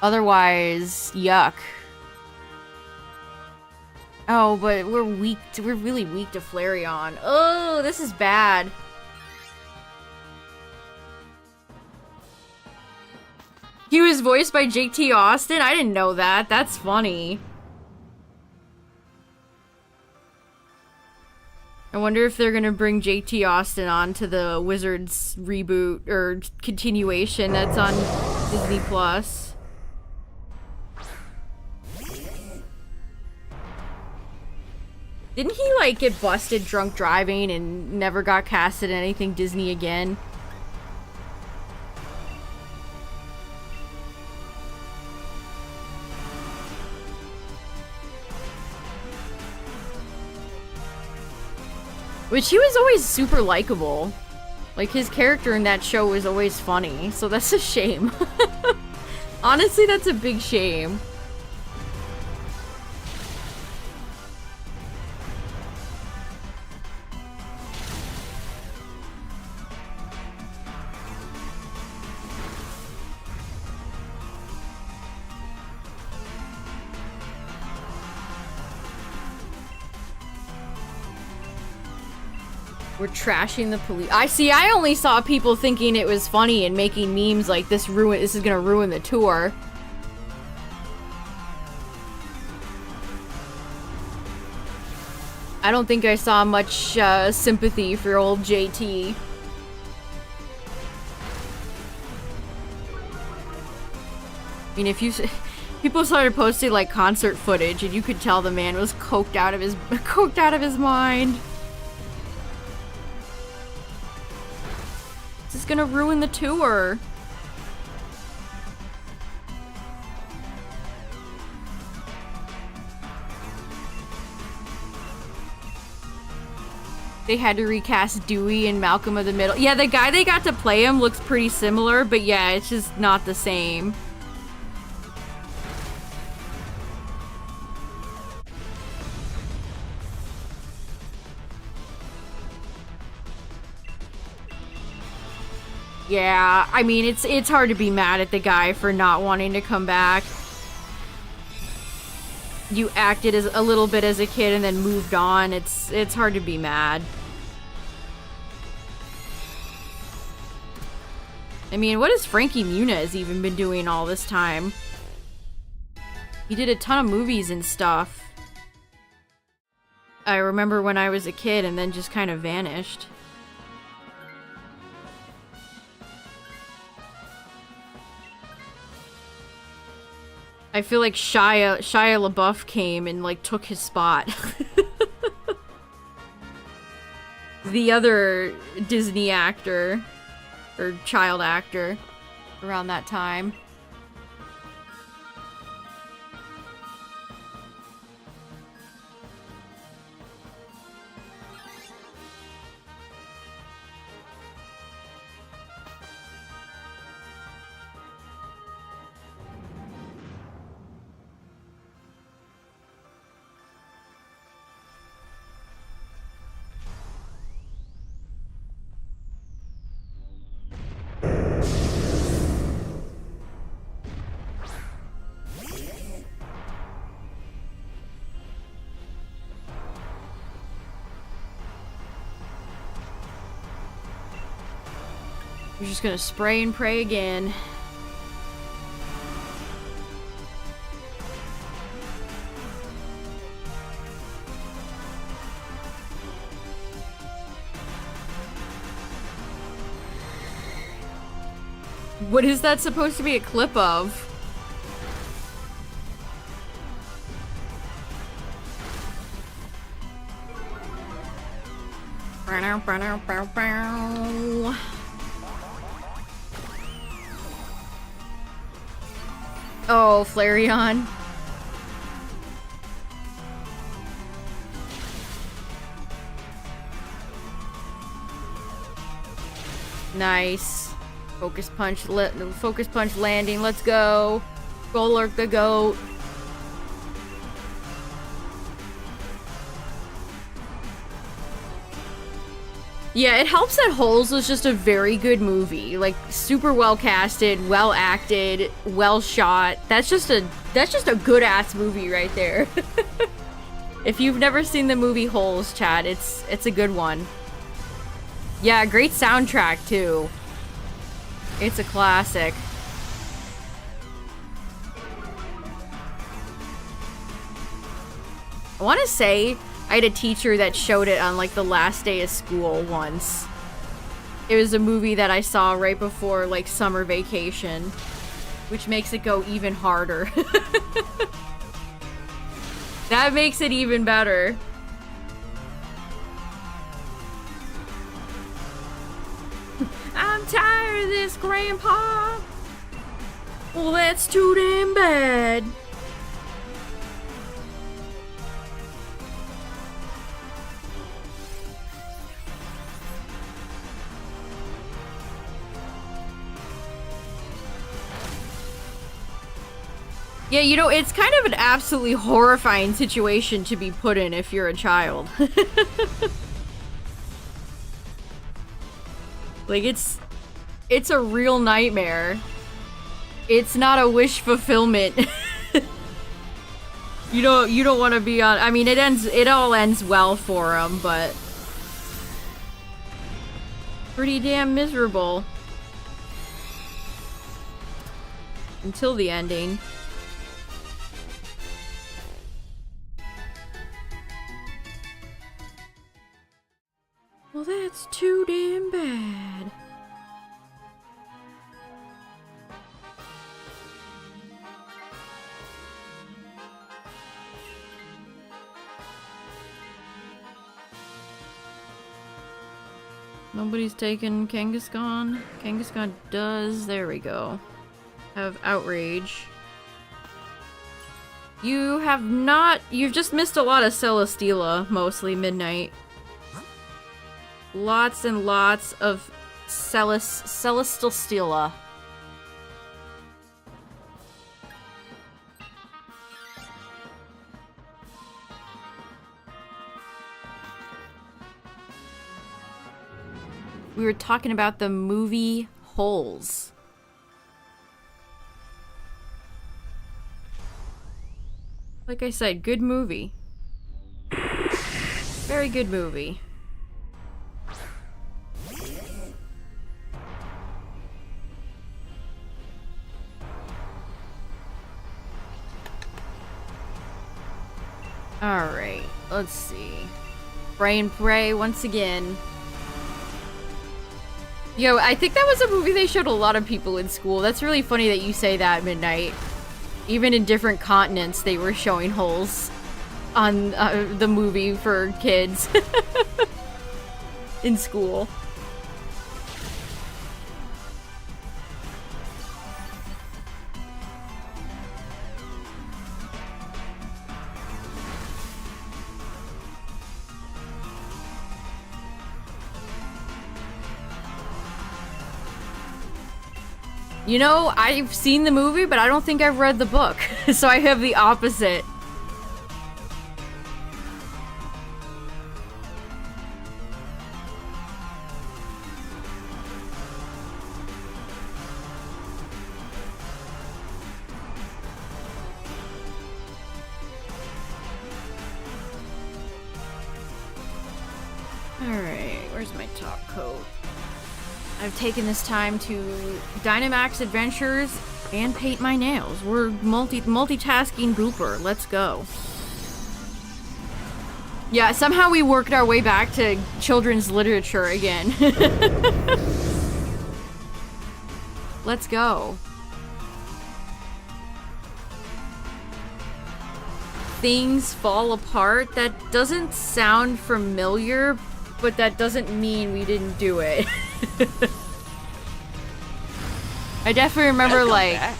Otherwise, yuck. Oh, but we're weak. We're really weak to Flareon. Oh, this is bad. He was voiced by JT Austin? I didn't know that. That's funny. I wonder if they're gonna bring JT Austin on to the Wizards reboot or continuation that's on Disney Plus. Didn't he, like, get busted drunk driving and never got casted in anything Disney again? Which he was always super likable. Like, his character in that show was always funny, so that's a shame. Honestly, that's a big shame. We're trashing the police. I only saw people thinking it was funny and making memes like this is gonna ruin the tour. I don't think I saw much sympathy for old JT. I mean, if you people started posting like concert footage and you could tell the man was coked out of his mind. This is gonna ruin the tour. They had to recast Dewey and Malcolm of the Middle. Yeah, the guy they got to play him looks pretty similar, but yeah, it's just not the same. Yeah, I mean, it's hard to be mad at the guy for not wanting to come back. You acted as a little bit as a kid and then moved on. It's hard to be mad. I mean, what has Frankie Muniz even been doing all this time? He did a ton of movies and stuff. I remember when I was a kid and then just kind of vanished. I feel like Shia LaBeouf came and like took his spot. The other Disney actor or child actor around that time. We're just gonna spray and pray again. What is that supposed to be a clip of? Oh, Flareon. Nice. Focus punch landing. Let's go. Golurk the goat. Yeah, it helps that Holes was just a very good movie. Like, super well casted, well acted, well shot. That's just a good ass movie right there. If you've never seen the movie Holes, Chad, it's a good one. Yeah, great soundtrack too. It's a classic. I want to say I had a teacher that showed it on like the last day of school once. It was a movie that I saw right before like summer vacation, which makes it go even harder. That makes it even better. I'm tired of this, Grandpa. Well, that's too damn bad. Yeah, you know, it's kind of an absolutely horrifying situation to be put in if you're a child. Like, it's a real nightmare. It's not a wish fulfillment. You don't want to be on. I mean, it all ends well for him, but pretty damn miserable until the ending. Well, that's too damn bad. Nobody's taken Kangaskhan. Kangaskhan does. There we go. Have Outrage. You have not. You've just missed a lot of Celesteela, mostly Midnight. Lots and lots of Celesteela. We were talking about the movie Holes. Like I said, good movie. Very good movie. Alright, let's see. Pray and pray once again. Yo, I think that was a movie they showed a lot of people in school. That's really funny that you say that, Midnight. Even in different continents, they were showing holes on the movie for kids in school. You know, I've seen the movie, but I don't think I've read the book. So I have the opposite. Alright, where's my top coat? I've taken this time to Dynamax adventures and paint my nails. We're multitasking gooper. Let's go. Yeah, somehow we worked our way back to children's literature again. Let's go. Things fall apart. That doesn't sound familiar, but that doesn't mean we didn't do it. I definitely remember back.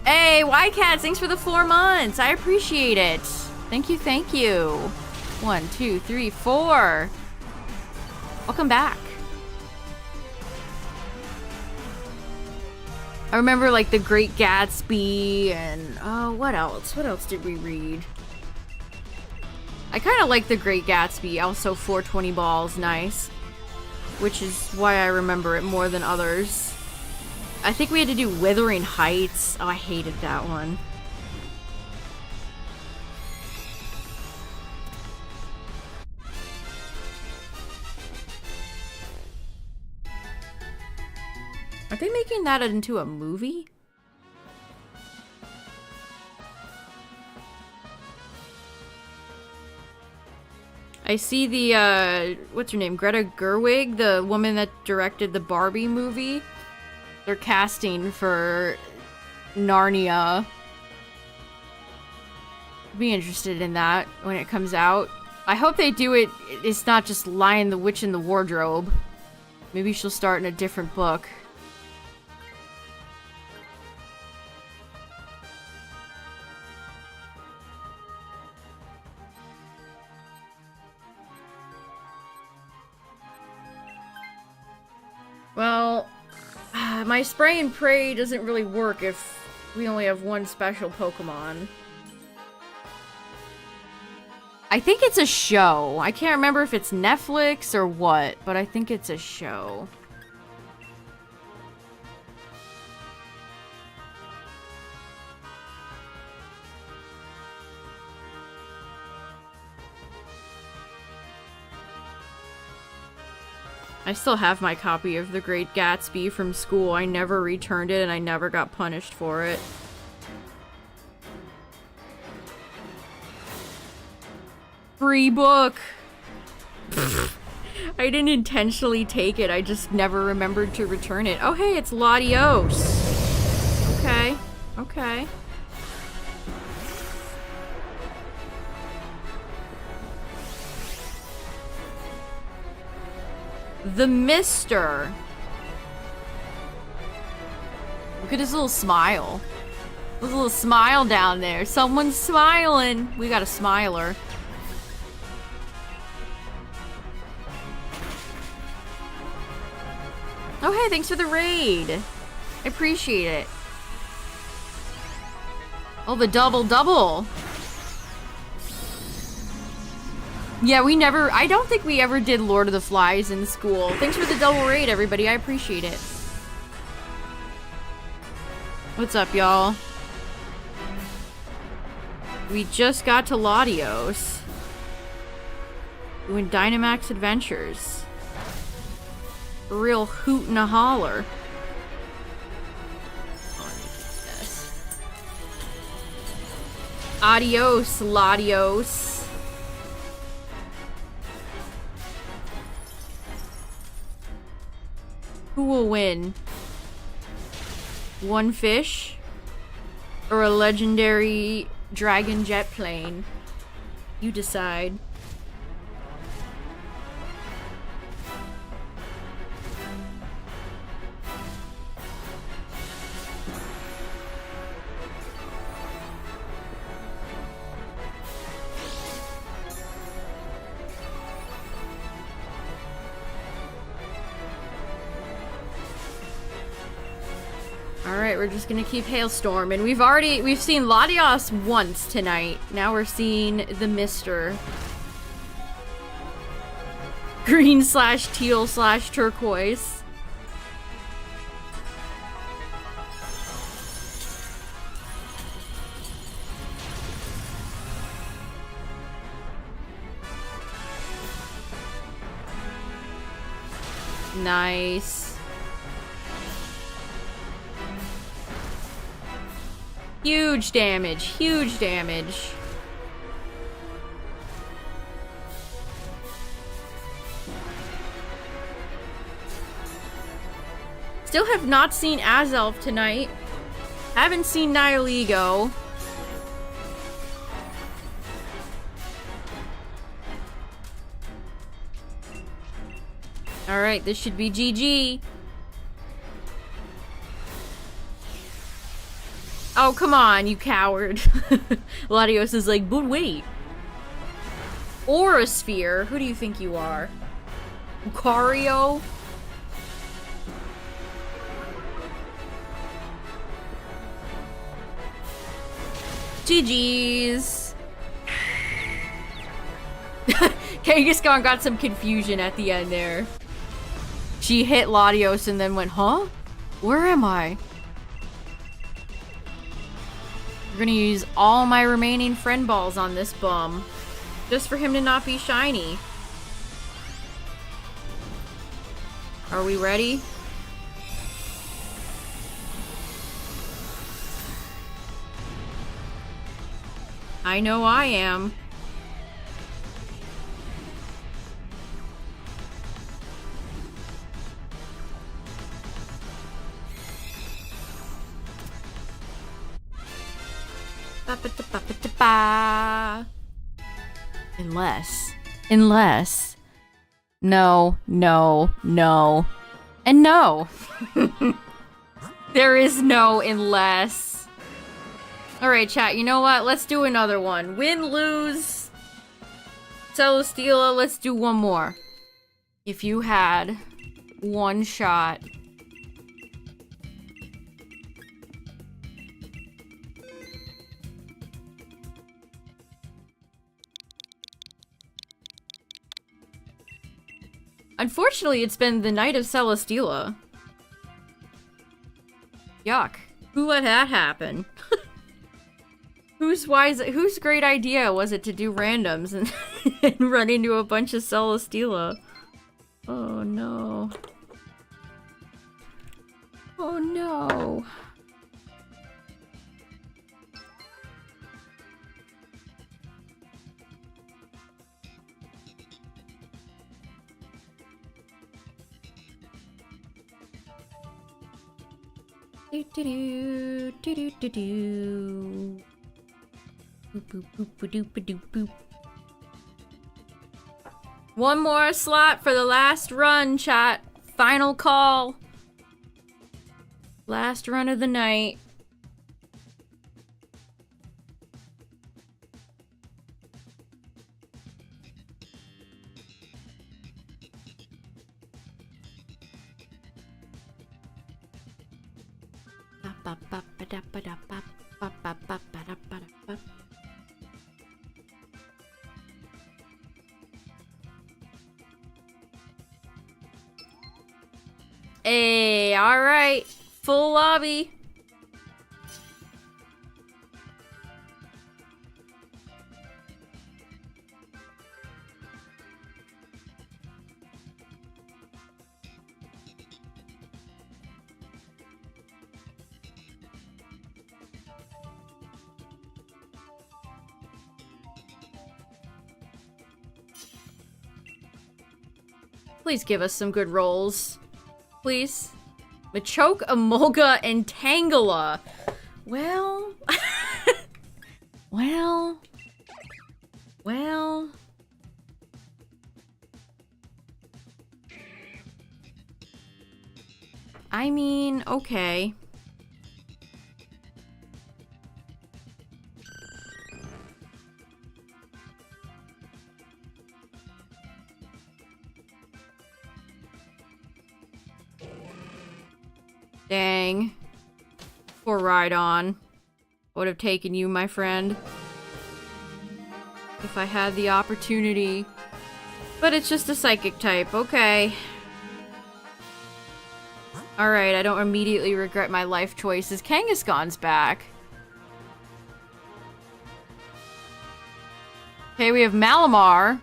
Hey, Ycats, thanks for the 4 months. I appreciate it. Thank you, thank you. 1, 2, 3, 4. Welcome back. I remember like The Great Gatsby and what else? What else did we read? I kind of like The Great Gatsby. Also 420 balls, nice. Which is why I remember it more than others. I think we had to do Wuthering Heights. Oh, I hated that one. Are they making that into a movie? I see the, what's her name? Greta Gerwig, the woman that directed the Barbie movie. They're casting for Narnia. Be interested in that when it comes out. I hope they do it. It's not just Lion the Witch in the Wardrobe. Maybe she'll start in a different book. Well, my spray and pray doesn't really work if we only have one special Pokemon. I think it's a show. I can't remember if it's Netflix or what, but I think it's a show. I still have my copy of The Great Gatsby from school. I never returned it and I never got punished for it. Free book! I didn't intentionally take it, I just never remembered to return it. Oh hey, it's Latios! Okay, okay. The Mister. Look at his little smile. His little smile down there. Someone's smiling. We got a smiler. Oh hey, thanks for the raid. I appreciate it. Oh, the double. Yeah, I don't think we ever did Lord of the Flies in school. Thanks for the double raid, everybody. I appreciate it. What's up, y'all? We just got to Latios. Doing Dynamax adventures. A real hoot and a holler. Oh, let me get this. Adios, Latios. Who will win? One fish? Or a legendary dragon jet plane? You decide. Alright, we're just gonna keep Hailstorm. And we've seen Latios once tonight. Now we're seeing the Mister. Green slash teal slash turquoise. Nice. Huge damage, huge damage. Still have not seen Azelf tonight. Haven't seen Nihilego. Alright, this should be GG. Oh, come on, you coward. Latios is like, but wait. Aura Sphere? Who do you think you are? Lucario? GG's. Kangaskhan got some confusion at the end there. She hit Latios and then went, huh? Where am I? I'm gonna use all my remaining friend balls on this bum. Just for him to not be shiny. Are we ready? I know I am. Unless. No, and no. There is no unless. Alright, chat, you know what? Let's do another one. Win, lose. Celesteela, let's do one more. If you had one shot. Unfortunately, it's been the night of Celesteela. Yuck. Who let that happen? Whose great idea was it to do randoms and, and run into a bunch of Celesteela? Oh no. Oh no. Do do do do do do do. Boop boop boop boop boop boop boop. One more slot for the last run, chat. Final call. Last run of the night. Hey, alright. Full lobby. Please give us some good rolls. Please. Machoke, Emolga, and Tangela. Well... Well... I mean, okay. Dang. Poor Rhydon. Would have taken you, my friend. If I had the opportunity. But it's just a psychic type, okay. Alright, I don't immediately regret my life choices. Kangaskhan's back. Okay, we have Malamar.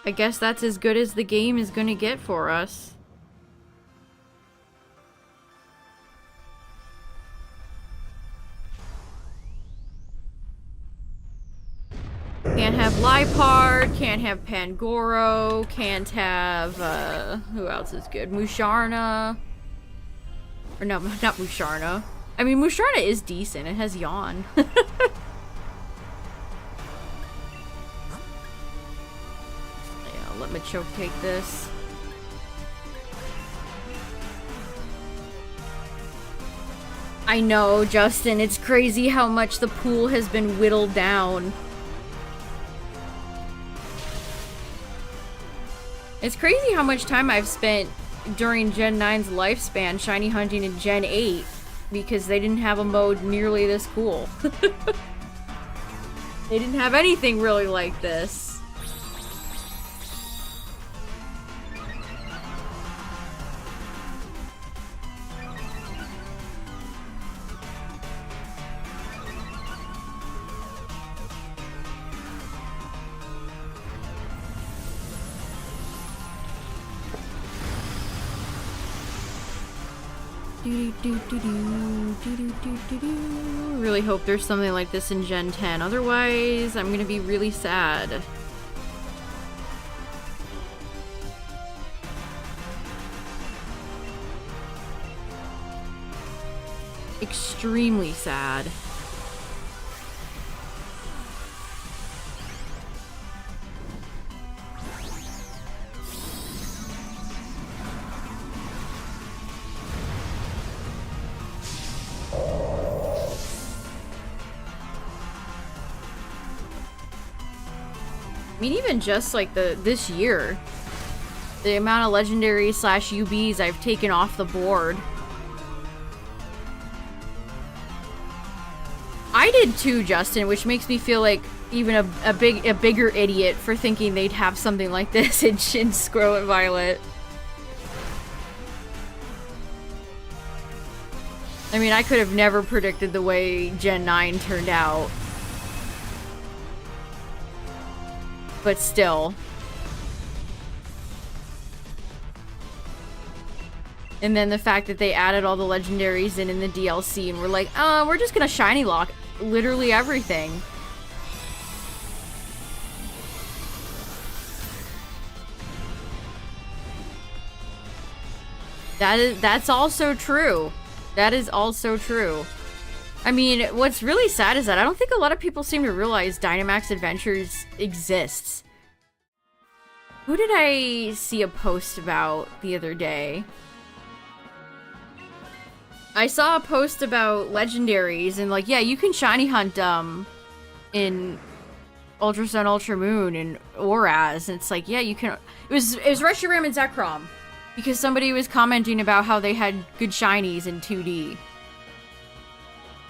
I guess that's as good as the game is gonna get for us. Can't have Liepard, can't have Pangoro, can't have, who else is good? Musharna. Or no, not Musharna. I mean, Musharna is decent, it has Yawn. Let Machoke take this. I know, Justin, it's crazy how much the pool has been whittled down. It's crazy how much time I've spent during Gen 9's lifespan shiny hunting in Gen 8 because they didn't have a mode nearly this cool. They didn't have anything really like this. Really hope there's something like this in Gen 10. Otherwise, I'm gonna be really sad. Extremely sad. I mean, even just like this year, the amount of legendary slash UBs I've taken off the board. I did too, Justin, which makes me feel like even a bigger idiot for thinking they'd have something like this in Scarlet Violet. I mean, I could have never predicted the way Gen 9 turned out. But still. And then the fact that they added all the legendaries in the DLC and we're like, we're just gonna shiny lock literally everything. That's also true. That is also true. I mean, what's really sad is that I don't think a lot of people seem to realize Dynamax Adventures exists. Who did I see a post about the other day? I saw a post about legendaries and like, yeah, you can shiny hunt in Ultra Sun, Ultra Moon and Oraz, and it's like, yeah, you can. It was Reshiram and Zekrom because somebody was commenting about how they had good shinies in 2D.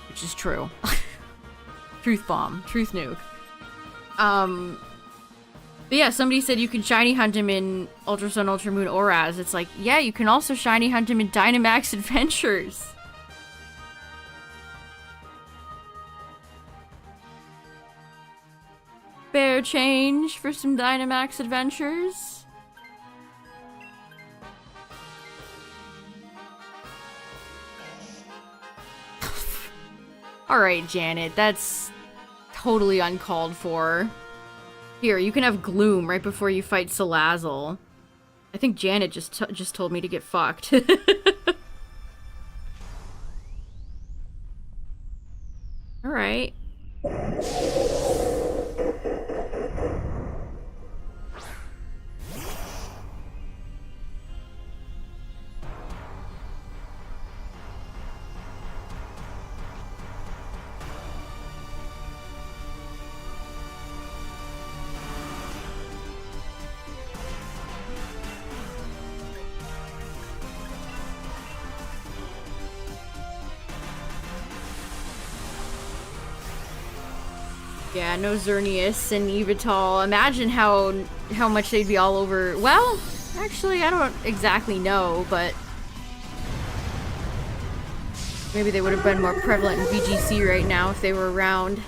Which is true. Truth bomb. Truth nuke. But yeah, somebody said you can shiny hunt him in Ultra Sun, Ultra Moon, Oraz. It's like, yeah, you can also shiny hunt him in Dynamax Adventures. Fair change for some Dynamax Adventures. Alright, Janet, that's totally uncalled for. Here, you can have Gloom right before you fight Salazzle. I think Janet just told me to get fucked. Alright. Yeah, no Xerneas and Evital. Imagine how much they'd be all over. Well, actually, I don't exactly know, but maybe they would have been more prevalent in VGC right now if they were around.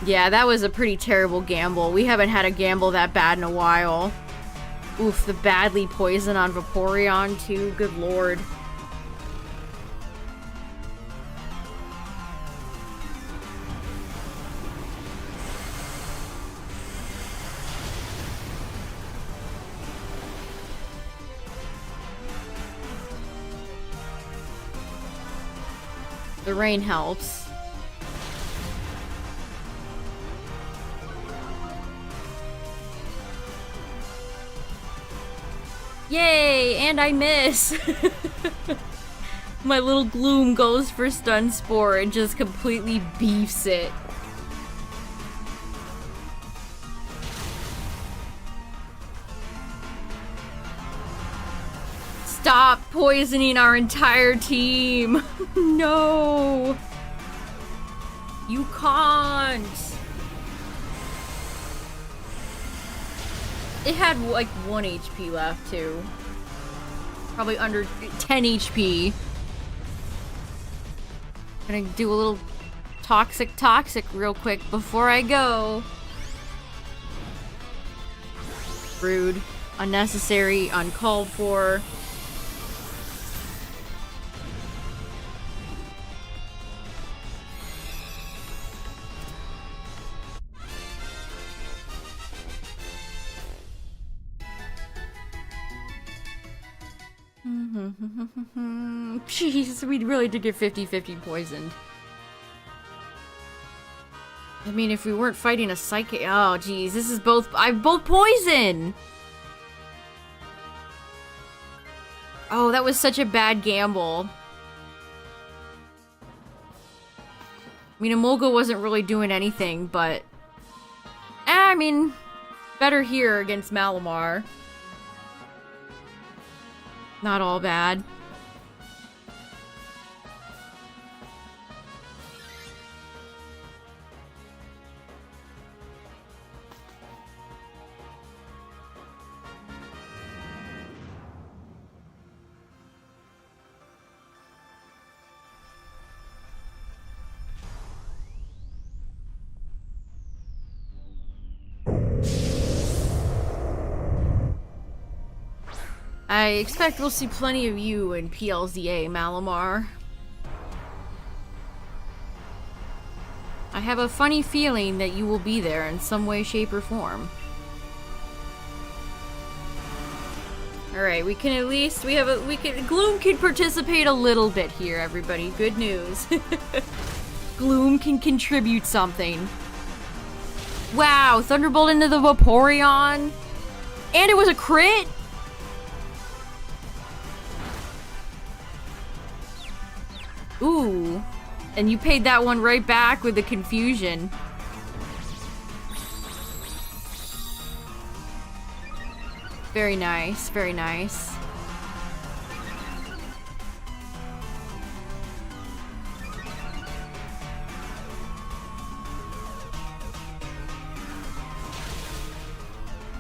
Yeah, that was a pretty terrible gamble. We haven't had a gamble that bad in a while. Oof, the badly poison on Vaporeon too. Good lord. The rain helps. Yay! And I miss! My little Gloom goes for Stun Spore and just completely beefs it. Stop poisoning our entire team! No! You can't! It had like 1 HP left too. Probably under 10 HP. Gonna do a little toxic real quick before I go. Rude. Unnecessary. Uncalled for. Jeez, we really did get 50-50 poisoned. I mean, if we weren't fighting a psychic— oh, jeez, this is both— I'm both poison! Oh, that was such a bad gamble. I mean, Emolga wasn't really doing anything, but— I mean, better here against Malamar. Not all bad. I expect we'll see plenty of you in PLZA, Malamar. I have a funny feeling that you will be there in some way, shape, or form. Alright, we can at least— Gloom can participate a little bit here, everybody. Good news. Gloom can contribute something. Wow, Thunderbolt into the Vaporeon? And it was a crit? Ooh. And you paid that one right back with the confusion. Very nice, very nice.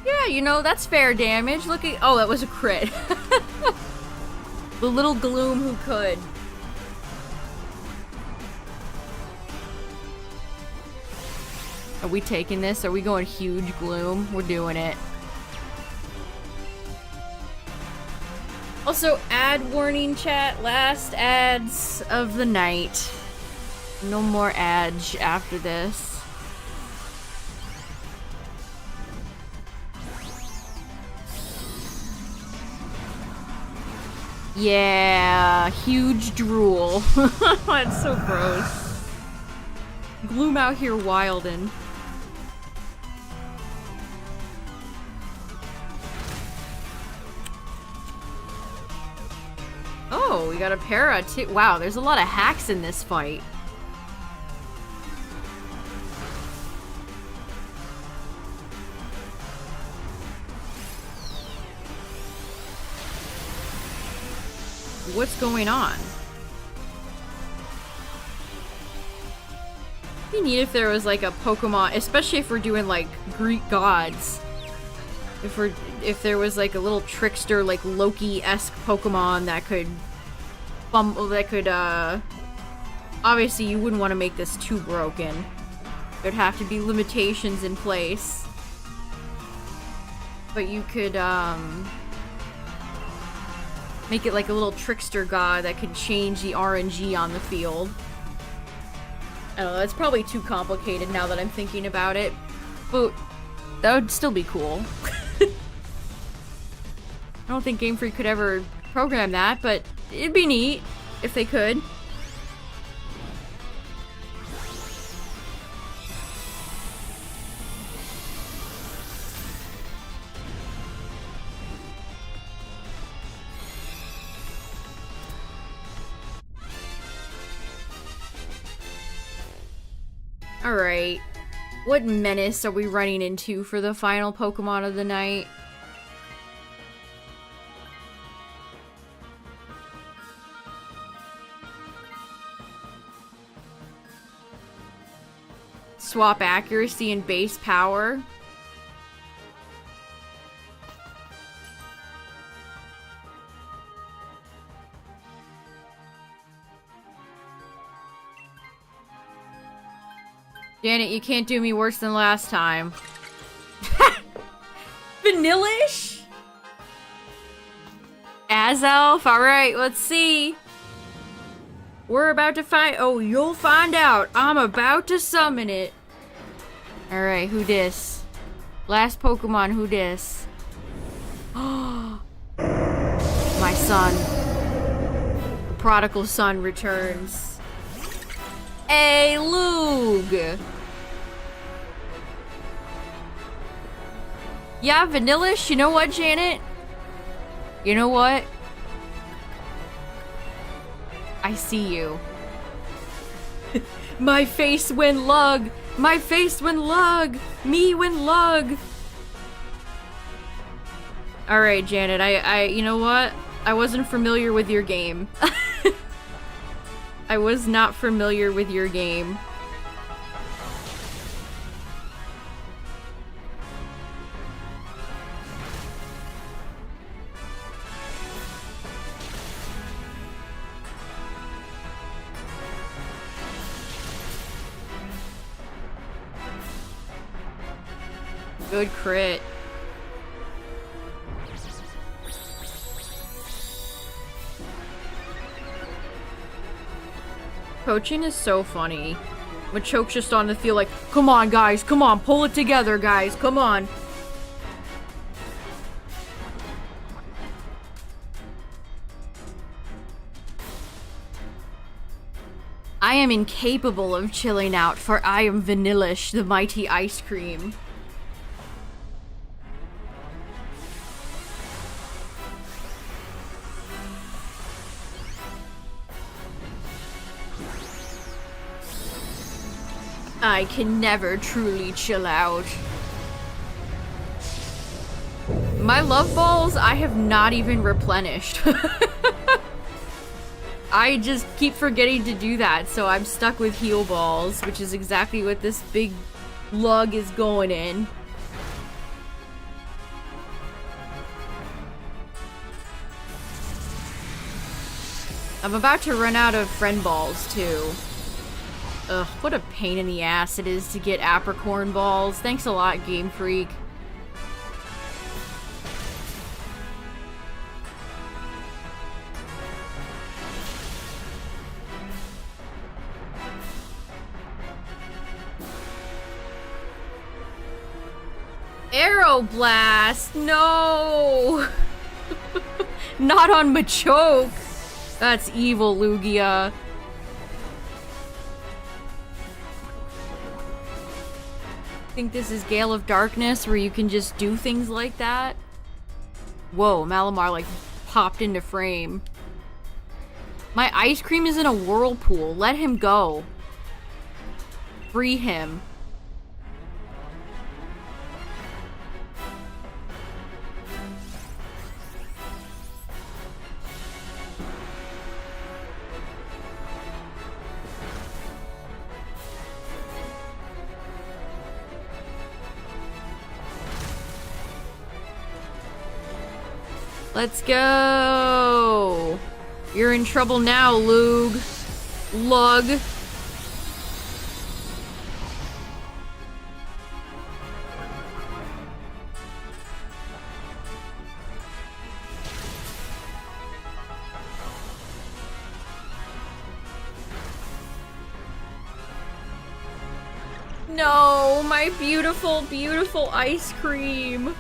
Yeah, you know, that's fair damage. Look at— oh, that was a crit. The little Gloom who could. Are we taking this? Are we going huge Gloom? We're doing it. Also, ad warning chat, last ads of the night. No more ads after this. Yeah, huge drool. That's so gross. Gloom out here wildin'. Oh, we got a para too. Wow, there's a lot of hacks in this fight. What's going on? It'd be neat if there was like a Pokemon, especially if we're doing like Greek gods. If there was like a little trickster, like Loki-esque Pokemon that could obviously you wouldn't want to make this too broken. There'd have to be limitations in place. But you could make it like a little trickster god that could change the RNG on the field. I don't know, that's probably too complicated now that I'm thinking about it. But that would still be cool. I don't think Game Freak could ever program that, but it'd be neat if they could. Alright. What menace are we running into for the final Pokemon of the night? Swap accuracy and base power. Janet, you can't do me worse than last time. Vanillish? Azelf? Alright, let's see. We're about to find- oh, you'll find out. I'm about to summon it. Alright, who dis? Last Pokemon, who dis? My son. The prodigal son returns. Hey, Lug! Yeah, Vanillish, you know what, Janet? You know what? I see you. My face when lug! My face when lug! Me when lug! Alright, Janet, you know what? I wasn't familiar with your game. I was not familiar with your game. Good crit. Coaching is so funny. Machoke's just on the field like, come on guys, come on, pull it together guys, come on. I am incapable of chilling out, for I am Vanillish, the mighty ice cream. I can never truly chill out. My love balls, I have not even replenished. I just keep forgetting to do that, so I'm stuck with heal balls, which is exactly what this big lug is going in. I'm about to run out of friend balls, too. Ugh, what a pain in the ass it is to get apricorn balls. Thanks a lot, Game Freak. Aeroblast! No! Not on Machoke! That's evil, Lugia. Think this is Gale of Darkness where you can just do things like that? Whoa, Malamar like popped into frame. My ice cream is in a whirlpool. Let him go. Free him. Let's go! You're in trouble now, Lug. Lug. No, my beautiful, beautiful ice cream.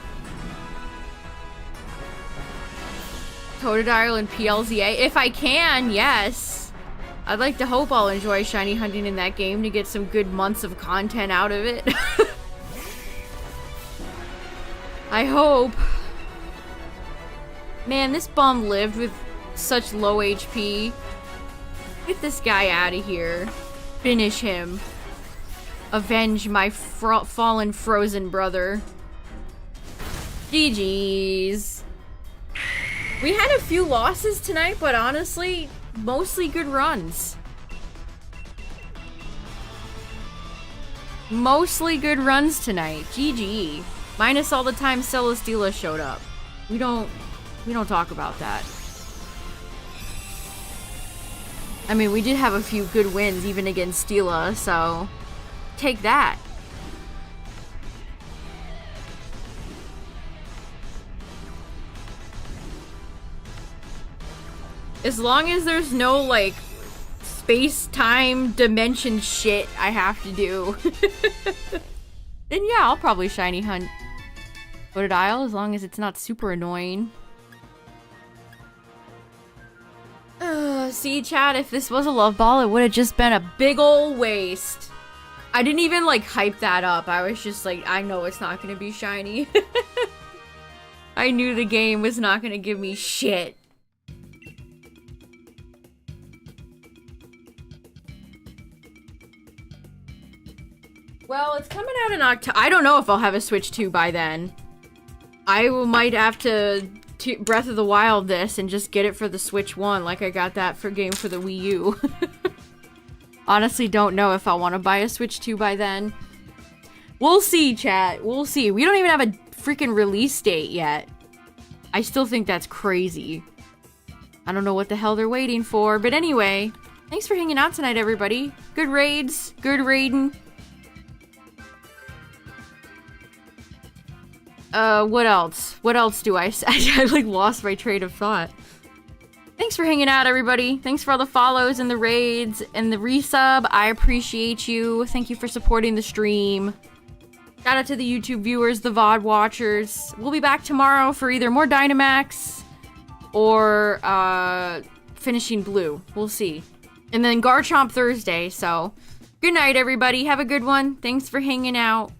Totodile and PLZA? If I can, yes. I'd like to hope I'll enjoy shiny hunting in that game to get some good months of content out of it. I hope. Man, this bum lived with such low HP. Get this guy out of here. Finish him. Avenge my fallen frozen brother. GG's. We had a few losses tonight, but honestly, mostly good runs. Mostly good runs tonight. GG. Minus all the time Celesteela showed up. We don't talk about that. I mean, we did have a few good wins even against Steela, so take that. As long as there's no, like, space-time dimension shit I have to do. Then yeah, I'll probably shiny hunt Totodile, as long as it's not super annoying. See, chat, if this was a love ball, it would have just been a big ol' waste. I didn't even, like, hype that up. I was just like, I know it's not gonna be shiny. I knew the game was not gonna give me shit. Well, it's coming out in October. I don't know if I'll have a Switch 2 by then. I might have to Breath of the Wild this and just get it for the Switch 1 like I got that game for the Wii U. Honestly, don't know if I want to buy a Switch 2 by then. We'll see, chat. We'll see. We don't even have a freaking release date yet. I still think that's crazy. I don't know what the hell they're waiting for. But anyway, thanks for hanging out tonight, everybody. Good raids. Good raiding. What else? What else do I say? I like lost my train of thought. Thanks for hanging out, everybody. Thanks for all the follows and the raids and the resub. I appreciate you. Thank you for supporting the stream. Shout out to the YouTube viewers, the VOD watchers. We'll be back tomorrow for either more Dynamax or, finishing blue. We'll see. And then Garchomp Thursday, so good night, everybody. Have a good one. Thanks for hanging out.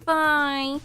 Bye.